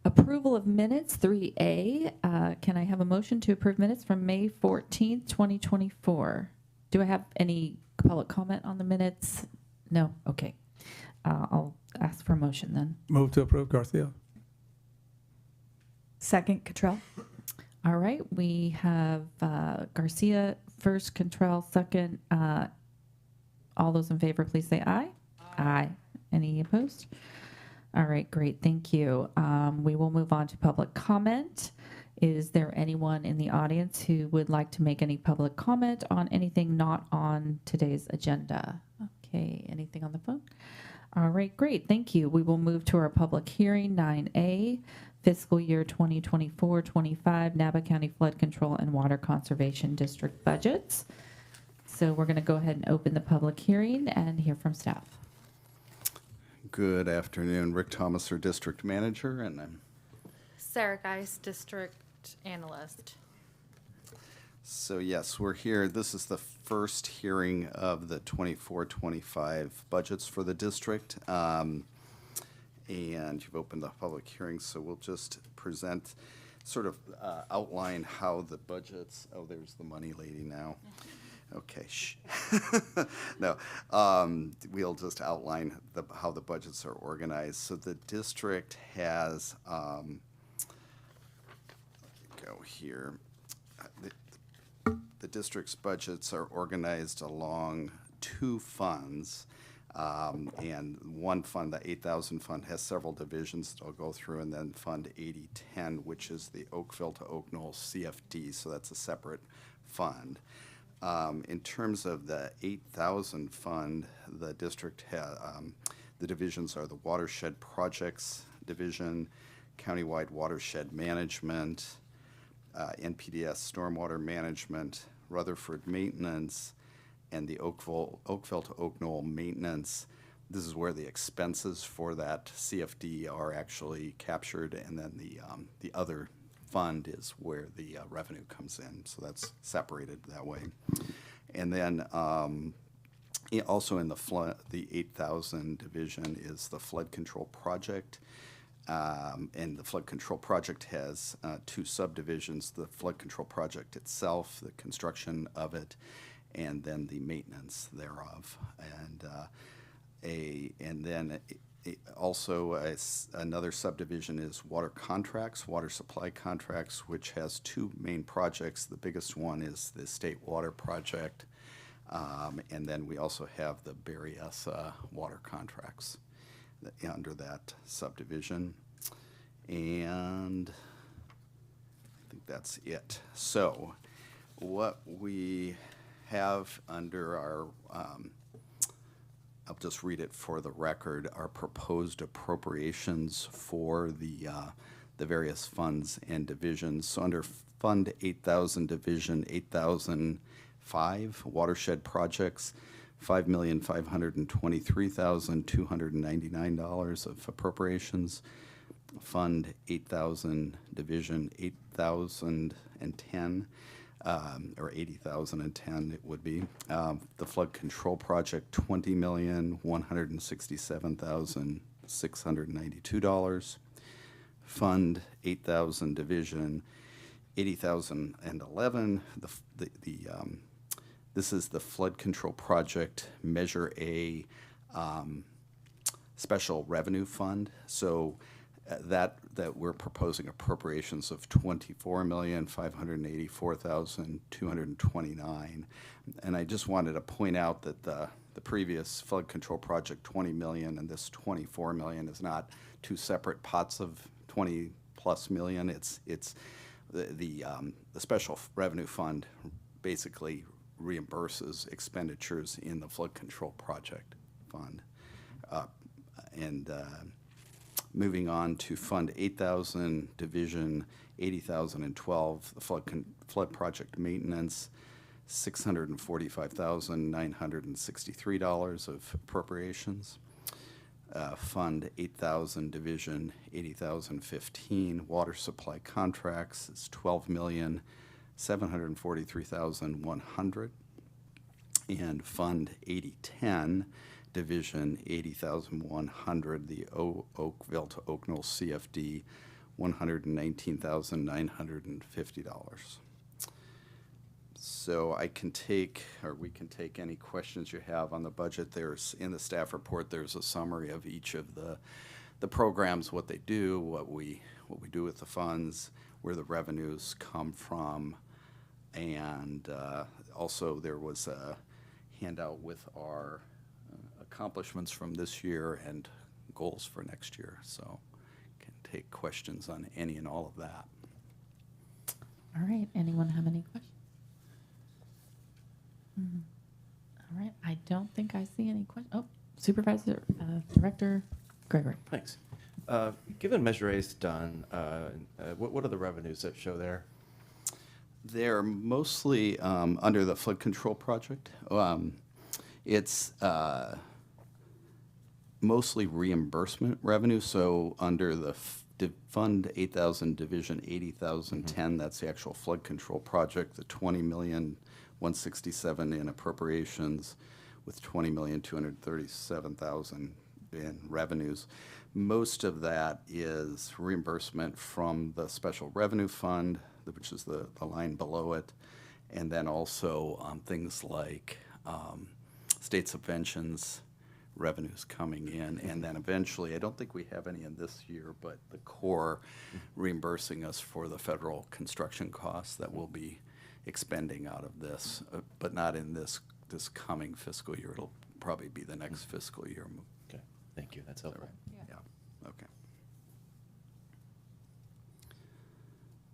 approval of minutes, 3A. Can I have a motion to approve minutes from May 14th, 2024? Do I have any public comment on the minutes? No? Okay. I'll ask for a motion then. Move to approve, Garcia. Second, Cottrell. All right, we have Garcia first, Cottrell second. All those in favor, please say aye. Aye. Any opposed? All right, great, thank you. We will move on to public comment. Is there anyone in the audience who would like to make any public comment on anything not on today's agenda? Okay, anything on the phone? All right, great, thank you. We will move to our public hearing, 9A, fiscal year 2024-25, Napa County Flood Control and Water Conservation District budgets. So we're going to go ahead and open the public hearing and hear from staff. Good afternoon, Rick Thomas, our district manager, and I'm Sarah Geis, district analyst. so yes, we're here. This is the first hearing of the 24-25 budgets for the district. And you've opened the public hearing, so we'll just present, sort of outline how the budgets, oh, there's the money lady now. Okay, shh. No, we'll just outline how the budgets are organized. So the district has, go here. The district's budgets are organized along two funds. And one fund, the 8,000 fund, has several divisions that I'll go through, and then Fund 8010, which is the Oakville to Oak Knoll CFD, so that's a separate fund. In terms of the 8,000 fund, the district has, the divisions are the Watershed Projects Division, Countywide Watershed Management, NPDS Stormwater Management, Rutherford Maintenance, and the Oakville to Oak Knoll Maintenance. This is where the expenses for that CFD are actually captured, and then the other fund is where the revenue comes in. So that's separated that way. And then also in the 8,000 division is the Flood Control Project. And the Flood Control Project has two subdivisions: the Flood Control Project itself, the construction of it, and then the maintenance thereof. And then also another subdivision is water contracts, water supply contracts, which has two main projects. The biggest one is the State Water Project, and then we also have the Berryessa water contracts under that subdivision. And I think that's it. So what we have under our, I'll just read it for the record, our proposed appropriations for the various funds and divisions. So under Fund 8,000 Division 8005, Watershed Projects, $5,523,299 of appropriations. Fund 8,000 Division 8010, or 80,010 it would be. The Flood Control Project, $20,167,692. Fund 8,000 Division 80,011, the This is the flood control project, Measure A, special revenue fund. So that we're proposing appropriations of $24,584,229. And I just wanted to point out that the previous flood control project, 20 million, and this 24 million is not two separate pots of 20 plus million. It's the special revenue fund basically reimburses expenditures in the flood control project fund. Moving on to Fund 8,000, Division 80,012, the flood project maintenance, $645,963 of appropriations. Fund 8,000, Division 80,015, water supply contracts is $12,743,100. And Fund 8010, Division 80,100, the Oakville to Oaknell CFD, $119,950. So we can take any questions you have on the budget. There's, in the staff report, there's a summary of each of the programs, what they do, what we do with the funds, where the revenues come from, and also there was a handout with our accomplishments from this year and goals for next year. So can take questions on any and all of that. All right. Anyone have any questions? All right. I don't think I see any questions. Oh, Supervisor, Director Gregory. Thanks. Given Measure A is done, what are the revenues that show there? They're mostly under the flood control project. It's mostly reimbursement revenue. So under the Fund 8,000, Division 80,010, that's the actual flood control project, the $20,167,000 in appropriations with $20,237,000 in revenues. Most of that is reimbursement from the special revenue fund, which is the line below it, and then also things like state subventions, revenues coming in, and then eventually, I don't think we have any in this year, but the Corps reimbursing us for the federal construction costs that we'll be expending out of this, but not in this coming fiscal year. It'll probably be the next fiscal year. Okay, thank you. That's helpful. Yeah. Okay.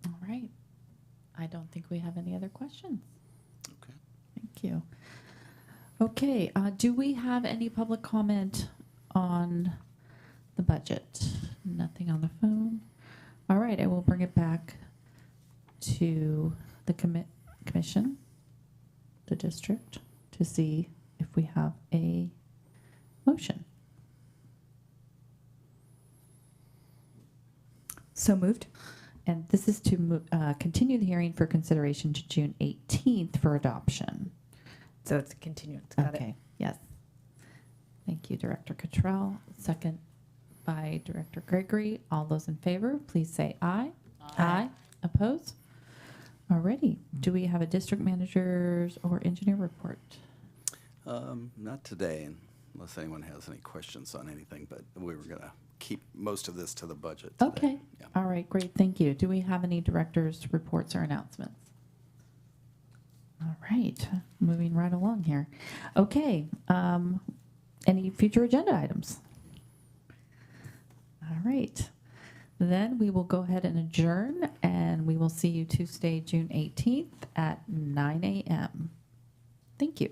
All right. I don't think we have any other questions. Okay. Thank you. Okay. Do we have any public comment on the budget? Nothing on the phone. All right. I will bring it back to the commission, the district, to see if we have a motion. So moved. And this is to continue the hearing for consideration to June 18th for adoption. So it's a continuance. Got Okay, it. yes. Thank you, Director Cottrell. Second by Director Gregory. All those in favor, please say aye. Aye. Oppose? Alrighty. Do we have a district manager's or engineer report? Not today, unless anyone has any questions on anything, but we were going to keep most of this to the budget today. Okay. Yeah. All right, great. Thank you. Do we have any directors' reports or announcements? All right. Moving right along here. Okay. Any future agenda items? All right. Then we will go ahead and adjourn, and we will see you Tuesday, June 18th at 9 a.m. Thank you.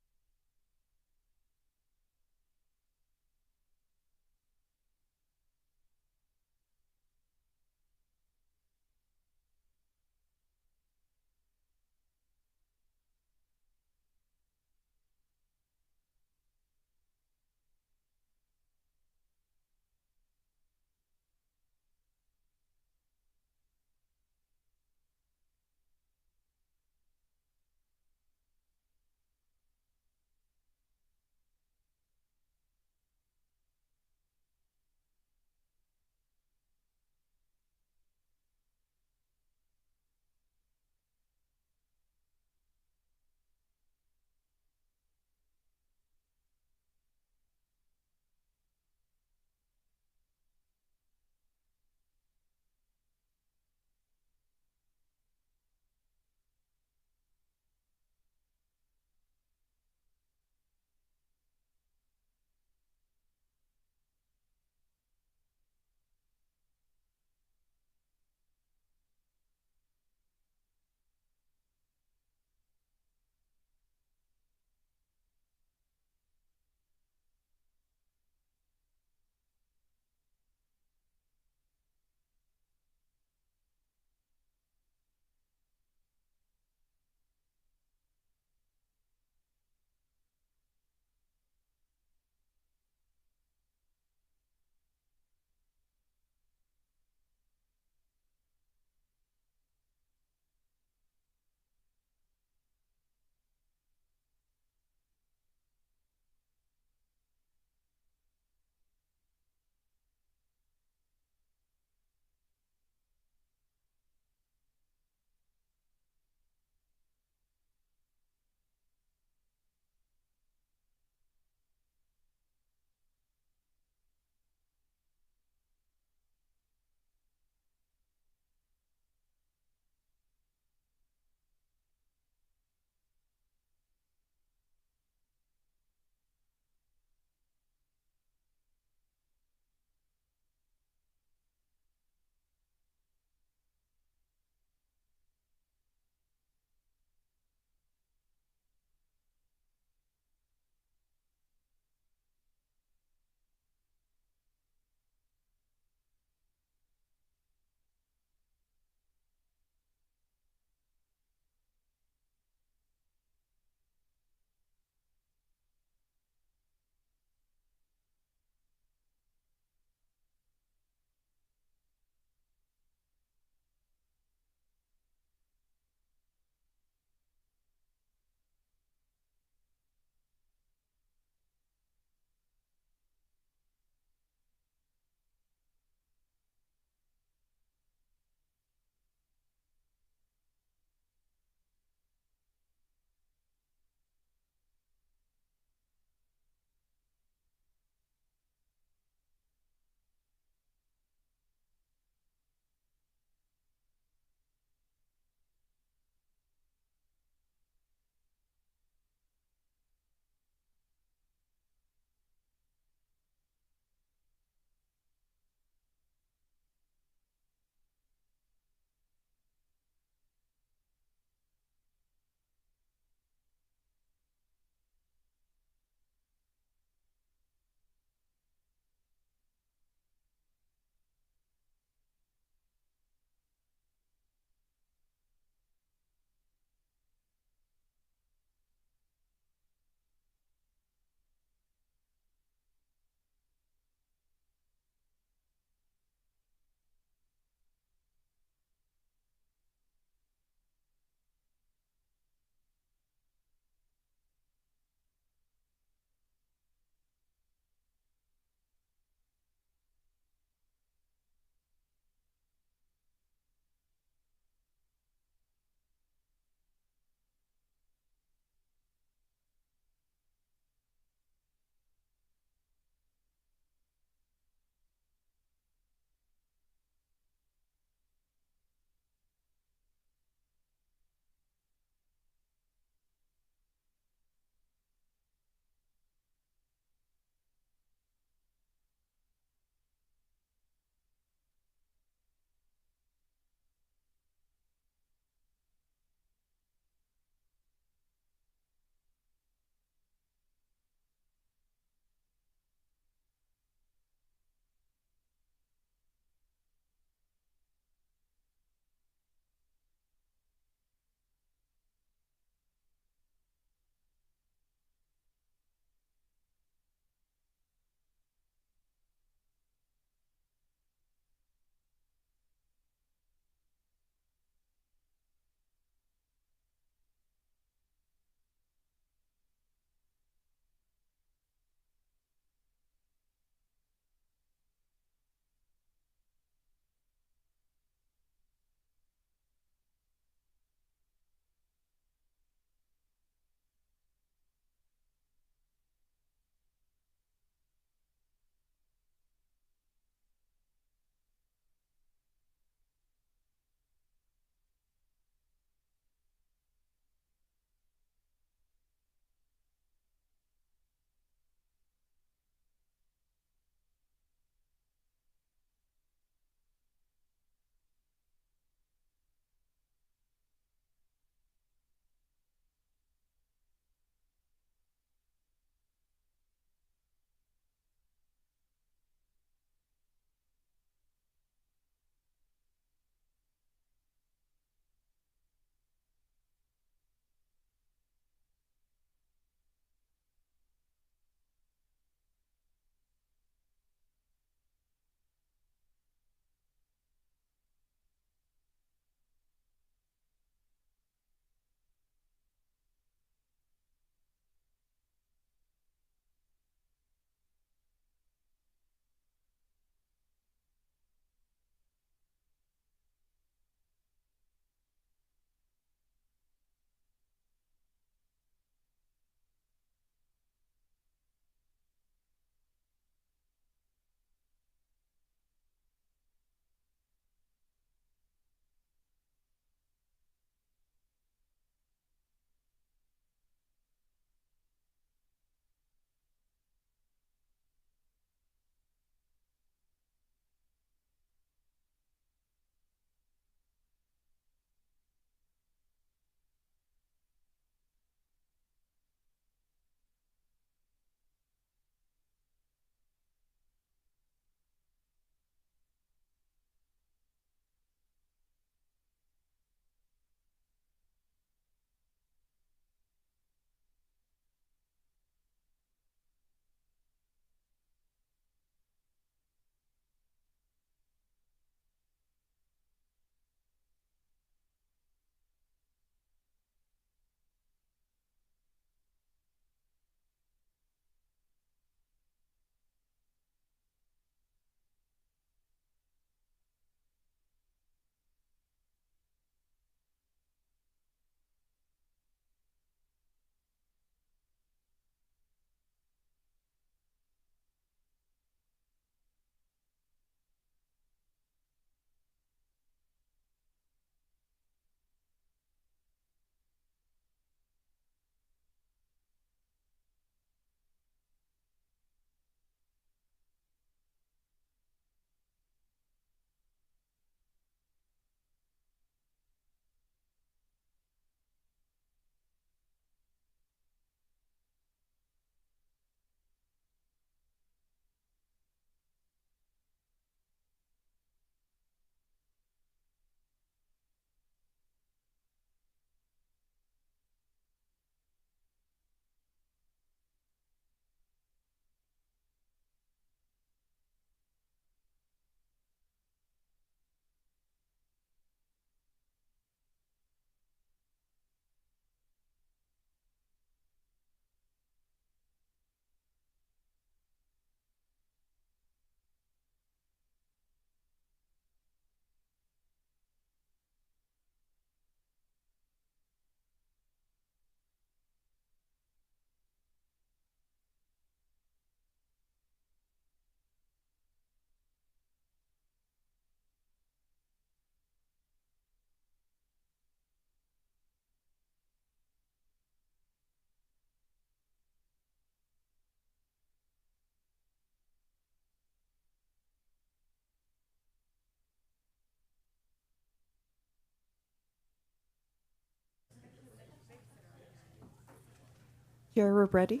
Chair Robretti.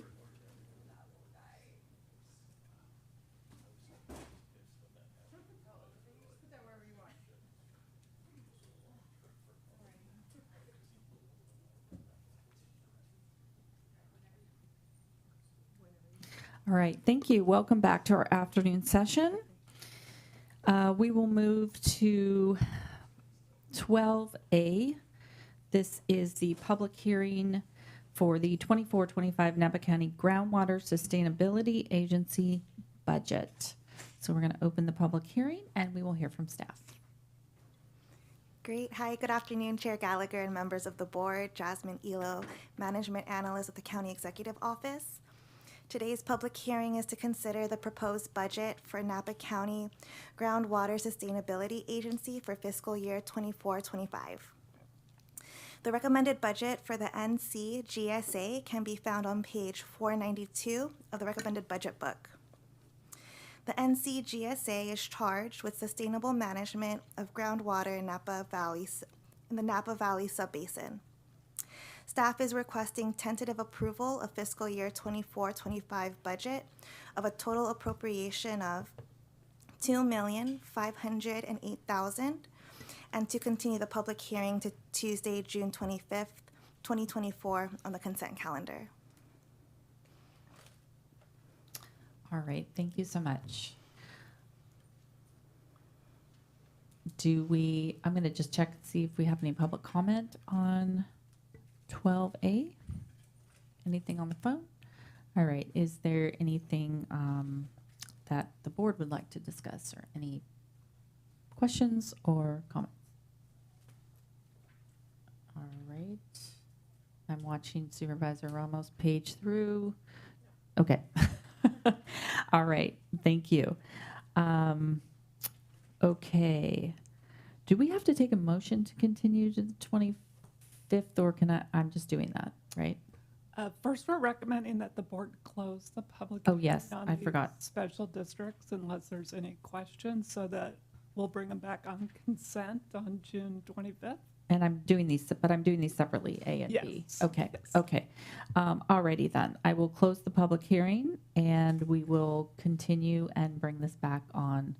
All right, thank you. Welcome back to our afternoon session. We will move to 12A. This is the public hearing for the 24-25 Napa County Groundwater Sustainability Agency budget. So we're going to open the public hearing and we will hear from staff. Great. Hi, good afternoon, Chair Gallagher and members of the board. Jasmine Elo, Management Analyst at the County Executive Office. Today's public hearing is to consider the proposed budget for Napa County Groundwater Sustainability Agency for fiscal year 24-25. The recommended budget for the NCGSA can be found on page 492 of the recommended budget book. The NCGSA is charged with sustainable management of groundwater in the Napa Valley Subbasin. Staff is requesting tentative approval of fiscal year 24-25 budget of a total appropriation of $2,508,000 and to continue the public hearing to Tuesday, June 25th, 2024 on the consent calendar. All right, thank you so much. I'm going to just check and see if we have any public comment on 12A. Anything on the phone? All right, is there anything that the board would like to discuss or any questions or comments? All right, I'm watching Supervisor Ramos page through. Okay. All right, thank you. Okay, do we have to take a motion to continue to the 25th, or I'm just doing that, right? First, we're recommending that the board close the public. Oh, yes, on I these forgot. Special districts unless there's any questions, so that we'll bring them back on consent on June 25th. And I'm doing these separately, A and B. Yes, Okay, yes. okay. Alrighty then, I will close the public hearing and we will continue and bring this back on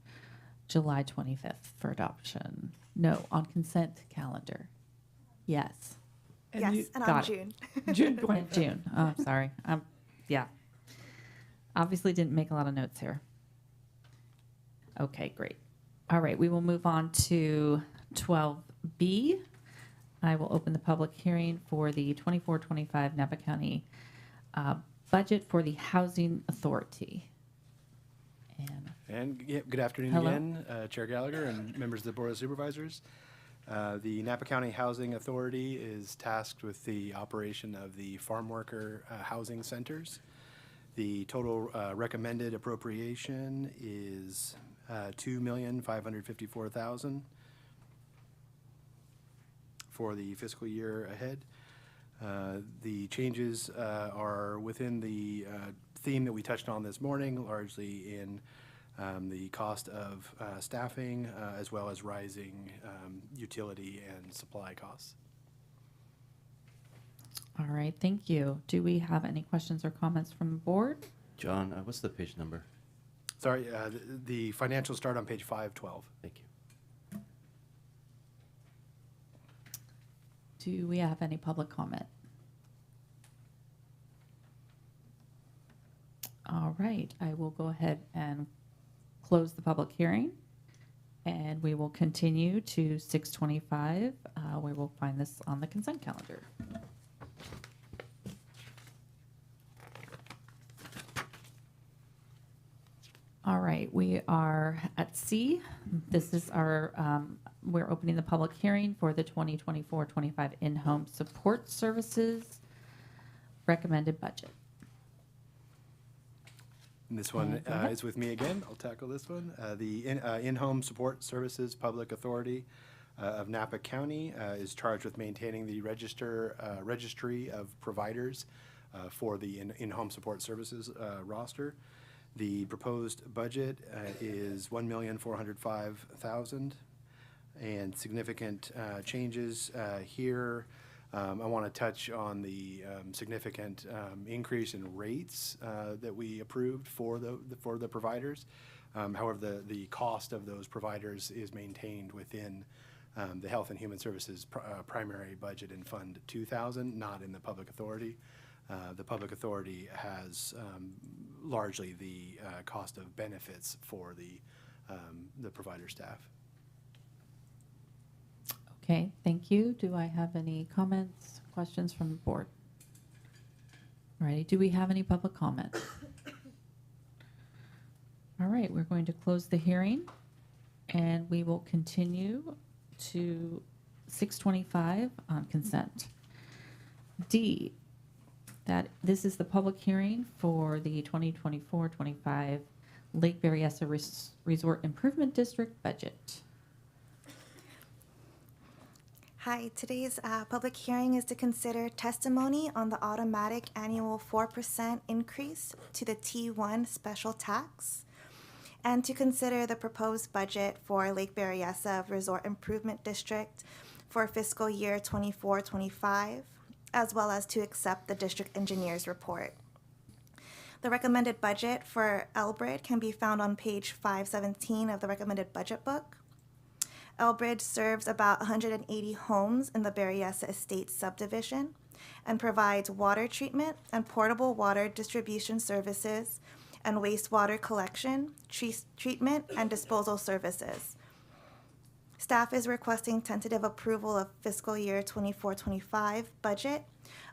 July 25th for adoption. No, on consent calendar. Yes. And yes, you- and got on it. June. June In 25th. June. Oh, sorry. Yeah. Obviously didn't make a lot of notes here. Okay, great. All right, we will move on to 12B. I will open the public hearing for the 24-25 Napa County budget for the Housing Authority. And yeah, good afternoon Hello. again, Chair Gallagher and members of the Board of Supervisors. The Napa County Housing Authority is tasked with the operation of the farm worker housing centers. The total recommended appropriation is $2,554,000 for the fiscal year ahead. The changes are within the theme that we touched on this morning, largely in the cost of staffing, as well as rising utility and supply costs. All right, thank you. Do we have any questions or comments from the board? John, what's the page number? Sorry, the financials start on page 512. Thank you. Do we have any public comment? All right, I will go ahead and close the public hearing, and we will continue to 6:25, where we'll find this on the consent calendar. All right, we are at C. This is our, we're opening the public hearing for the 2024-25 in-home support services recommended budget. And this one Go ahead. is with me again. I'll tackle this one. The In-Home Support Services Public Authority of Napa County is charged with maintaining the registry of providers for the in-home support services roster. The proposed budget is $1,405,000, and significant changes here I want to touch on the significant increase in rates that we approved for the providers. However, the cost of those providers is maintained within the Health and Human Services primary budget in Fund 2000, not in the Public Authority. The Public Authority has largely the cost of benefits for the provider staff. Okay, thank you. Do I have any comments, questions from the board? All righty, do we have any public comment? All right, we're going to close the hearing and we will continue to 6:25 on consent. D, that this is the public hearing for the 2024-25 Lake Berryessa Resort Improvement District budget. Hi, today's public hearing is to consider testimony on the automatic annual 4% increase to the T1 special tax, and to consider the proposed budget for Lake Berryessa Resort Improvement District for fiscal year 24-25, as well as to accept the district engineer's report. The recommended budget for Elbridge can be found on page 517 of the recommended budget book. Elbridge serves about 180 homes in the Berryessa Estates subdivision and provides water treatment and portable water distribution services and wastewater collection, treatment, and disposal services. Staff is requesting tentative approval of fiscal year 24-25 budget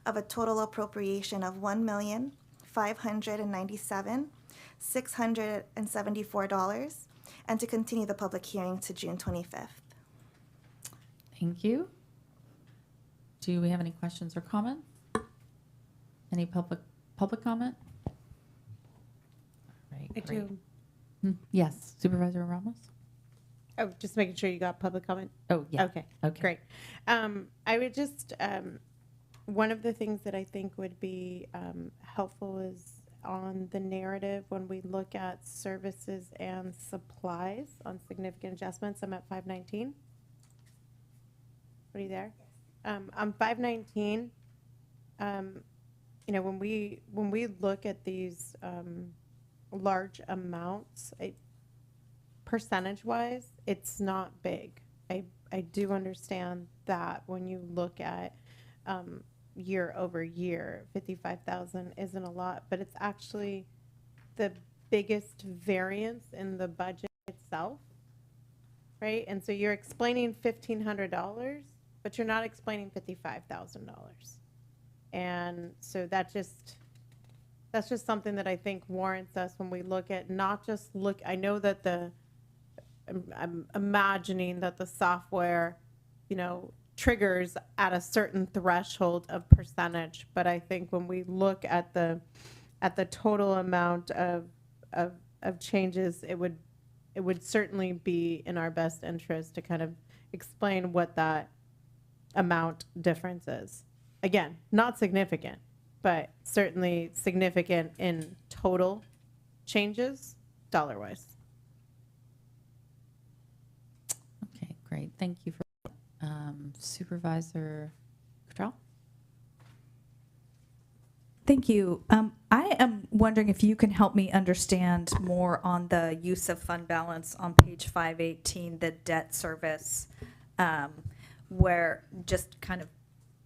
of a total appropriation of $1,597,674, and to continue the public hearing to June 25th. Thank you. Do we have any questions or comments? Any public comment? All right, I great. do. Yes, Supervisor Ramos? Oh, just making sure you got public comment? Oh, yeah. Okay, Okay. great. I would just, one of the things that I think would be helpful is on the narrative when we look at services and supplies on significant adjustments. I'm at 519. Are you there? On 519, you know, when we look at these large amounts, percentage-wise, it's not big. I do understand that when you look at year over year, 55,000 isn't a lot, but it's actually the biggest variance in the budget itself, right? And so you're explaining $1,500, but you're not explaining $55,000. And so that's just something that I think warrants us when we look at not just look. I know that I'm imagining that the software, you know, triggers at a certain threshold of percentage, but I think when we look at the total amount of changes, it would certainly be in our best interest to kind of explain what that amount difference is. Again, not significant, but certainly significant in total changes dollar-wise. Okay, great. Thank you for Supervisor Cottrell? Thank you. I am wondering if you can help me understand more on the use of fund balance on page 518, the debt service, where just kind of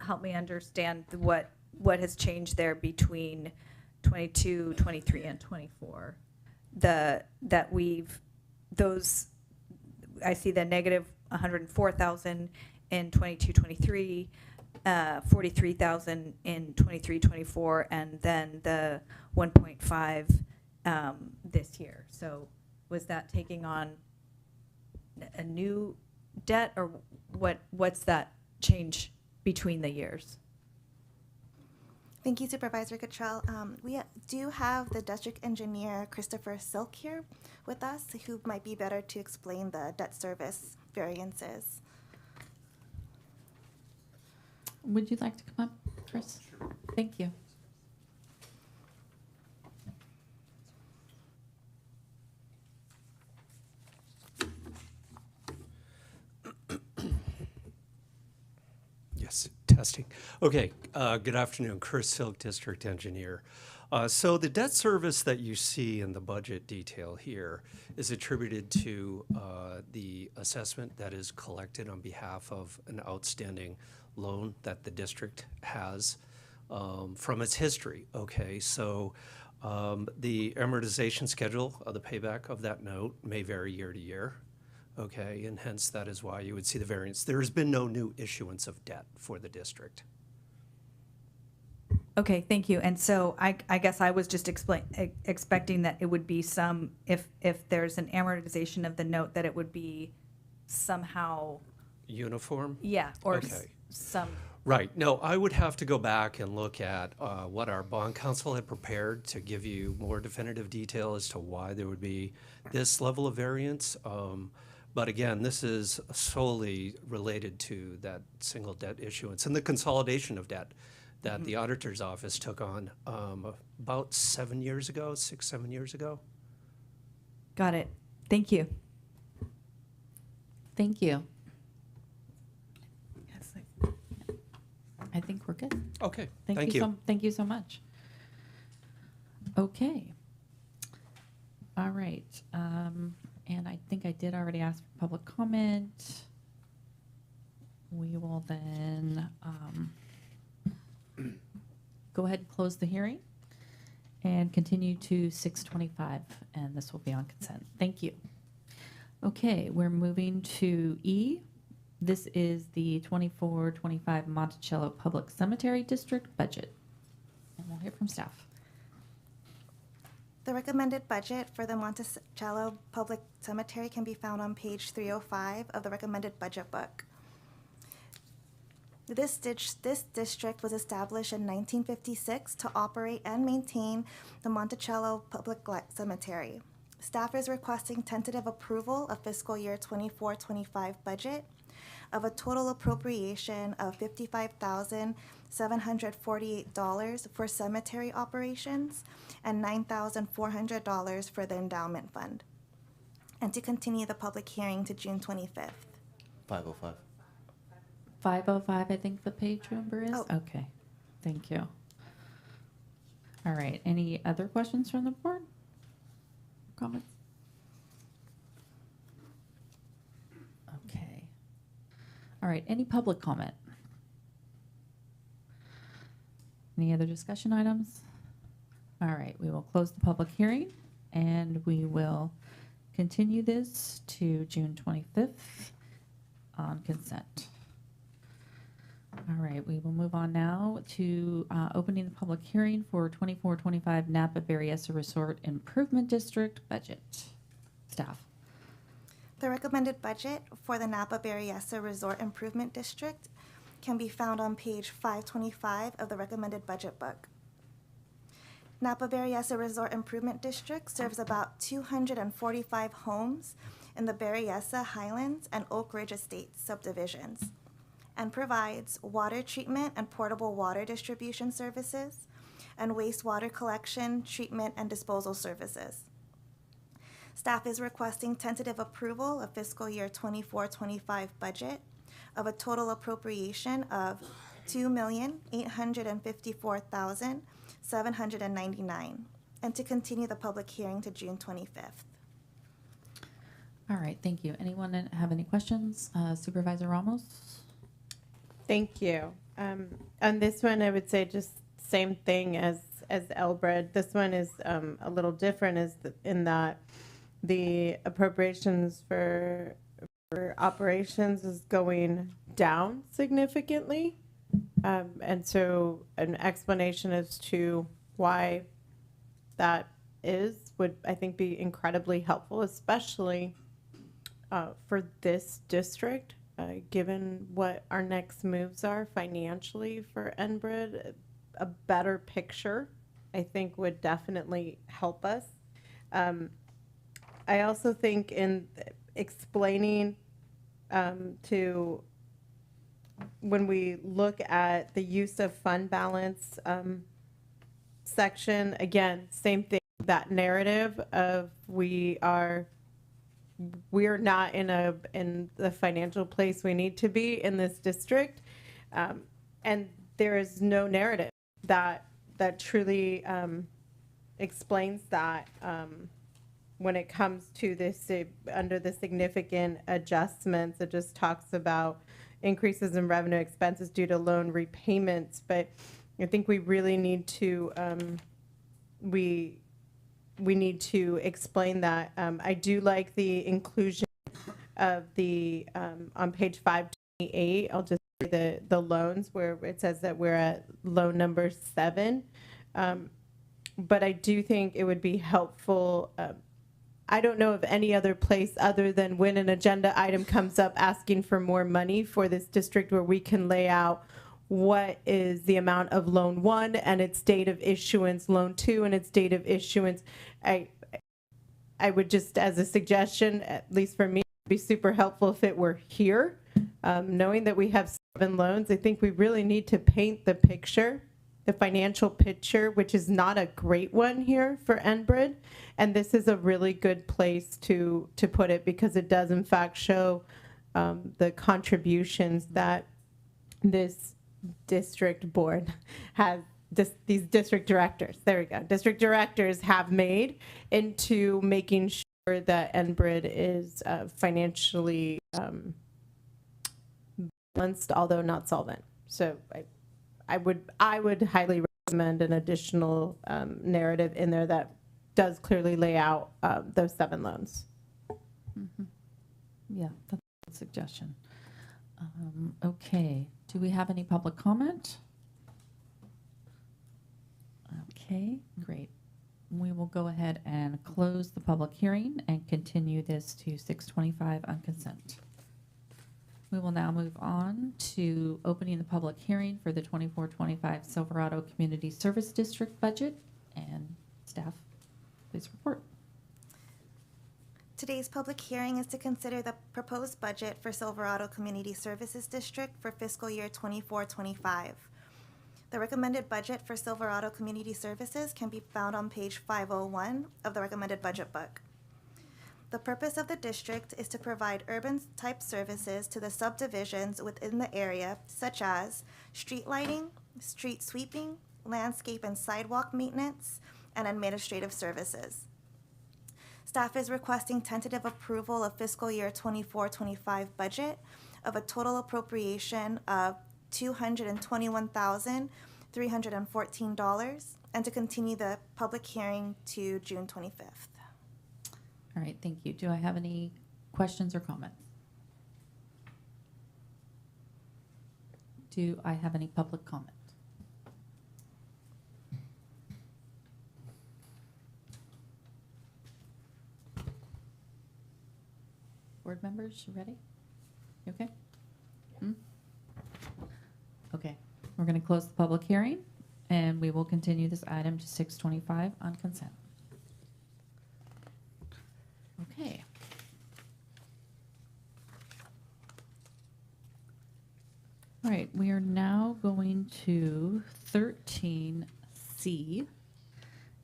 help me understand what has changed there between 22, 23, and 24. I see the negative 104,000 in 22, 23, 43,000 in 23, 24, and then the 1.5 this year. So was that taking on a new debt, or what's that change between the years? Thank you, Supervisor Cottrell. We do have the district engineer, Christopher Silk, here with us, who might be better to explain the debt service variances. Would you like to come up, Chris? Sure. Thank you. Yes. Testing. Okay, good afternoon. Chris Silk, District Engineer. So the debt service that you see in the budget detail here is attributed to the assessment that is collected on behalf of an outstanding loan that the district has from its history. Okay, so the amortization schedule of the payback of that note may vary year to year. Okay, and hence that is why you would see the variance. There has been no new issuance of debt for the district. Okay, thank you. And so I guess I was just expecting that it would be some, if there's an amortization of the note, that it would be somehow, Uniform? yeah, or Okay. some. Right. No, I would have to go back and look at what our bond counsel had prepared to give you more definitive detail as to why there would be this level of variance. But again, this is solely related to that single debt issuance and the consolidation of debt that the auditor's office took on about 7 years ago, 7 years ago. Got it. Thank you. Thank you. I think we're good. Okay, Thank you. Thank you so much. Okay. All right. And I think I did already ask for public comment. We will then go ahead and close the hearing and continue to 6:25, and this will be on consent. Thank you. Okay, we're moving to E. This is the 24-25 Monticello Public Cemetery District budget. And we'll hear from staff. The recommended budget for the Monticello Public Cemetery can be found on page 305 of the recommended budget book. This district was established in 1956 to operate and maintain the Monticello Public Cemetery. Staff is requesting tentative approval of fiscal year 24-25 budget of a total appropriation of $55,748 for cemetery operations and $9,400 for the endowment fund, and to continue the public hearing to June 25th. 505. 505, I think the page number is? Oh. Okay, thank you. All right, any other questions from the board? Comments? Okay. All right, any public comment? Any other discussion items? All right, we will close the public hearing and we will continue this to June 25th on consent. All right, we will move on now to opening the public hearing for 24-25 Napa Berryessa Resort Improvement District budget. Staff. The recommended budget for the Napa Berryessa Resort Improvement District can be found on page 525 of the recommended budget book. Napa Berryessa Resort Improvement District serves about 245 homes in the Berryessa Highlands and Oak Ridge Estates subdivisions, and provides water treatment and portable water distribution services and wastewater collection, treatment, and disposal services. Staff is requesting tentative approval of fiscal year 24-25 budget of a total appropriation of $2,854,799, and to continue the public hearing to June 25th. All right, thank you. Anyone have any questions? Supervisor Ramos? Thank you. On this one, I would say just same thing as Elbred. This one is a little different in that the appropriations for operations is going down significantly. And so an explanation as to why that is would, I think, be incredibly helpful, especially for this district. Given what our next moves are financially for Enbridge, a better picture, I think, would definitely help us. I also think in explaining to when we look at the use of fund balance section, again, same thing, that narrative of we're not in the financial place we need to be in this district. And there is no narrative that truly explains that when it comes to this under the significant adjustments. It just talks about increases in revenue expenses due to loan repayments, but I think we really need to we need to explain that. I do like the inclusion of the on page 528. I'll just say the loans where it says that we're at loan number 7. But I do think it would be helpful. I don't know of any other place other than when an agenda item comes up asking for more money for this district where we can lay out what is the amount of loan 1 and its date of issuance, loan 2 and its date of issuance. I would just, as a suggestion, at least for me, it'd be super helpful if it were here. Knowing that we have 7 loans, I think we really need to paint the picture, the financial picture, which is not a great one here for Enbridge. And this is a really good place to put it because it does in fact show the contributions that this district board has, these district directors, there we go, district directors have made into making sure that Enbridge is financially balanced, although not solvent. So I would highly recommend an additional narrative in there that does clearly lay out those 7 loans. Yeah, that's a good suggestion. Okay, do we have any public comment? Okay, great. We will go ahead and close the public hearing and continue this to 6:25 on consent. We will now move on to opening the public hearing for the 24-25 Silverado Community Service District budget. And staff, please report. Today's public hearing is to consider the proposed budget for Silverado Community Services District for fiscal year 24-25. The recommended budget for Silverado Community Services can be found on page 501 of the recommended budget book. The purpose of the district is to provide urban-type services to the subdivisions within the area, such as street lighting, street sweeping, landscape and sidewalk maintenance, and administrative services. Staff is requesting tentative approval of fiscal year 24-25 budget of a total appropriation of $221,314, and to continue the public hearing to June 25th. All right, thank you. Do I have any questions or comments? Do I have any public comment? Board members, you ready? You okay? Okay, we're going to close the public hearing and we will continue this item to 6:25 on consent. Okay. All right, we are now going to 13C,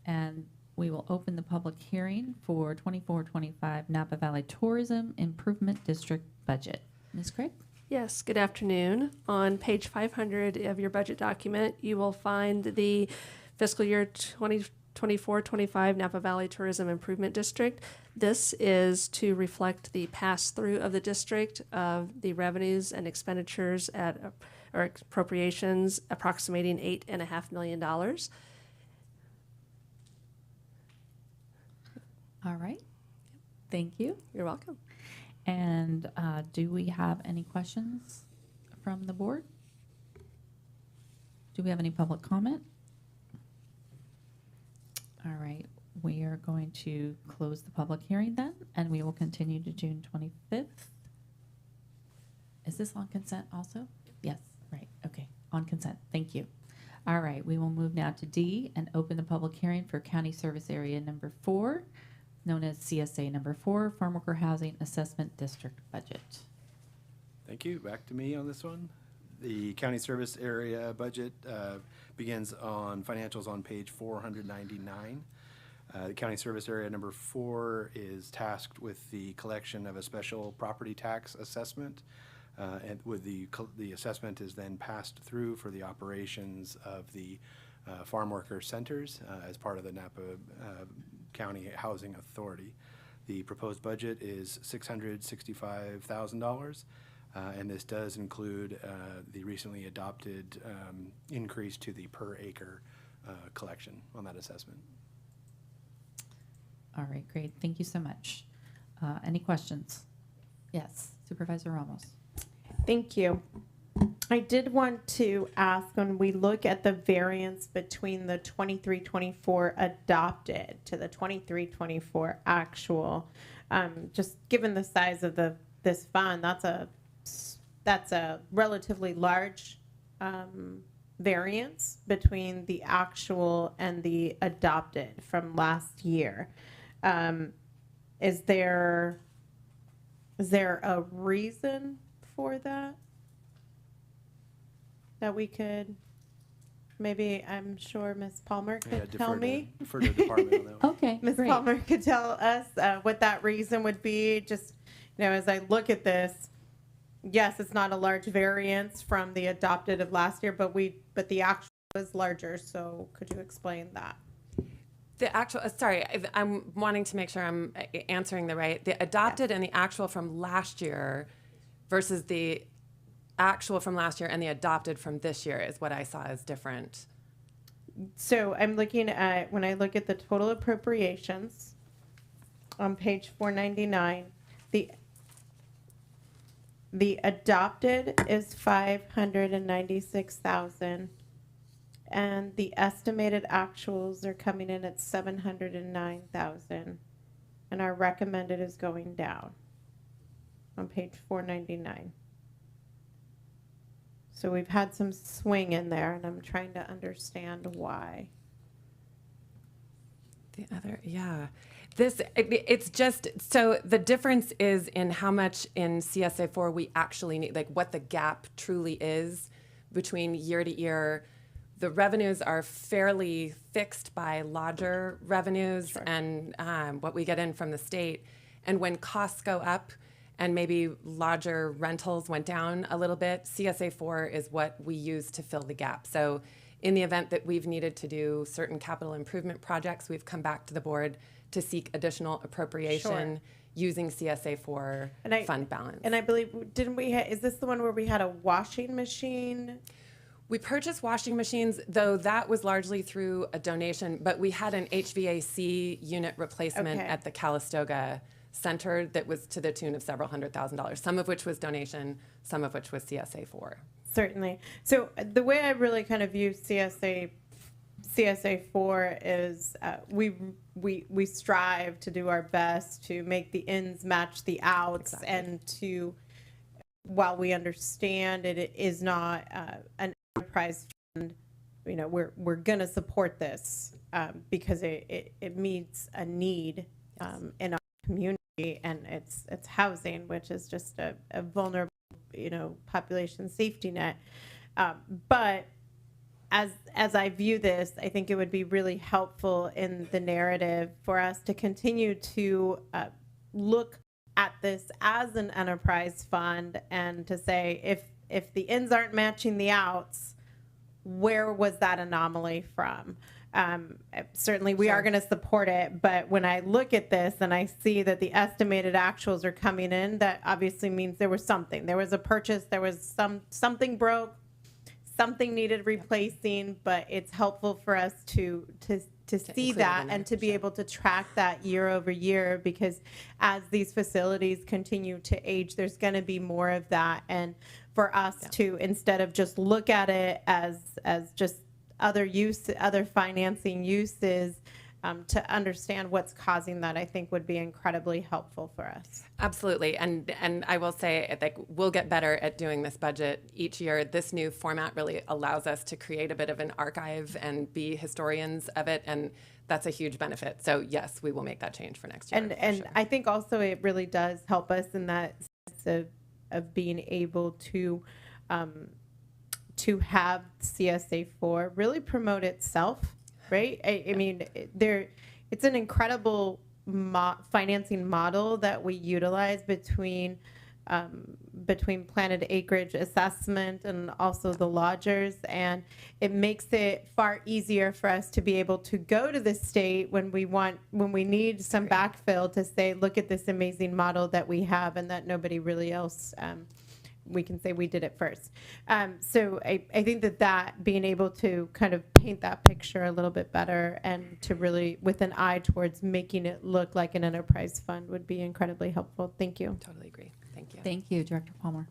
and we will open the public hearing for 24-25 Napa Valley Tourism Improvement District budget. Ms. Craig? Yes, good afternoon. On page 500 of your budget document, you will find the fiscal year 2024-25 Napa Valley Tourism Improvement District. This is to reflect the pass-through of the district of the revenues and expenditures at or appropriations approximating $8.5 million. All right. Thank you. You're welcome. And do we have any questions from the board? Do we have any public comment? All right, we are going to close the public hearing then, and we will continue to June 25th. Is this on consent also? Yes, right, okay, on consent, thank you. All right, we will move now to D and open the public hearing for County Service Area number 4, known as CSA number 4, Farm Worker Housing Assessment District budget. Thank you. Back to me on this one. The county service area budget begins on financials on page 499. The county service area number 4 is tasked with the collection of a special property tax assessment And with the assessment is then passed through for the operations of the farm worker centers as part of the Napa County Housing Authority. The proposed budget is $665,000, and this does include the recently adopted increase to the per acre collection on that assessment. All right, great. Thank you so much. Any questions? Yes, Supervisor Ramos. Thank you. I did want to ask, when we look at the variance between the 23-24 adopted to the 23-24 actual, just given the size of this fund, that's a relatively large variance between the actual and the adopted from last year. Is there a reason for that we could, maybe, I'm sure Ms. Palmer could tell me? Defer to the department on that one. Okay, Ms. great. Palmer could tell us what that reason would be. Just, as I look at this, yes, it's not a large variance from the adopted of last year, but the actual is larger. So could you explain that? The actual, sorry, I'm wanting to make sure I'm answering the adopted and the actual from last year versus the actual from last year and the adopted from this year is what I saw as different. So I'm looking at, when I look at the total appropriations on page 499, the adopted is 596,000, and the estimated actuals are coming in at 709,000, and our recommended is going down on page 499. So we've had some swing in there, and I'm trying to understand why. The other, yeah. It's just, so the difference is in how much in CSA4 we actually need, like what the gap truly is between year to year. The revenues are fairly fixed by lodger revenues Sure. and what we get in from the state. And when costs go up, and maybe lodger rentals went down a little bit, CSA4 is what we use to fill the gap. So in the event that we've needed to do certain capital improvement projects, we've come back to the board to seek additional appropriation using CSA4 fund balance. And I believe, didn't we, is this the one where we had a washing machine? We purchased washing machines, though that was largely through a donation, but we had an HVAC unit replacement Okay. at the Calistoga Center that was to the tune of several $100,000, some of which was donation, some of which was CSA4. Certainly. So the way I really kind of view CSA4 is we strive to do our best to make the ins match the outs. Exactly. And to, while we understand it is not an enterprise fund, we're going to support this because it meets a need in our community, and it's housing, which is just a vulnerable population safety net. But as I view this, I think it would be really helpful in the narrative for us to continue to look at this as an enterprise fund, and to say, if the ins aren't matching the outs, where was that anomaly from? Certainly we are going to support it, but when I look at this and I see that the estimated actuals are coming in, that obviously means there was something. There was a purchase, there was something broke, something needed replacing, but it's helpful for us to see that and to be able to track that year over year, because as these facilities continue to age, there's going to be more of that. And for us to, instead of just look at it as just other financing uses, to understand what's causing that, I think would be incredibly helpful for us. Absolutely, and I will say, like, we'll get better at doing this budget each year. This new format really allows us to create a bit of an archive and be historians of it, and that's a huge benefit. So yes, we will make that change for next year. And sure. I think also it really does help us in that sense of being able to have CSA4 really promote itself, right? I mean, it's an incredible financing model that we utilize between between planted acreage assessment and also the lodgers, and it makes it far easier for us to be able to go to the state when we need some backfill to say, look at this amazing model that we have and that nobody really else, we can say we did it first. So I think that being able to kind of paint that picture a little bit better and to really, with an eye towards making it look like an enterprise fund, would be incredibly helpful. Thank you. Totally agree. Thank you. Thank you, Director Palmer.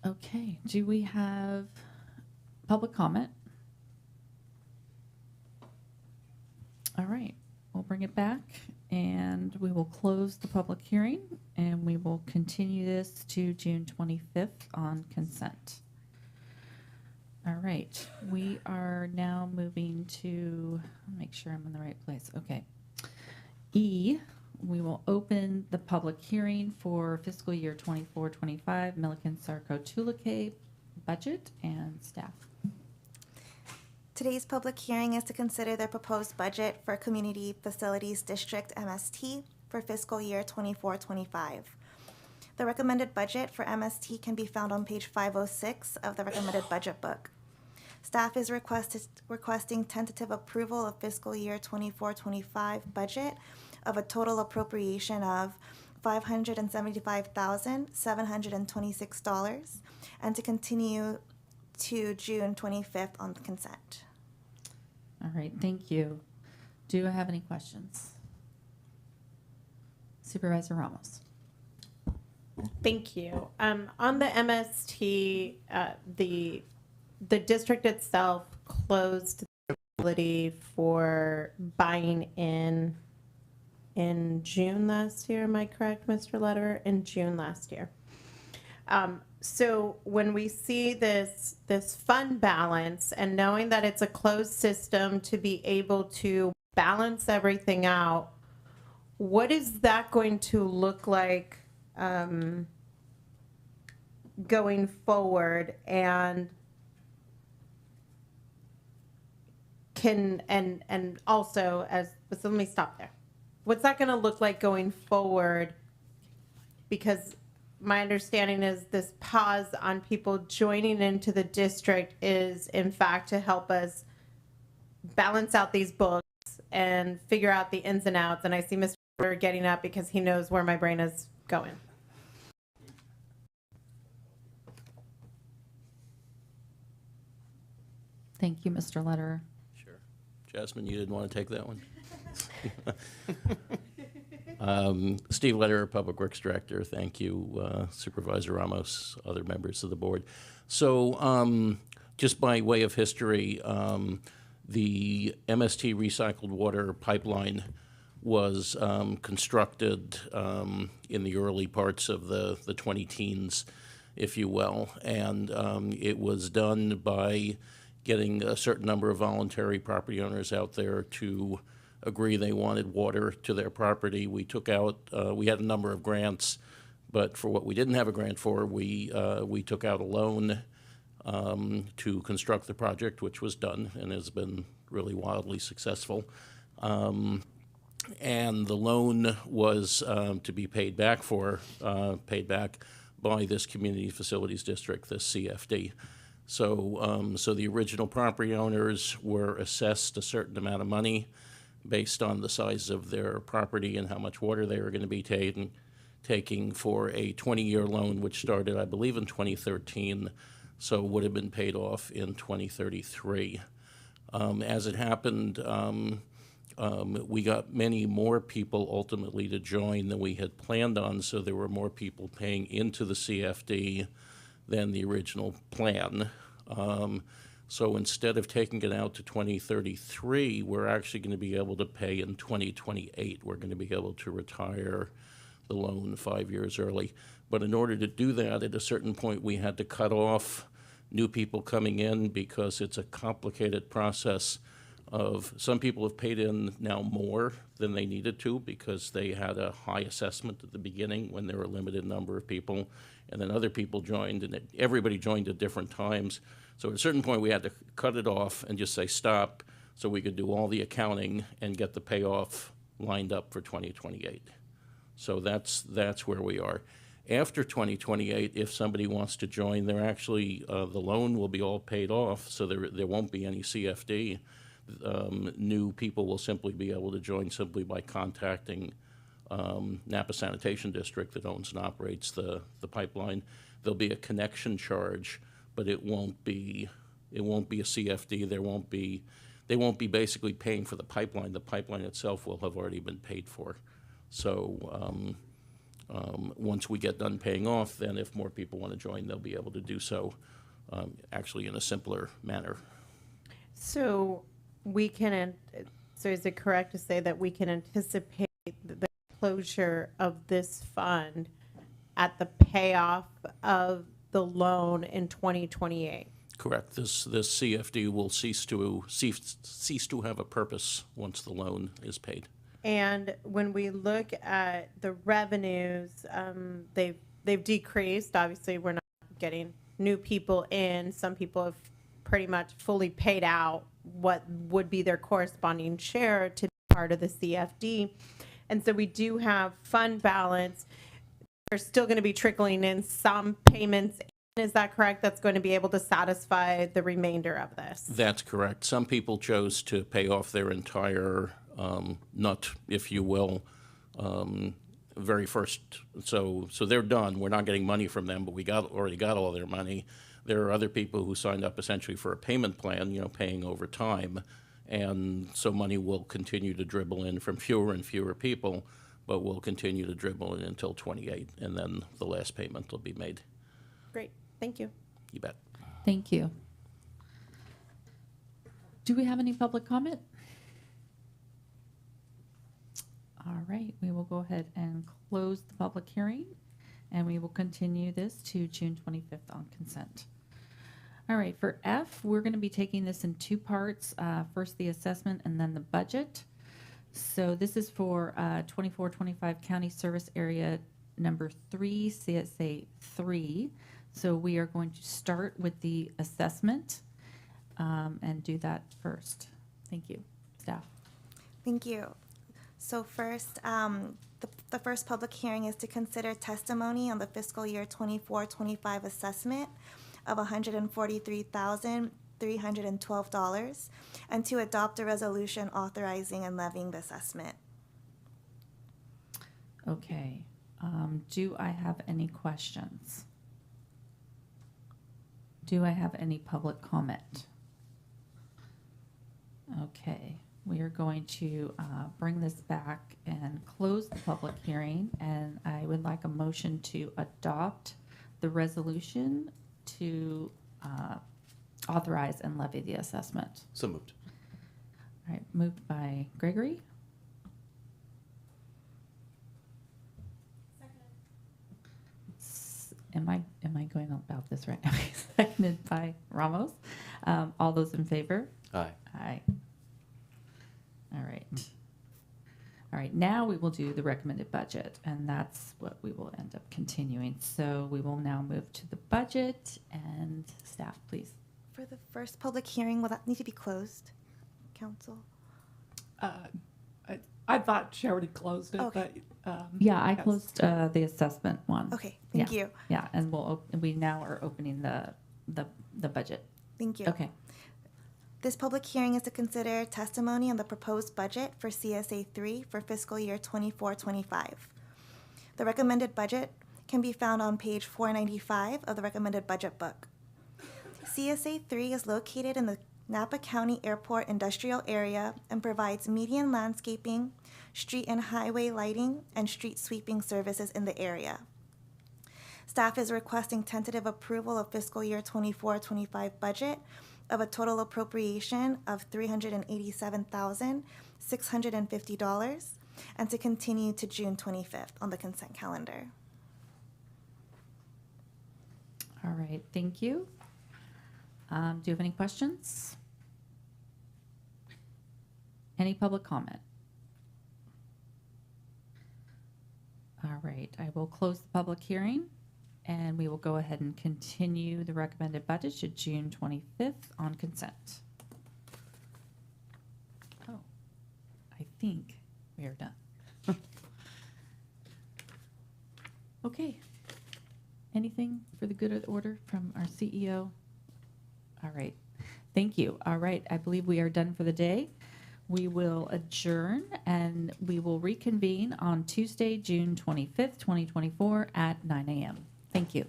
Okay, do we have public comment? All right, we'll bring it back and we will close the public hearing and we will continue this to June 25th on consent. All right, we are now moving to, make sure I'm in the right place. Okay. E, we will open the public hearing for fiscal year 24-25 Milliken Sarko Tulake budget and staff. Today's public hearing is to consider the proposed budget for Community Facilities District MST for fiscal year 24-25. The recommended budget for MST can be found on page 506 of the recommended budget book. Staff is requesting tentative approval of fiscal year 24-25 budget of a total appropriation of $575,726 and to continue to June 25th on consent. All right, thank you. Do I have any questions? Supervisor Ramos. Thank you. On the MST, the district itself closed the ability for buying in June last year. Am I correct, Mr. Lederer? In June last year. So when we see this fund balance and knowing that it's a closed system to be able to balance everything out, what is that going to look like going forward? And also so let me stop there. What's that going to look like going forward? Because my understanding is this pause on people joining into the district is in fact to help us balance out these books and figure out the ins and outs. And I see Mr. Porter getting up because he knows where my brain is going. Thank you, Mr. Lederer. Sure. Jasmine, you didn't want to take that one? Steve Lederer, Public Works Director. Thank you, Supervisor Ramos, other members of the board. So just by way of history, the MST recycled water pipeline was constructed in the early parts of the 20-teens, if you will, and it was done by getting a certain number of voluntary property owners out there to agree they wanted water to their property. We took out, we had a number of grants, but for what we didn't have a grant for, we took out a loan to construct the project, which was done and has been really wildly successful. And the loan was to be paid back by this Community Facilities District, this CFD. So, so the original property owners were assessed a certain amount of money based on the size of their property and how much water they were going to be taking for a 20-year loan, which started, I believe, in 2013, so would have been paid off in 2033. As it happened, we got many more people ultimately to join than we had planned on, so there were more people paying into the CFD than the original plan. So instead of taking it out to 2033, we're actually going to be able to pay in 2028. We're going to be able to retire the loan 5 years early. But in order to do that, at a certain point, we had to cut off new people coming in because it's a complicated process of some people have paid in now more than they needed to because they had a high assessment at the beginning when there were a limited number of people, and then other people joined, and everybody joined at different times. So at a certain point, we had to cut it off and just say stop so we could do all the accounting and get the payoff lined up for 2028. So that's where we are. After 2028, if somebody wants to join, they're actually, the loan will be all paid off, so there won't be any CFD. New people will simply be able to join simply by contacting Napa Sanitation District that owns and operates the pipeline. There'll be a connection charge, but it won't be a CFD. They won't be basically paying for the pipeline. The pipeline itself will have already been paid for. So once we get done paying off, then if more people want to join, they'll be able to do so actually in a simpler manner. So so is it correct to say that we can anticipate the closure of this fund at the payoff of the loan in 2028? Correct. This CFD will cease to have a purpose once the loan is paid. And when we look at the revenues, they've decreased. Obviously, we're not getting new people in. Some people have pretty much fully paid out what would be their corresponding share to be part of the CFD. And so we do have fund balance. There's still going to be trickling in some payments. Is that correct? That's going to be able to satisfy the remainder of this? That's correct. Some people chose to pay off their entire nut, if you will, very first. So they're done. We're not getting money from them, but we already got all their money. There are other people who signed up essentially for a payment plan, paying over time. And so money will continue to dribble in from fewer and fewer people, but will continue to dribble in until 28, and then the last payment will be made. Great. Thank you. You bet. Thank you. Do we have any public comment? All right, we will go ahead and close the public hearing, and we will continue this to June 25th on consent. All right, for F, we're going to be taking this in two parts. First, the assessment and then the budget. So this is for 24-25 County Service Area number 3, CSA 3. So we are going to start with the assessment and do that first. Thank you, staff. Thank you. So first, the first public hearing is to consider testimony on the fiscal year 24-25 assessment of $143,312 and to adopt a resolution authorizing and levying the assessment. Okay. Do I have any questions? Do I have any public comment? Okay. We are going to bring this back and close the public hearing, and I would like a motion to adopt the resolution to authorize and levy the assessment. So moved. All right, moved by Gregory. Am I going about this right? Seconded by Ramos. All those in favor? Aye. Aye. All right. All right, now we will do the recommended budget, and that's what we will end up continuing. So we will now move to the budget, and staff, please. For the first public hearing, will that need to be closed, council? I thought she already closed it, Okay. but. Yeah, I yes. closed the assessment one. Okay, thank Yeah. you. Yeah, and we now are opening the budget. Thank you. Okay. This public hearing is to consider testimony on the proposed budget for CSA 3 for fiscal year 24-25. The recommended budget can be found on page 495 of the recommended budget book. CSA 3 is located in the Napa County Airport Industrial Area and provides median landscaping, street and highway lighting, and street sweeping services in the area. Staff is requesting tentative approval of fiscal year 24-25 budget of a total appropriation of $387,650 and to continue to June 25th on the consent calendar. All right, thank you. Do you have any questions? Any public comment? All right, I will close the public hearing, and we will go ahead and continue the recommended budget to June 25th on consent. Oh, I think we are done. Anything for the good of the order from our CEO? All right. Thank you. All right. I believe we are done for the day. We will adjourn and we will reconvene on Tuesday, June 25th, 2024 at 9 a.m. Thank you.